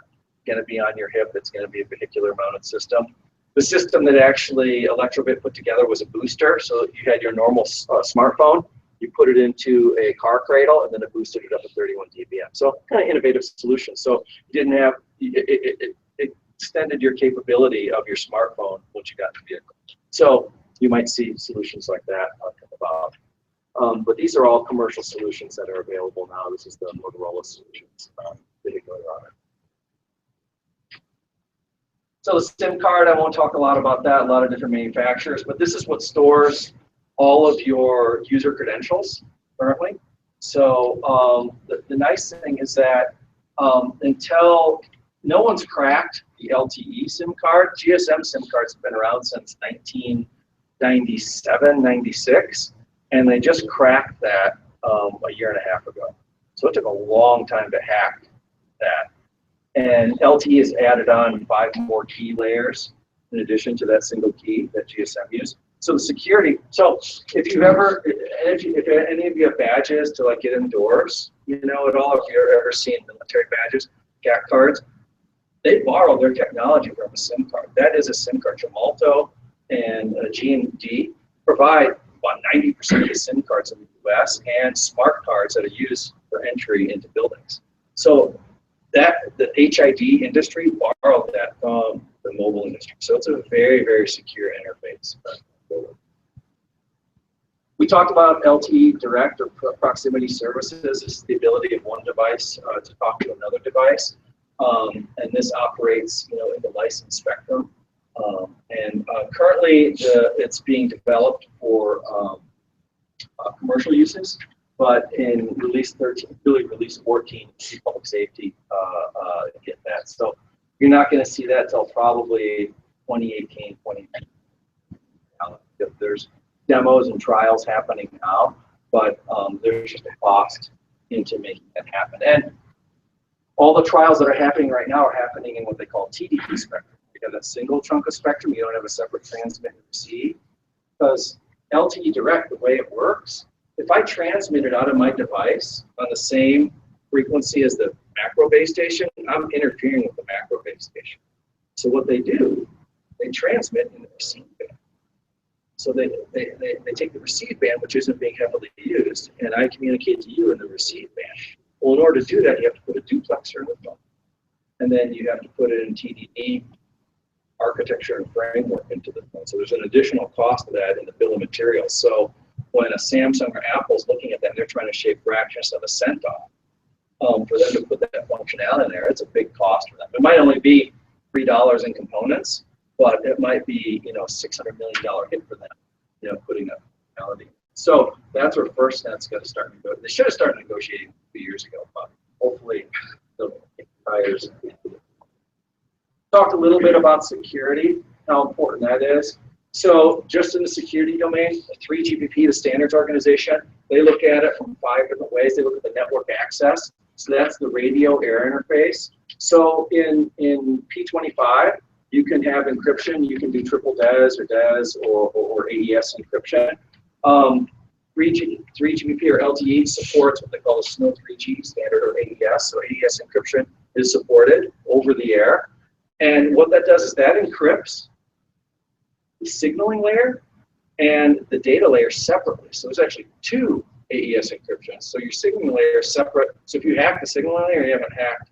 going to be on your hip. It's going to be a vehicular-mounted system. The system that actually Electrobit put together was a booster. So you had your normal smartphone. You put it into a car cradle, and then it boosted it up to 31 dBm. So kind of innovative solution. So you didn't have it extended your capability of your smartphone once you got in the vehicle. So you might see solutions like that come about. But these are all commercial solutions that are available now. This is the Motorola solutions vehicular router. So the SIM card, I won't talk a lot about that. A lot of different manufacturers, but this is what stores all of your user credentials currently. So the nice thing is that until no one's cracked the LTE SIM card, GSM SIM cards have been around since 1997, 96, and they just cracked that a year and a half ago. So it took a long time to hack that. And LTE has added on 5 more key layers in addition to that single key that GSM used. So the security, so if you've ever, if any of you have badges to like get indoors, at all, if you've ever seen military badges, CAC cards, they borrow their technology from a SIM card. That is a SIM card. Gemalto and G&D provide about 90% of the SIM cards in the US and smart cards that are used for entry into buildings. So that the HID industry borrowed that from the mobile industry. So it's a very, very secure interface. We talked about LTE direct or proximity services. This is the ability of one device to talk to another device. And this operates in the licensed spectrum. Currently it's being developed for commercial uses, but in release 13, really release 14, public safety get that. So you're not going to see that till probably 2018, 2019. There's demos and trials happening now, but there's just a cost into making that happen. And all the trials that are happening right now are happening in what they call TDP spectrum. You have that single chunk of spectrum. You don't have a separate transmit and receive. Because LTE direct, the way it works, if I transmit it out of my device on the same frequency as the macro base station, I'm interfering with the macro base station. So what they do, they transmit in the receive band. So they take the receive band, which isn't being heavily used, and I communicate to you in the receive band. Well, in order to do that, you have to put a duplexer in the phone. And then you have to put it in TDD architecture and framework into the phone. So there's an additional cost of that in the bill of materials. So when a Samsung or Apple is looking at that, and they're trying to shave fractions of a cent off, for them to put that functionality in there, it's a big cost for them. It might only be $3 in components, but it might be $600 million hit for them, putting that functionality. So that's where FirstNet's going to start. They should have started negotiating 2 years ago, but hopefully they'll kick the tires. Talked a little bit about security, how important that is. So just in the security domain, 3GPP, the standards organization, they look at it from 5 different ways. They look at the network access. So that's the radio air interface. So in P25, you can have encryption. You can do triple DES or DES or AES encryption. 3GPP or LTE supports what they call the SNO 3G standard or AES. So AES encryption is supported over the air. And what that does is that encrypts the signaling layer and the data layer separately. So there's actually 2 AES encryptions. So your signaling layer is separate. So if you hack the signaling layer, you haven't hacked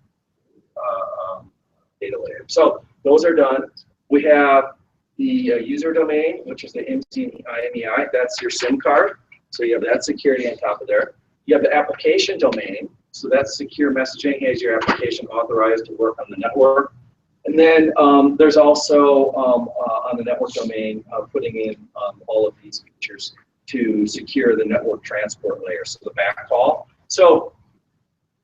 data layer. So those are done. We have the user domain, which is the MCIMEI. That's your SIM card. So you have that security on top of there. You have the application domain. So that's secure messaging. Hey, is your application authorized to work on the network? And then there's also on the network domain putting in all of these features to secure the network transport layer, so the backhaul. So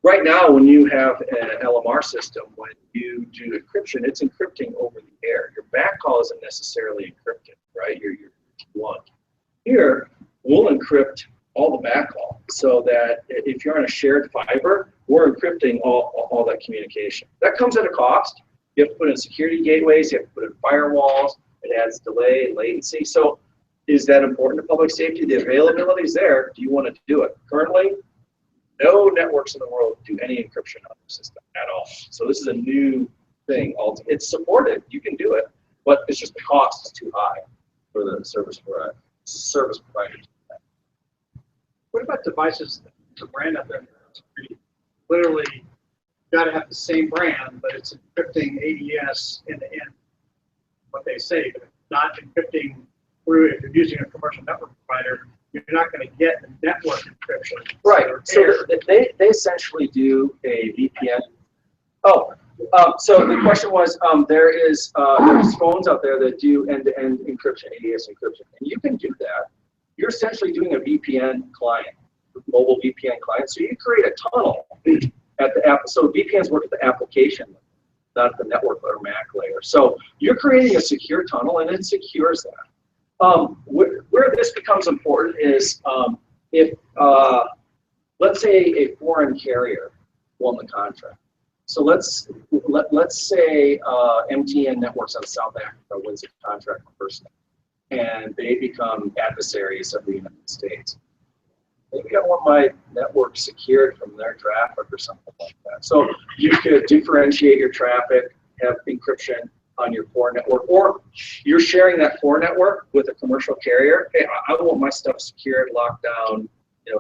right now, when you have an LMR system, when you do encryption, it's encrypting over the air. Your backhaul isn't necessarily encrypted, right? Your T1. Here, we'll encrypt all the backhaul so that if you're on a shared fiber, we're encrypting all that communication. That comes at a cost. You have to put in security gateways, you have to put in firewalls, it adds delay and latency. So is that important to public safety? The availability is there. Do you want to do it? Currently, no networks in the world do any encryption on the system at all. So this is a new thing. It's supported. You can do it, but it's just the cost is too high for the service providers. What about devices that the brand out there? Literally, got to have the same brand, but it's encrypting AES end-to-end. What they say, but not encrypting through. If you're using a commercial network provider, you're not going to get the network encryption. Right. So they essentially do a VPN. Oh, so the question was, there's phones out there that do end-to-end encryption, AES encryption, and you can do that. You're essentially doing a VPN client, mobile VPN client. So you create a tunnel at the app. So VPNs work at the application, not the network or MAC layer. So you're creating a secure tunnel, and it secures that. Where this becomes important is if, let's say, a foreign carrier won the contract. So let's say MTN Networks out of South Africa wins a contract for FirstNet, and they become adversaries of the United States. Maybe I want my network secured from their traffic or something like that. So you could differentiate your traffic, have encryption on your core network, or you're sharing that core network with a commercial carrier. Hey, I want my stuff secured, locked down,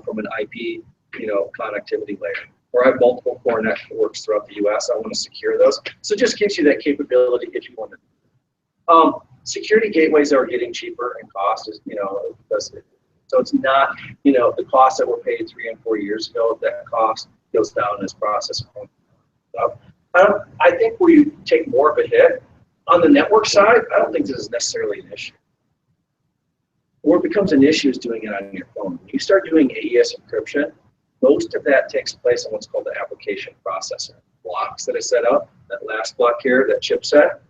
from an IP, connectivity layer. Or I have multiple core networks throughout the U.S. I want to secure those. So it just gives you that capability if you want to. Security gateways are getting cheaper in cost, so it's not, the cost that were paid 3 and 4 years ago, that cost goes down as processor stuff. I think we take more of a hit. On the network side, I don't think this is necessarily an issue. Where it becomes an issue is doing it on your phone. When you start doing AES encryption, most of that takes place on what's called the application processor. Blocks that I set up, that last block here, that chipset.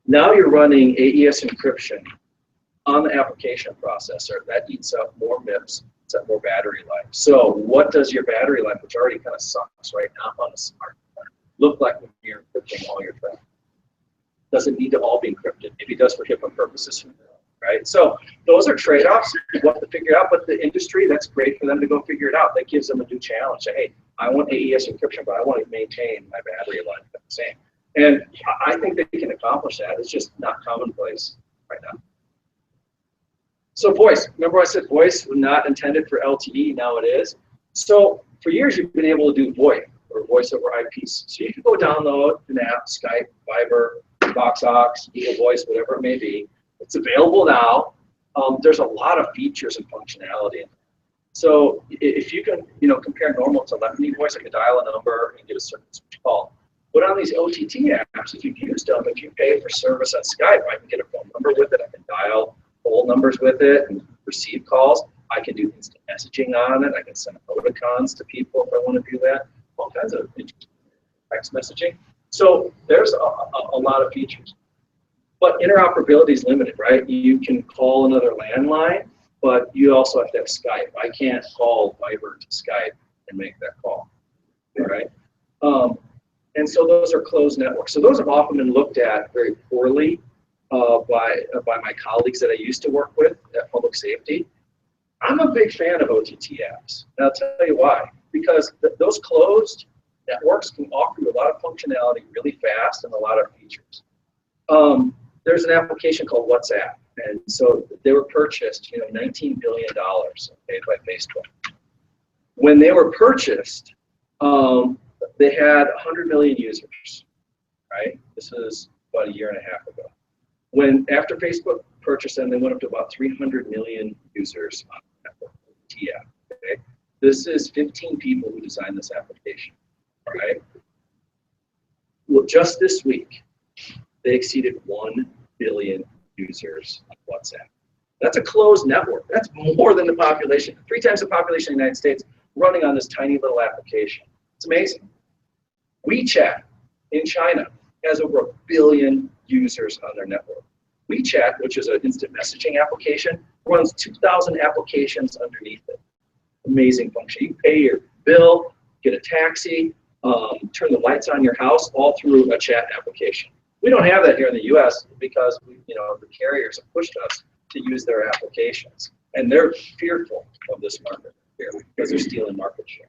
Now you're running AES encryption on the application processor. That eats up more MIPS, eats up more battery life. So what does your battery life, which already kind of sucks right now on a smartphone, look like when you're encrypting all your traffic? Doesn't need to all be encrypted. Maybe it does for HIPAA purposes, right? So those are trade-offs you have to figure out, but the industry, that's great for them to go figure it out. That gives them a new challenge. Say, hey, I want AES encryption, but I want to maintain my battery life the same. And I think they can accomplish that. It's just not commonplace right now. So voice, remember I said voice was not intended for LTE, now it is. So for years you've been able to do VoIP or voice over IPs. So you can go download an app, Skype, Viber, VoxOx, Eagle Voice, whatever it may be. It's available now. There's a lot of features and functionality. So if you can, compare normal telephony voice, I can dial a number and get a certain switch call. But on these OTT apps, if you've used them, if you pay for service on Skype, I can get a phone number with it. I can dial whole numbers with it and receive calls. I can do instant messaging on it. I can send emoticons to people if I want to do that. All kinds of text messaging. So there's a lot of features. But interoperability is limited, right? You can call another landline, but you also have to have Skype. I can't call Viber to Skype and make that call, all right? And so those are closed networks. So those have often been looked at very poorly by my colleagues that I used to work with at Public Safety. I'm a big fan of OTT apps, and I'll tell you why. Because those closed networks can offer you a lot of functionality really fast and a lot of features. There's an application called WhatsApp, and so they were purchased, $19 billion paid by Facebook. When they were purchased, they had 100 million users, right? This is about a year and a half ago. After Facebook purchased them, they went up to about 300 million users on the network, TF, okay? This is 15 people who designed this application, all right? Well, just this week, they exceeded 1 billion users on WhatsApp. That's a closed network. That's more than the population, 3 times the population of the United States running on this tiny little application. It's amazing. WeChat in China has over 1 billion users on their network. WeChat, which is an instant messaging application, runs 2,000 applications underneath it. Amazing function. You can pay your bill, get a taxi, turn the lights on your house, all through a chat application. We don't have that here in the U.S. because the carriers have pushed us to use their applications, and they're fearful of this market here because they're stealing market share.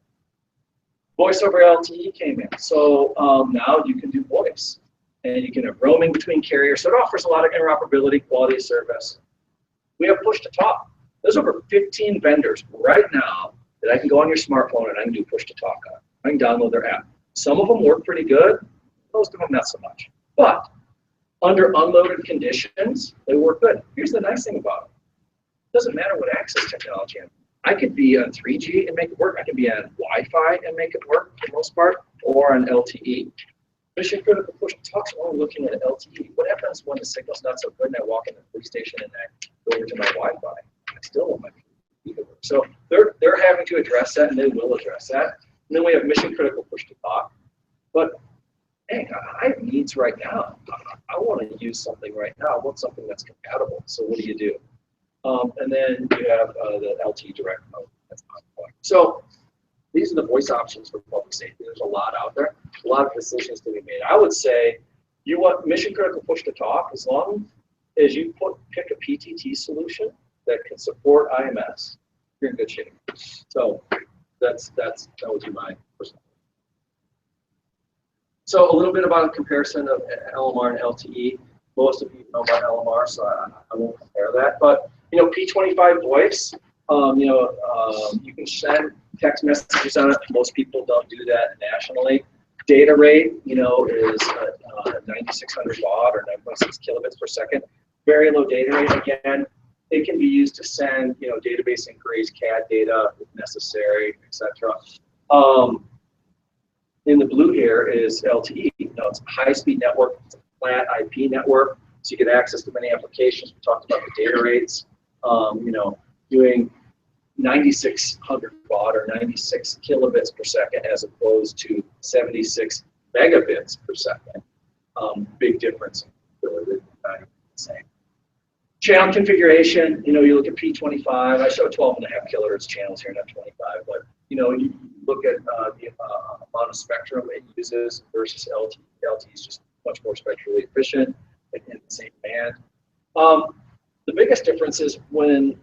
Voice over LTE came in, so now you can do voice, and you can have roaming between carriers. So it offers a lot of interoperability, quality of service. We have push to talk. There's over 15 vendors right now that I can go on your smartphone and I can do push to talk on. I can download their app. Some of them work pretty good, most of them not so much. But under unloaded conditions, they work good. Here's the nice thing about it. It doesn't matter what access technology I'm. I could be on 3G and make it work. I can be on Wi-Fi and make it work for the most part, or on LTE. Mission critical push to talk, so I'm looking at LTE. What happens when the signal's not so good and I walk in the police station and I go over to my Wi-Fi? I still want my computer to work. So they're having to address that, and they will address that. And then we have mission critical push to talk. But hey, I have needs right now. I want to use something right now. I want something that's compatible. So what do? And then you have the LTE direct mode. That's ongoing. So these are the voice options for public safety. There's a lot out there, a lot of decisions to be made. I would say you want mission critical push to talk as long as you pick a PTT solution that can support IMS, you're in good shape. So that would be my personal. So a little bit about a comparison of LMR and LTE. Most of you know about LMR, so I won't compare that. But P25 voice, you can send text messages on it. Most people don't do that nationally. Data rate, is 9,600 baud or 9.6 kilobits per second. Very low data rate. Again, it can be used to send, database inquiries, CAD data if necessary, etc. In the blue here is LTE. It's a high-speed network. It's a flat IP network, so you get access to many applications. We talked about the data rates. Doing 9,600 baud or 96 kilobits per second as opposed to 76 megabits per second. Big difference. Really same. Channel configuration, you look at P25. I show 12.5 kilohertz channels here, not 25, but you look at the amount of spectrum it uses versus LTE. LTE is just much more spectrally efficient in the same band. The biggest difference is when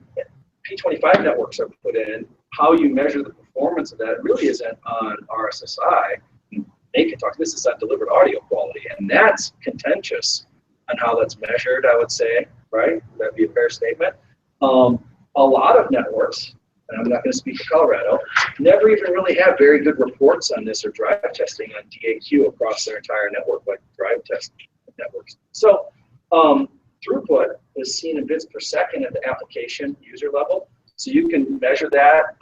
P25 networks are put in, how you measure the performance of that really isn't on RSSI. They can talk, this is on delivered audio quality, and that's contentious on how that's measured, I would say, right? That'd be a fair statement. A lot of networks, and I'm not going to speak to Colorado, never even really have very good reports on this or drive testing on DAQ across their entire network, like drive test networks. So throughput is seen in bits per second at the application user level. So you can measure that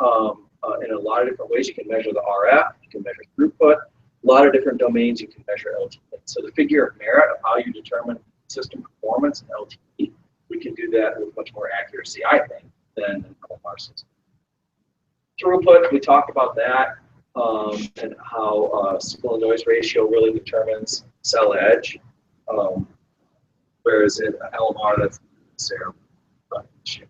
in a lot of different ways. You can measure the RF, you can measure throughput, a lot of different domains you can measure LTE. So the figure of merit of how you determine system performance in LTE, we can do that with much more accuracy, I think, than in LMR systems. Throughput, we talked about that, and how signal to noise ratio really determines cell edge. whereas in LMR, that's necessarily an issue.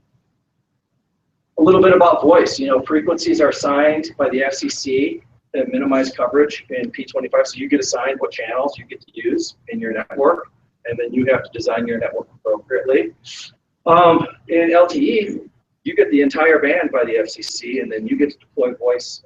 A little bit about voice. You know, frequencies are assigned by the FCC that minimize coverage in P25. So you get assigned what channels you get to use in your network, and then you have to design your network appropriately. In LTE, you get the entire band by the FCC, and then you get to deploy voice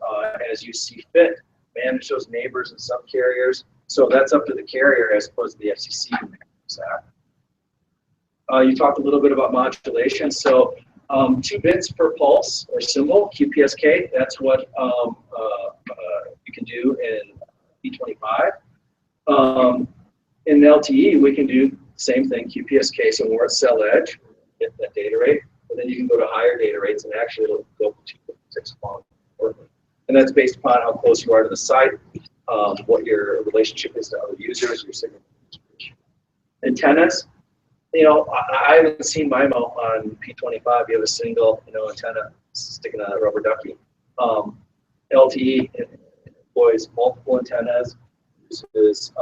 as you see fit, manage those neighbors and subcarriers. So that's up to the carrier as opposed to the FCC to manage that. You talked a little bit about modulation. So 2 bits per pulse or symbol, QPSK, that's what you can do in P25. In LTE, we can do the same thing, QPSK. So we're at cell edge, get that data rate, but then you can go to higher data rates, and actually it'll go to 256 long. And that's based upon how close you are to the site, what your relationship is to other users, your signal distribution. Antennas, you know, I haven't seen MIMO on P25. You have a single, you know, antenna sticking on a rubber ducky. LTE employs multiple antennas, uses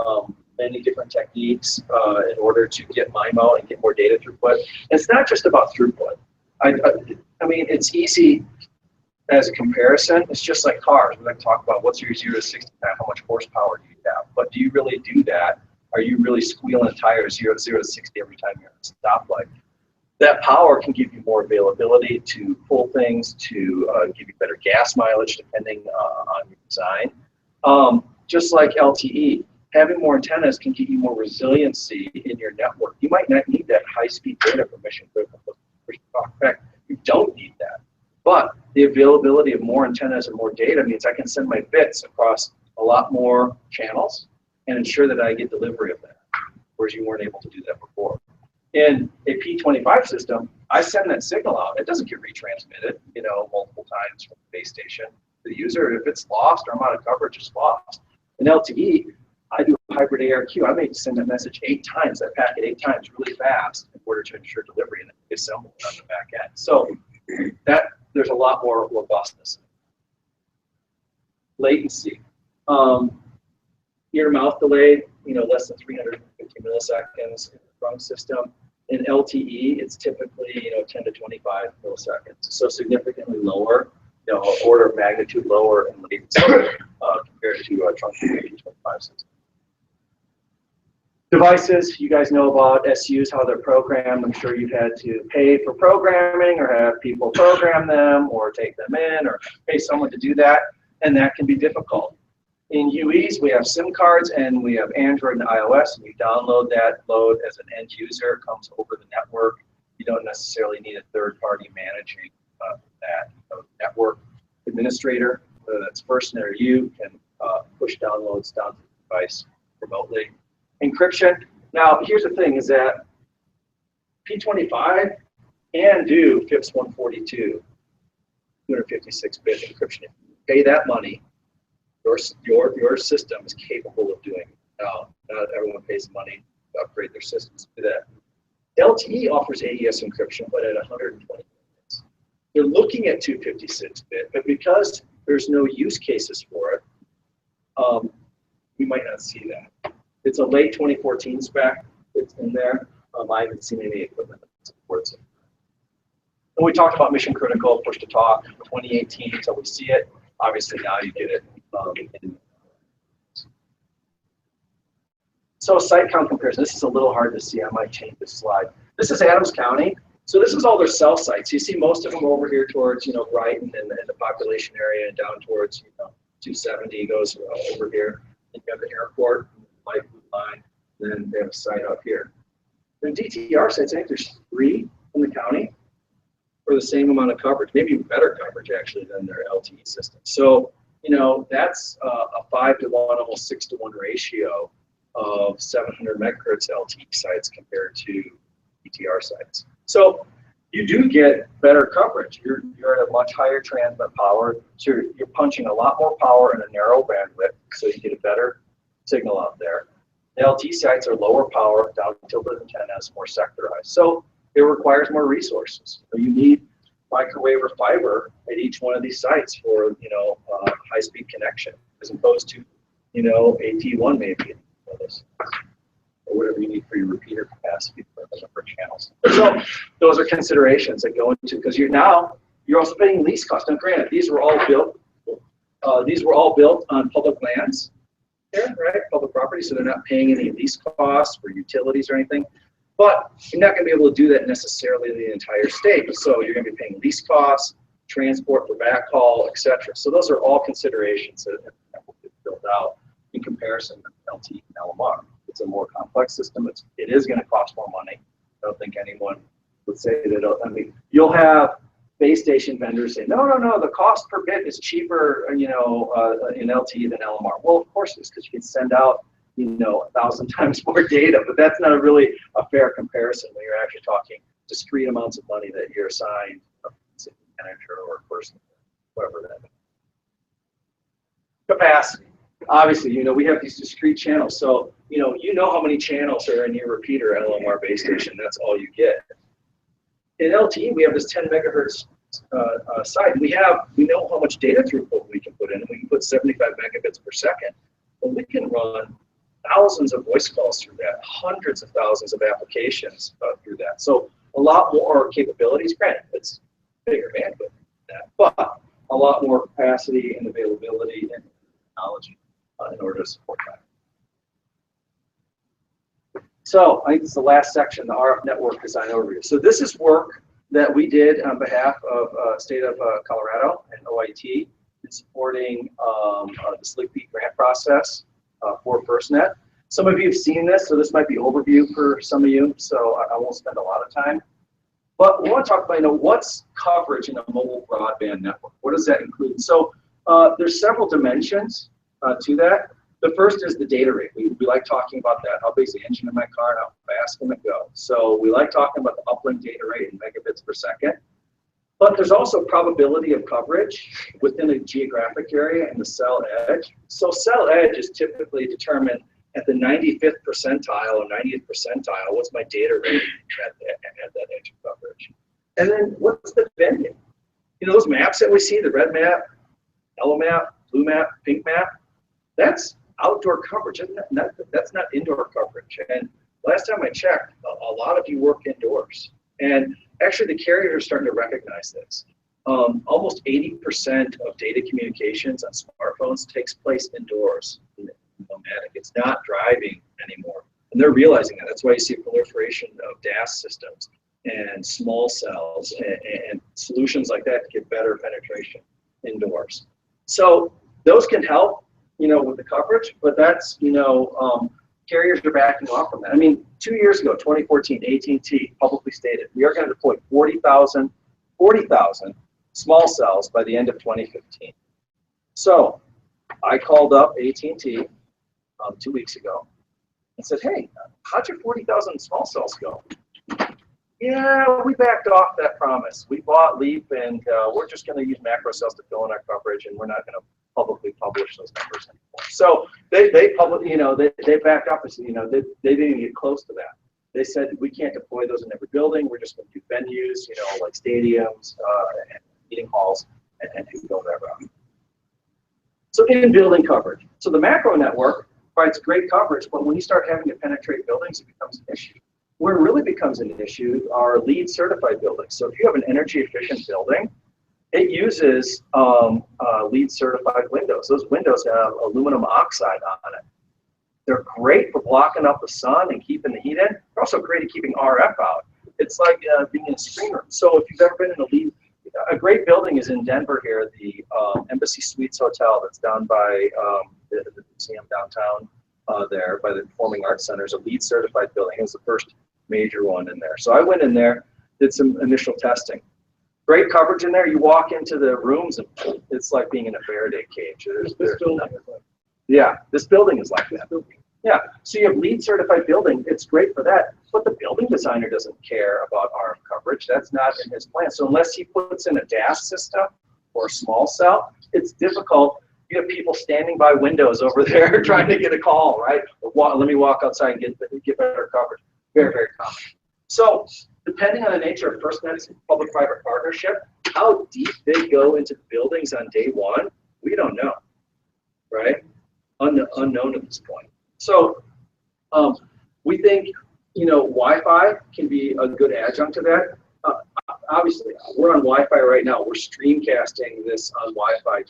many different techniques in order to get MIMO and get more data throughput. And it's not just about throughput. I mean, it's easy as a comparison. It's just like cars. We like to talk about what's your 0 to 60 time, how much horsepower do you have? But do you really do that? Are you really squealing tires 0 to 60 every time you're at a stoplight? That power can give you more availability to pull things, to give you better gas mileage depending on your design. Just like LTE, having more antennas can give you more resiliency in your network. You might not need that high-speed data for mission critical. In fact, you don't need that. But the availability of more antennas and more data means I can send my bits across a lot more channels and ensure that I get delivery of that, whereas you weren't able to do that before. In a P25 system, I send that signal out. It doesn't get retransmitted, you know, multiple times from the base station to the user. If it's lost or I'm out of coverage, it's lost. In LTE, I do hybrid ARQ. I may send a message 8 times, that packet 8 times really fast in order to ensure delivery and assemble it on the back end. So that there's a lot more robustness. Latency. Ear-to-mouth delay, you know, less than 350 milliseconds in the trunk system. In LTE, it's typically, you know, 10 to 25 milliseconds. So significantly lower, you know, order of magnitude lower in latency compared to trunk 25 system. Devices, you guys know about SUs, how they're programmed. I'm sure you've had to pay for programming or have people program them or take them in or pay someone to do that, and that can be difficult. In UEs, we have SIM cards and we have Android and iOS, and you download that load as an end user, it comes over the network. You don't necessarily need a third party managing that. Network administrator, whether that's FirstNet or you, can push downloads down to the device remotely. Encryption. Now, here's the thing: is that P25 can do FIPS 142, 256-bit encryption. If you pay that money, your system is capable of doing it. Now, not everyone pays money to upgrade their systems to do that. LTE offers AES encryption, but at 120 bits. They're looking at 256-bit, but because there's no use cases for it, we might not see that. It's a late 2014 spec. It's in there. I haven't seen any equipment that supports it. And we talked about mission critical, push to talk, 2018 until we see it. Obviously now you get it. So site count comparison. This is a little hard to see. I might change this slide. This is Adams County. So this is all their cell sites. You see most of them over here towards, you know, Brighton and the population area, and down towards, you know, 270 goes over here. You have the airport, light blue line, then they have a site up here. The DTR sites, I think there's 3 in the county for the same amount of coverage, maybe better coverage actually than their LTE system. So, you know, that's a 5 to 1, almost 6 to 1 ratio of 700 megahertz LTE sites compared to DTR sites. So you do get better coverage. You're at a much higher transmit power, so you're punching a lot more power in a narrow bandwidth, so you get a better signal out there. The LTE sites are lower power, down tilted antennas, more sectorized. So it requires more resources. So you need microwave or fiber at each one of these sites for, you know, high-speed connection, as opposed to, you know, a T1 maybe, or whatever you need for your repeater capacity. channels. So those are considerations that go into, because you're also paying lease costs. Now, granted, these were all built on public lands, here, right? Public property, so they're not paying any lease costs for utilities or anything. But you're not going to be able to do that necessarily in the entire state. So you're going to be paying lease costs, transport for backhaul, etc. So those are all considerations that have been built out in comparison to LTE and LMR. It's a more complex system. It is going to cost more money. I don't think anyone would say that. I mean, you'll have base station vendors say, no, the cost per bit is cheaper, in LTE than LMR. Well, of course it is, because you can send out, 1,000 times more data, but that's not really a fair comparison when you're actually talking discrete amounts of money that you're assigned a manager or a person, whoever that is. Capacity. Obviously, we have these discrete channels. So, how many channels are in your repeater LMR base station. That's all you get. In LTE, we have this 10 megahertz side. We know how much data throughput we can put in. We can put 75 megabits per second. But we can run thousands of voice calls through that, hundreds of thousands of applications through that. So a lot more capabilities. Granted, it's bigger bandwidth than that, but a lot more capacity and availability and technology in order to support that. So I think this is the last section, the RF network design overview. So this is work that we did on behalf of state of Colorado and OIT in supporting the SLIGP grant process for FirstNet. Some of you have seen this, so this might be overview for some of you, so I won't spend a lot of time. But we want to talk about, what's coverage in a mobile broadband network? What does that include? So there's several dimensions to that. The first is the data rate. We like talking about that. How big is the engine in my car and how fast can it go? So we like talking about the uplink data rate in megabits per second. But there's also probability of coverage within a geographic area and the cell edge. So cell edge is typically determined at the 95th percentile or 90th percentile. What's my data rate at that edge of coverage? And then what's the bending? Those maps that we see, the red map, yellow map, blue map, pink map, that's outdoor coverage. That's not indoor coverage. And last time I checked, a lot of you work indoors. And actually, the carriers are starting to recognize this. Almost 80% of data communications on smartphones takes place indoors, nomadic. It's not driving anymore. And they're realizing that. That's why you see a proliferation of DAS systems and small cells and solutions like that to get better penetration indoors. So those can help, with the coverage, but that's, carriers are backing off from that. I mean, 2 years ago, 2014, AT&T publicly stated, we are going to deploy 40,000 small cells by the end of 2015. So I called up AT&T 2 weeks ago and said, hey, how'd your 40,000 small cells go? Yeah, we backed off that promise. We bought Leap, and we're just going to use macro cells to fill in our coverage, and we're not going to publicly publish those numbers anymore. So they backed up and said, they didn't even get close to that. They said, we can't deploy those in every building. We're just going to do venues, like stadiums and meeting halls, and go that route. So in building coverage. So the macro network provides great coverage, but when you start having to penetrate buildings, it becomes an issue. Where it really becomes an issue are LEED certified buildings. So if you have an energy efficient building, it uses LEED certified windows. Those windows have aluminum oxide on it. They're great for blocking up the sun and keeping the heat in. They're also great at keeping RF out. It's like being in a screen room. So if you've ever been in a LEED, a great building is in Denver here, the Embassy Suites Hotel that's down by the museum downtown there by the Performing Arts Center. Is a LEED certified building. It was the first major one in there. So I went in there, did some initial testing. Great coverage in there. You walk into the rooms and it's like being in a Faraday cage. Yeah, this building is like that. Yeah, so you have LEED certified building. It's great for that, but the building designer doesn't care about RF coverage. That's not in his plan. So unless he puts in a DAS system or a small cell, it's difficult. You have people standing by windows over there trying to get a call, right? Let me walk outside and get better coverage. Very, very common. So depending on the nature of FirstNet's public-private partnership, how deep they go into the buildings on day one, we don't know, right? Unknown at this point. So we think Wi-Fi can be a good adjunct to that. Obviously, we're on Wi-Fi right now. We're streamcasting this on Wi-Fi.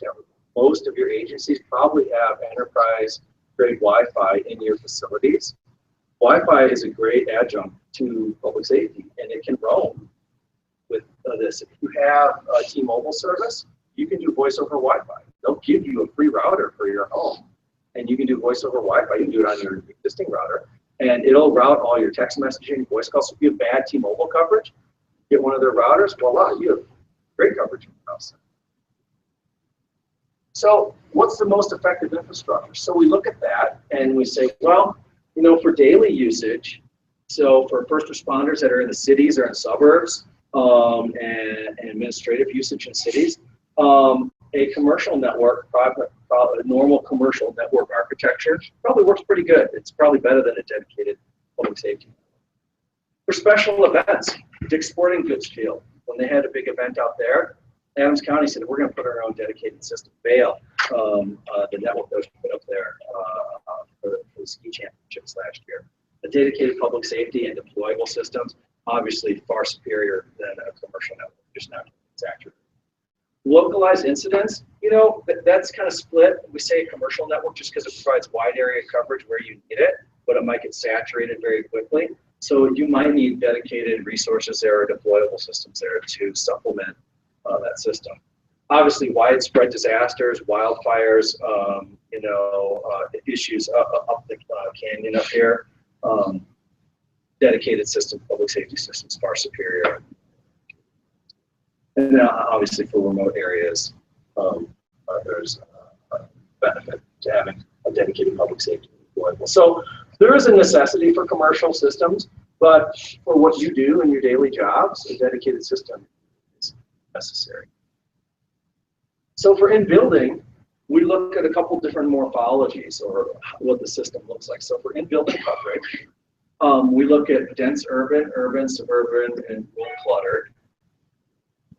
Most of your agencies probably have enterprise-grade Wi-Fi in your facilities. Wi-Fi is a great adjunct to public safety, and it can roam with this. If you have a T-Mobile service, you can do voice over Wi-Fi. They'll give you a free router for your home, and you can do voice over Wi-Fi. You can do it on your existing router, and it'll route all your text messaging, voice calls. So if you have bad T-Mobile coverage, get one of their routers, voila, you have great coverage in your house. So what's the most effective infrastructure? So we look at that and we say, well, for daily usage, so for first responders that are in the cities or in suburbs, and administrative usage in cities, a commercial network, a normal commercial network architecture probably works pretty good. It's probably better than a dedicated public safety. For special events, Dick's Sporting Goods Field, when they had a big event out there, Adams County said, we're going to put our own dedicated system. Vail, the network that was put up there for the ski championships last year. The dedicated public safety and deployable systems, obviously far superior than a commercial network, just not as accurate. Localized incidents, that's kind of split. We say a commercial network just because it provides wide area coverage where you need it, but it might get saturated very quickly. So you might need dedicated resources there or deployable systems there to supplement that system. Obviously, widespread disasters, wildfires, issues up the canyon up here. Dedicated system, public safety systems, far superior. And now, obviously, for remote areas, there's a benefit to having a dedicated public safety deployable. So there is a necessity for commercial systems, but for what you do in your daily jobs, a dedicated system is necessary. So for in-building, we look at a couple different morphologies or what the system looks like. So for in-building coverage, we look at dense urban, suburban, and rural cluttered.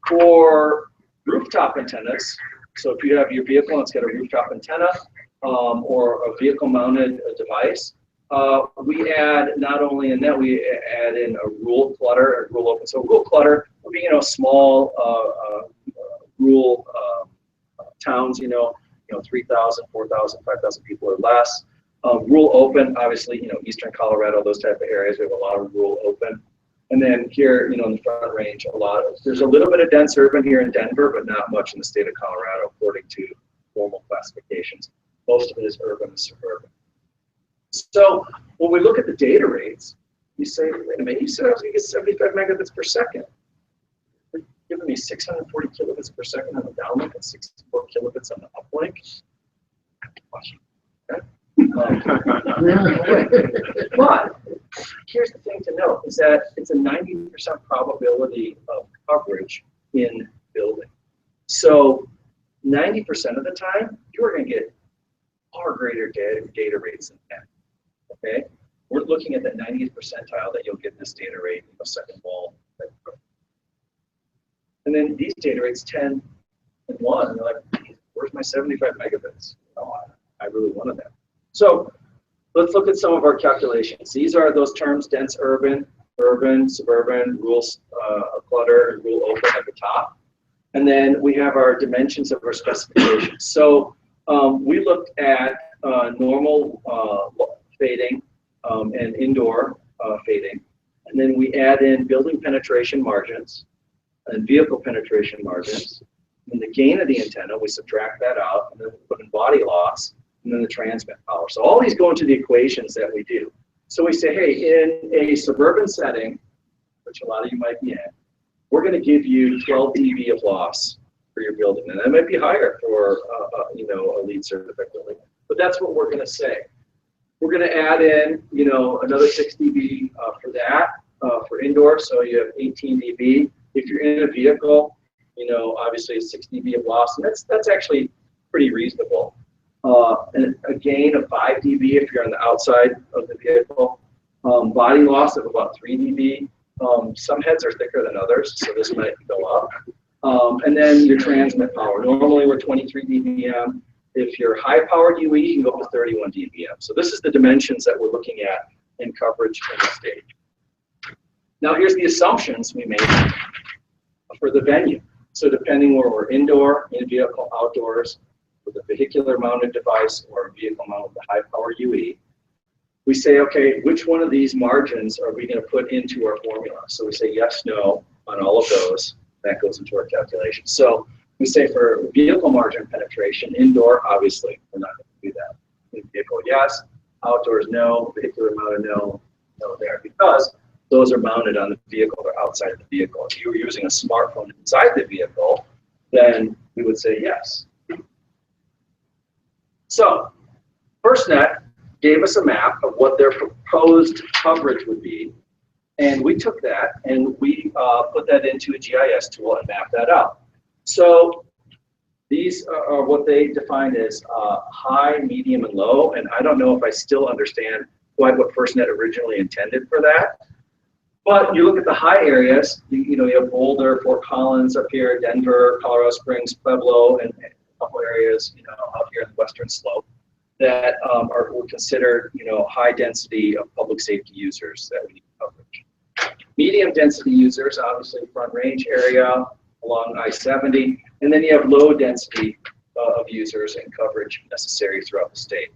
For rooftop antennas, so if you have your vehicle and it's got a rooftop antenna or a vehicle-mounted device, we add not only in that, we add in a rural clutter and rural open. So rural clutter would be, small rural towns, 3,000, 4,000, 5,000 people or less. Rural open, obviously, eastern Colorado, those type of areas, we have a lot of rural open. And then here, in the Front Range, there's a little bit of dense urban here in Denver, but not much in the state of Colorado, according to formal classifications. Most of it is urban and suburban. So when we look at the data rates, you say, wait a minute, you said I was going to get 75 megabits per second. You're giving me 640 kilobits per second on the downlink and 64 kilobits on the uplink. Okay? But here's the thing to note is that it's a 90% probability of coverage in building. So 90% of the time, you are going to get far greater data rates than that. Okay, we're looking at the 90th percentile that you'll get this data rate, second wall. And then these data rates 10 and 1, and you're like, where's my 75 megabits? Oh, I really wanted that. So let's look at some of our calculations. These are those terms: dense urban, suburban, rural clutter, and rural open at the top. And then we have our dimensions of our specifications. So we looked at normal fading and indoor fading. And then we add in building penetration margins and vehicle penetration margins. And the gain of the antenna, we subtract that out, and then we put in body loss, and then the transmit power. So all these go into the equations that we do. So we say, hey, in a suburban setting, which a lot of you might be in, we're going to give you 12 dB of loss for your building. And that might be higher for a LEED certified building. But that's what we're going to say. We're going to add in, another 6 dB for that, for indoor. So you have 18 dB. If you're in a vehicle, obviously 6 dB of loss. And that's actually pretty reasonable. And a gain of 5 dB if you're on the outside of the vehicle. Body loss of about 3 dB. Some heads are thicker than others, so this might go up. And then your transmit power. Normally we're 23 dBm. If you're high-powered UE, you can go up to 31 dBm. So this is the dimensions that we're looking at in coverage in the state. Now here's the assumptions we made for the venue. So depending where we're indoor, in vehicle, outdoors, with a vehicular mounted device or a vehicle mounted with a high power UE, we say, okay, which one of these margins are we going to put into our formula? So we say yes, no on all of those. That goes into our calculation. So we say for vehicle margin penetration, indoor, obviously, we're not going to do that. In vehicle, yes. Outdoors, no. Vehicular mounted, no. No there, because those are mounted on the vehicle. They're outside of the vehicle. If you were using a smartphone inside the vehicle, then we would say yes. So FirstNet gave us a map of what their proposed coverage would be, and we took that and we put that into a GIS tool and mapped that out. So these are what they define as high, medium, and low, and I don't know if I still understand quite what FirstNet originally intended for that. But you look at the high areas, you know, you have Boulder, Fort Collins up here, Denver, Colorado Springs, Pueblo, and a couple areas, you know, out here in the western slope that were considered, you know, high density of public safety users that we need coverage. Medium density users, obviously Front Range area along I-70, and then you have low density of users and coverage necessary throughout the state.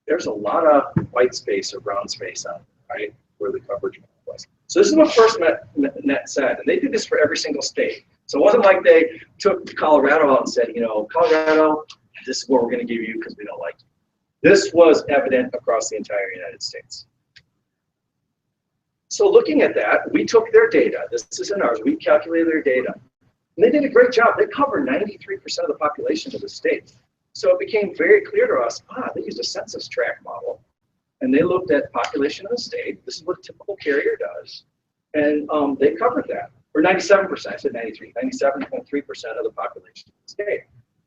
There's a lot of white space or brown space on it, right, where the coverage was. So this is what FirstNet said, and they did this for every single state. So it wasn't like they took Colorado out and said, you know, Colorado, this is what we're going to give you because we don't like you. This was evident across the entire United States. So looking at that, we took their data. This isn't ours. We calculated their data. And they did a great job. They covered 93% of the population of the state. So it became very clear to us, they used a census tract model. And they looked at population of the state. This is what a typical carrier does. And they covered that. Or 97%, I said 93, 97.3% of the population of the state.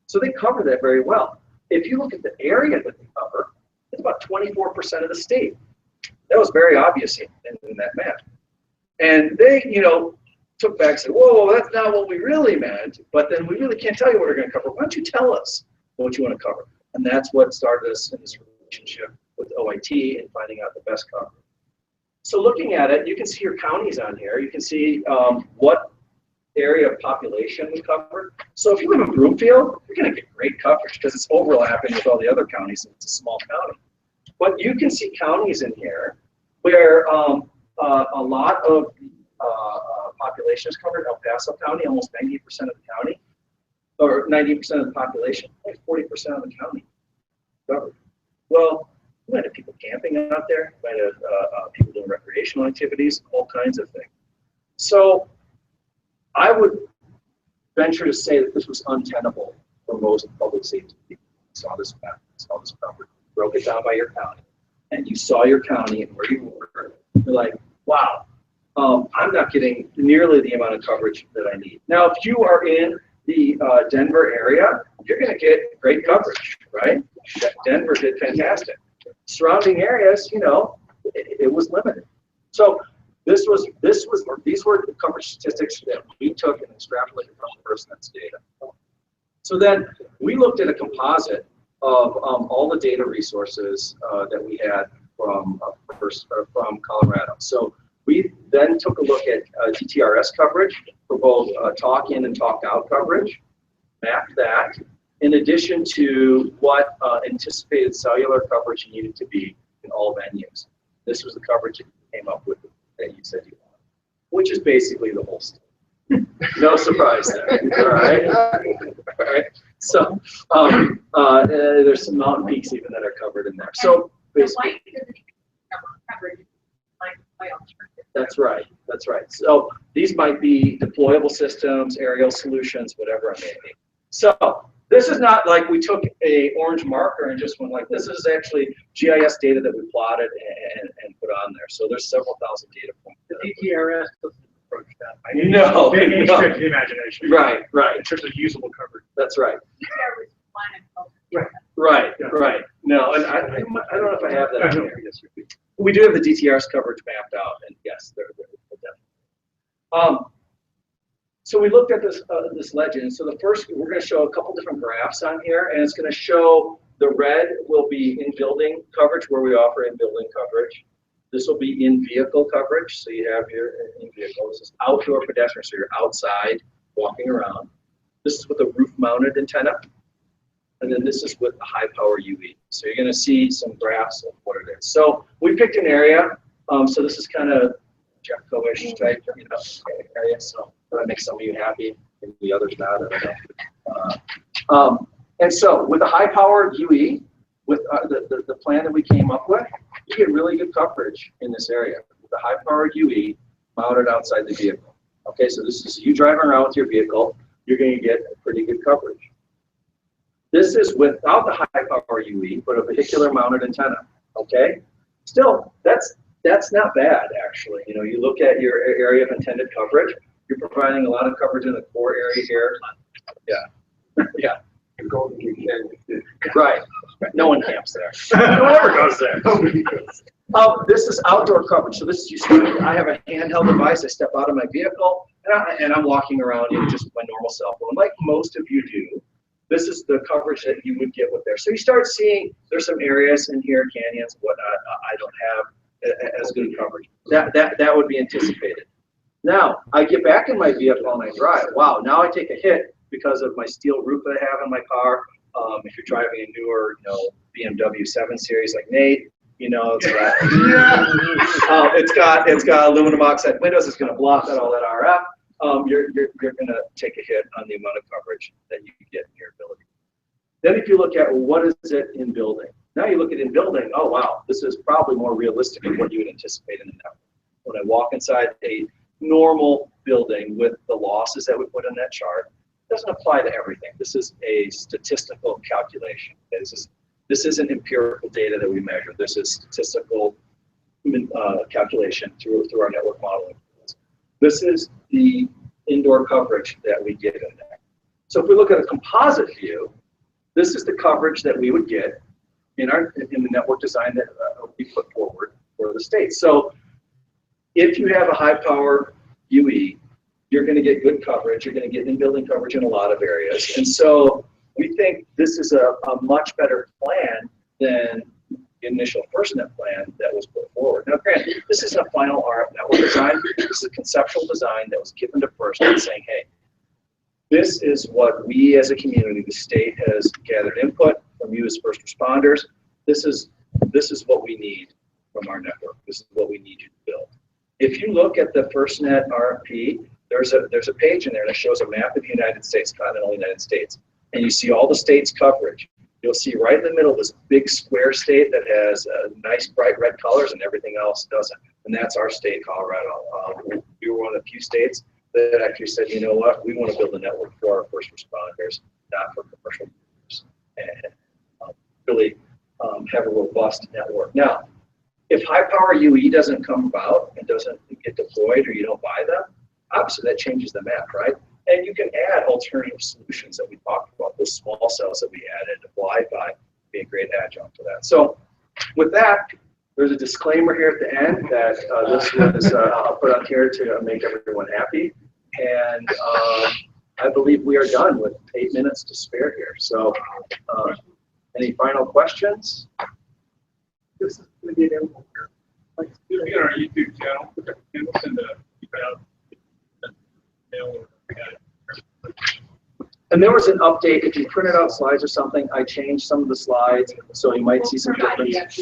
So they cover that very well. If you look at the area that they cover, it's about 24% of the state. That was very obvious in that map. And they, you know, took back and said, whoa, that's not what we really meant, but then we really can't tell you what we're going to cover. Why don't you tell us what you want to cover? And that's what started us in this relationship with OIT and finding out the best coverage. So looking at it, you can see your counties on here. You can see what area of population we cover. So if you live in Broomfield, you're going to get great coverage because it's overlapping with all the other counties and it's a small county. But you can see counties in here where a lot of population is covered. El Paso County, almost 90% of the county, or 90% of the population, like 40% of the county covered. Well, you might have people camping out there, you might have people doing recreational activities, all kinds of things. So I would venture to say that this was untenable for most public safety people. Saw this map, saw this coverage, broke it down by your county, and you saw your county and where you were. You're like, wow, I'm not getting nearly the amount of coverage that I need. Now, if you are in the Denver area, you're going to get great coverage, right? Denver did fantastic. Surrounding areas, you know, it was limited. So these were the coverage statistics that we took and extrapolated from the FirstNet's data. So then we looked at a composite of all the data resources that we had from Colorado. So we then took a look at TTRS coverage for both talk in and talk out coverage, mapped that, in addition to what anticipated cellular coverage needed to be in all venues. This was the coverage that you came up with that you said you wanted, which is basically the whole state. No surprise there. All right. All right. So there's some mountain peaks even that are covered in there. So basically, that's right. That's right. So these might be deployable systems, aerial solutions, whatever it may be. So this is not like we took a orange marker and just went like, this is actually GIS data that we plotted and put on there. So there's several thousand data points. The DTRS doesn't approach that. No, Maybe no. stretch the imagination. Right, right. In terms of usable coverage. That's right. Right. Right, Yeah. right. No, and I don't know if I have that on No, here. yes, we do. We do have the DTRS coverage mapped out, and yes, they're definitely. So we looked at this legend. So the first, we're going to show a couple different graphs on here, and it's going to show The red will be in building coverage where we offer in building coverage. This will be in vehicle coverage, so you have your in vehicle. This is outdoor pedestrian, so you're outside walking around. This is with a roof mounted antenna. And then this is with a high power UE. So you're going to see some graphs of what it is. So we picked an area. So this is kind of Jeffco-ish type, area. So that makes some of you happy, and the others not. I don't know. And so with a high power UE, with the plan that we came up with, you get really good coverage in this area with a high power UE mounted outside the vehicle. Okay, so this is you driving around with your vehicle, you're going to get pretty good coverage. This is without the high power UE, but a vehicular mounted antenna. Okay, still that's not bad actually. You look at your area of intended coverage. You're providing a lot of coverage in the core area here. Yeah, yeah. Right. No one camps there. No one ever goes there. This is outdoor coverage. So this is I have a handheld device. I step out of my vehicle and I'm walking around in just my normal cell phone, like most of you do. This is the coverage that you would get with there. So you start seeing there's some areas in here, canyons, whatnot. I don't have as good coverage. That would be anticipated. Now I get back in my vehicle and I drive. Wow. Now I take a hit because of my steel roof that I have in my car. If you're driving a newer, BMW 7 Series like Nate, it's got aluminum oxide windows. It's going to block out all that RF. You're going to take a hit on the amount of coverage that you get in your building. Then if you look at what is it in building, now you look at in building. Oh wow, this is probably more realistic than what you would anticipate in the network. When I walk inside a normal building with the losses that we put in that chart, doesn't apply to everything. This is a statistical calculation. This isn't empirical data that we measure. This is statistical calculation through our network modeling. This is the indoor coverage that we get in there. So if we look at a composite view, this is the coverage that we would get in the network design that we put forward for the state. So if you have a high power UE, you're going to get good coverage. You're going to get in-building coverage in a lot of areas. And so we think this is a much better plan than the initial FirstNet plan that was put forward. Now, granted, this isn't a final RF network design. This is a conceptual design that was given to FirstNet saying, hey, this is what we as a community, the state has gathered input from you as first responders. This is what we need from our network. This is what we need you to build. If you look at the FirstNet RFP, there's a page in there that shows a map of the United States, continental United States, and you see all the states' coverage. You'll see right in the middle this big square state that has nice bright red colors and everything else doesn't, and that's our state, Colorado. We were one of the few states that actually said, you know what, we want to build a network for our first responders, not for commercial users, and really have a robust network. Now, if high power UE doesn't come about and doesn't get deployed or you don't buy them, obviously that changes the map, right? And you can add alternative solutions that we talked about, those small cells that we added, Wi-Fi be a great adjunct to that. So with that, there's a disclaimer here at the end that this was I'll put on here to make everyone happy. And I believe we are done with 8 minutes to spare here. So any final questions? This is going to be available here. Like, you get our YouTube channel, and we'll send keep it out. And there was an update. If you printed out slides or something, I changed some of the slides, so you might see some difference.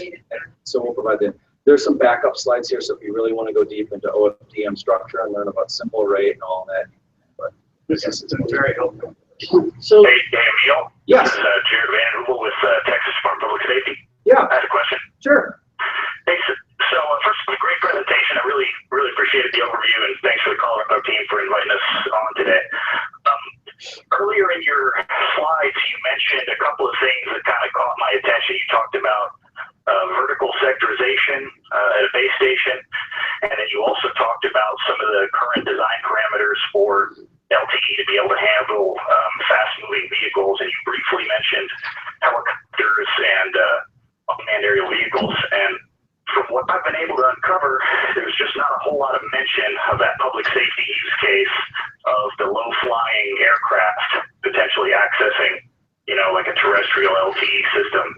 So we'll provide them. There's some backup slides here, so if you really want to go deep into OFDM structure and learn about simple rate and all that. But This is very helpful. So, Hey, Neil. yes, This is Jared Van Hoovel with Texas Department of Public Safety. yeah, I had a question. sure. Thanks. So first, a great presentation. I really appreciated the overview, and thanks for the call our team for inviting us on today. Earlier in your slides, you mentioned a couple of things that kind of caught my attention. You talked about vertical sectorization at a base station, and then you also talked about some of the current design parameters for LTE to be able to handle fast-moving vehicles, and you briefly mentioned helicopters and unmanned aerial vehicles. And from what I've been able to uncover, there's just not a whole lot of mention of that public safety use case of the low-flying aircraft potentially accessing, like a terrestrial LTE system.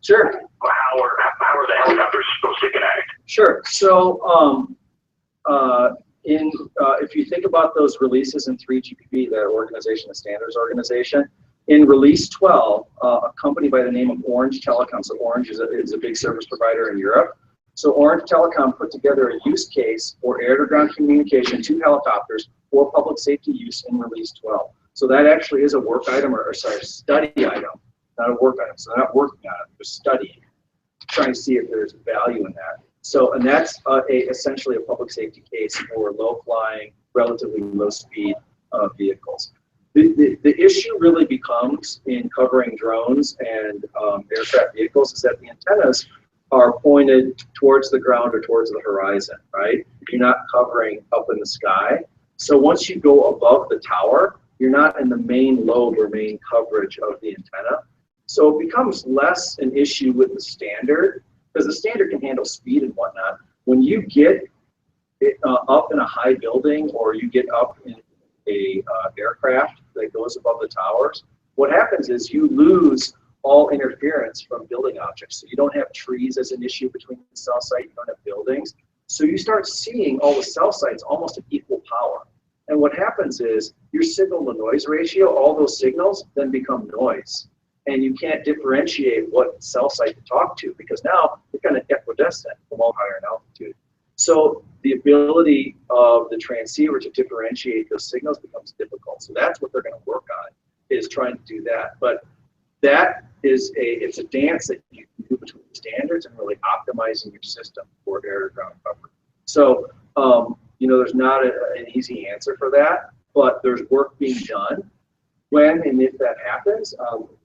Sure. How are the helicopters supposed to connect? Sure. So if you think about those releases in 3GPP, the organization, the standards organization, in release 12, a company by the name of Orange Telecom, so Orange is a big service provider in Europe. So Orange Telecom put together a use case for air-to-ground communication to helicopters for public safety use in release 12. So that actually is a work item, or sorry, study item, not a work item. So they're not working on it, they're studying, trying to see if there's value in that. So, and that's essentially a public safety case for low-flying, relatively low-speed vehicles. The issue really becomes in covering drones and aircraft vehicles is that the antennas are pointed towards the ground or towards the horizon, right? You're not covering up in the sky. So once you go above the tower, you're not in the main lobe or main coverage of the antenna. So it becomes less an issue with the standard, because the standard can handle speed and whatnot. When you get up in a high building or you get up in a aircraft that goes above the towers, what happens is you lose all interference from building objects. So you don't have trees as an issue between the cell site, you don't have buildings. So you start seeing all the cell sites almost at equal power. And what happens is your signal to noise ratio, all those signals then become noise. And you can't differentiate what cell site to talk to because now you're kind of equidistant from all higher in altitude. So the ability of the transceiver to differentiate those signals becomes difficult. So that's what they're going to work on, is trying to do that. But that is it's a dance that you can do between standards and really optimizing your system for air-to-ground coverage. So, you know, there's not an easy answer for that, but there's work being done. When and if that happens,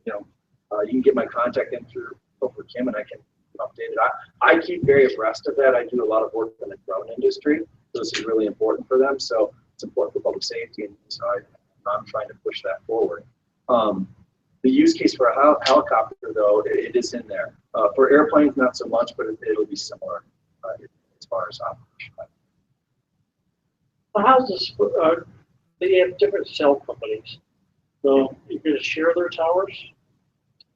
you know, you can get my contact in through over Kim and I can update it. I keep very abreast of that. I do a lot of work in the drone industry. So this is really important for them. So it's important for public safety. And so I'm trying to push that forward. The use case for a helicopter, though, it is in there. For airplanes, not so much, but it'll be similar as far as operation. Well, how's this? They have different cell companies. So you're going to share their towers,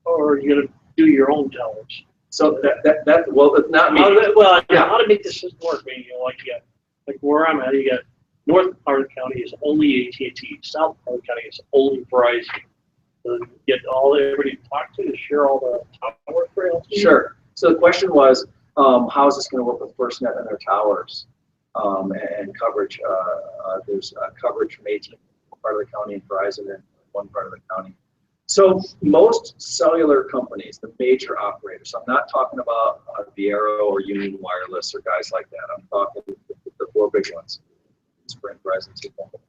or are you going to do your own towers? So well, it's not me. How to make this system work? I mean, you know, like where I'm at, you got north part of the county is only AT&T, south part of the county is only Verizon. So get everybody to talk to share all the tower for LTE? Sure. So the question was, how is this going to work with FirstNet and their towers and coverage? There's coverage from AT&T, part of the county, and Verizon in one part of the county. So most cellular companies, the major operators, so I'm not talking about Viero or Union Wireless or guys like that. I'm talking the four big ones, Sprint, Verizon, T-Mobile,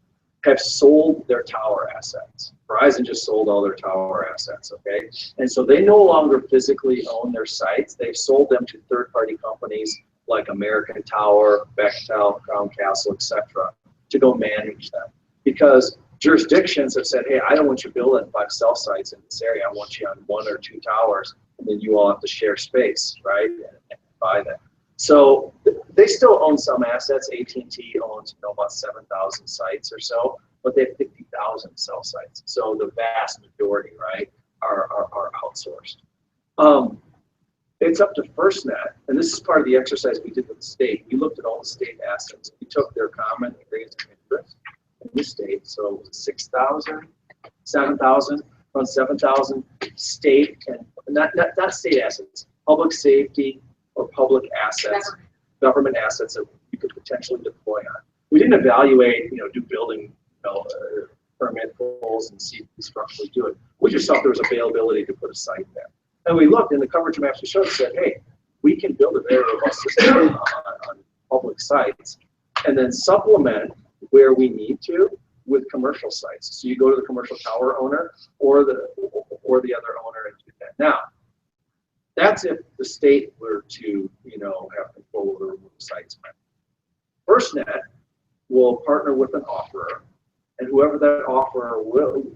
have sold their tower assets. Verizon just sold all their tower assets, okay? And so they no longer physically own their sites. They've sold them to third-party companies like American Tower, Bechtel, Crown Castle, etc., to go manage them. Because jurisdictions have said, hey, I don't want you building 5 cell sites in this area. I want you on 1 or 2 towers, and then you all have to share space, right, and buy them. So they still own some assets. AT&T owns, you know, about 7,000 sites or so, but they have 50,000 cell sites. So the vast majority, right, are outsourced. It's up to FirstNet, and this is part of the exercise we did with the state. We looked at all the state assets. We took their common areas of interest in the state, so 6,000, 7,000, around 7,000 state, and not state assets, public safety or public assets, government assets that you could potentially deploy on. We didn't evaluate, you know, do building, you know, permit goals and see if we structurally do it. We just thought there was availability to put a site there. And we looked, and the coverage maps we showed said, hey, we can build a very robust system on public sites and then supplement where we need to with commercial sites. So you go to the commercial tower owner or the other owner and do that. Now, that's if the state were to, you know, have control over the sites. FirstNet will partner with an offerer, and whoever that offerer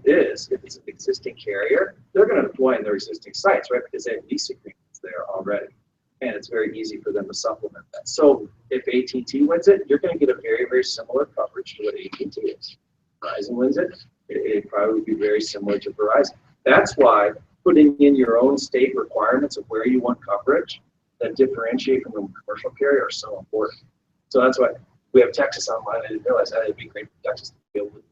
is, if it's an existing carrier, they're going to deploy in their existing sites, right? Because they have lease agreements there already, and it's very easy for them to supplement that. So if AT&T wins it, you're going to get a very, very similar coverage to what AT&T is. Verizon wins it, it probably would be very similar to Verizon. That's why putting in your own state requirements of where you want coverage that differentiate from a commercial carrier are so important. So that's why we have Texas online. I didn't realize that. It'd be great for Texas to be able to.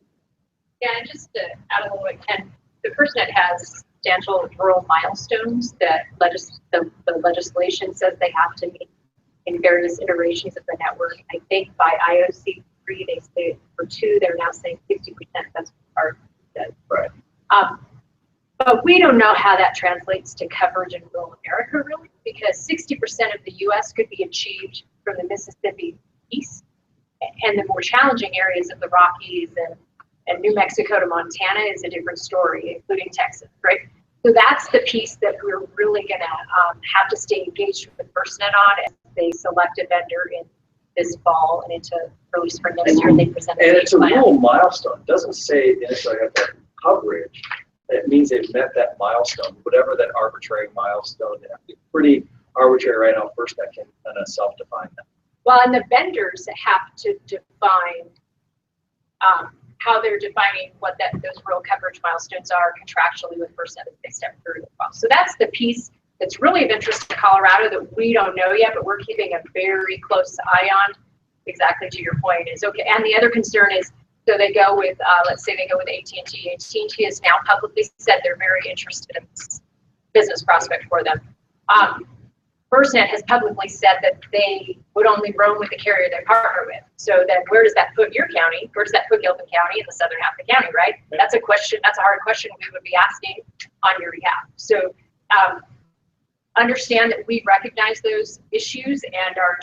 Yeah, and just to add a little bit, Ken, the FirstNet has substantial rural milestones that the legislation says they have to meet in various iterations of the network. I think by IOC 3, they say for 2, they're now saying 60%. That's part of it. Right. But we don't know how that translates to coverage in rural America, really, because 60% of the U.S. could be achieved from the Mississippi east, and the more challenging areas of the Rockies and New Mexico to Montana is a different story, including Texas, right? So that's the piece that we're really going to have to stay engaged with FirstNet on as they select a vendor in this fall and into early spring next year. They present And it's a plan. rural milestone. It doesn't say initially I have that coverage. It means they've met that milestone, whatever that arbitrary milestone is. It's pretty arbitrary right now. FirstNet can kind of self-define that. Well, and the vendors have to define how they're defining what those rural coverage milestones are contractually with FirstNet as they step through the process. So that's the piece that's really of interest to Colorado that we don't know yet, but we're keeping a very close eye on. Exactly to your point is okay. And the other concern is, so they go with, let's say they go with AT&T. AT&T has now publicly said they're very interested in this business prospect for them. FirstNet has publicly said that they would only roam with the carrier they partner with. So then where does that put your county? Where does that put Gilpin County in the southern half of the county, right? That's a question, that's a hard question we would be asking on your behalf. So understand that we recognize those issues and are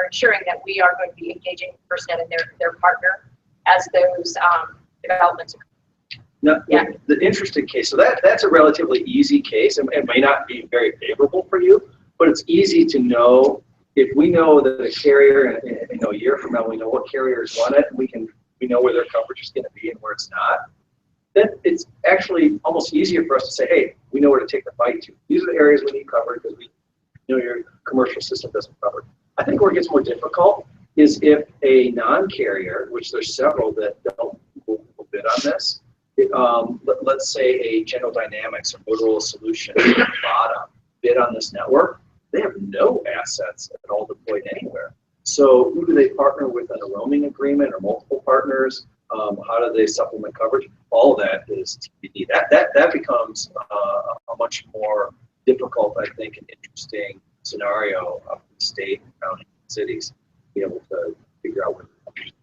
ensuring that we are going to be engaging FirstNet and their partner as those developments occur. Now, the interesting case, so that's a relatively easy case. It may not be very favorable for you, but it's easy to know. If we know that a carrier, a year from now, we know what carriers want it, we know where their coverage is going to be and where it's not, then it's actually almost easier for us to say, hey, we know where to take the fight to. These are the areas we need covered because we know your commercial system doesn't cover. I think where it gets more difficult is if a non-carrier, which there's several that will bid on this, let's say a General Dynamics or Motorola Solutions or Nevada bid on this network, they have no assets at all deployed anywhere. So who do they partner with on a roaming agreement or multiple partners? How do they supplement coverage? All of that is TBD. That becomes a much more difficult, I think, and interesting scenario of the state, county, cities to be able to figure out where the coverage is.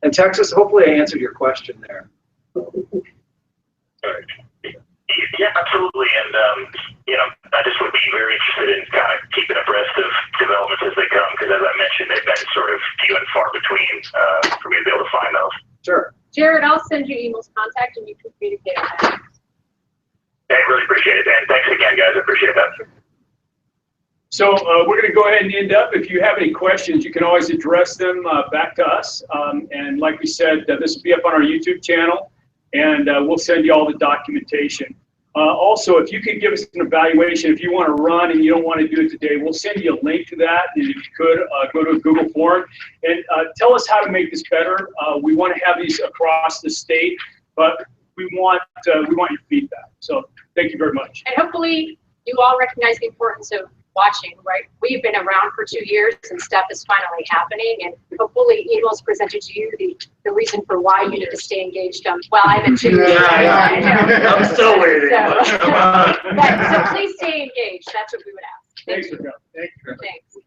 And Texas, hopefully I answered your question there. Yeah, absolutely. And, I just would be very interested in kind of keeping abreast of developments as they come, because as I mentioned, they've been sort of few and far between for me to be able to find those. Sure. Jared, I'll send you Emel's contact and you can communicate on that. I really appreciate it. And thanks again, guys. I appreciate that. So we're going to go ahead and end up. If you have any questions, you can always address them back to us. And like we said, this will be up on our YouTube channel, and we'll send you all the documentation. Also, if you could give us an evaluation, if you want to run and you don't want to do it today, we'll send you a link to that. And if you could, go to a Google form and tell us how to make this better. We want to have these across the state, but we want your feedback. So thank you very much. And hopefully you all recognize the importance of watching, right? We've been around for 2 years and stuff is finally happening, and hopefully Emel's presented to you the reason for why you need to stay engaged. Well, I haven't too. I'm still waiting. So please stay engaged. That's what we would ask. Thanks for coming. Thank you. Thanks.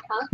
Huh?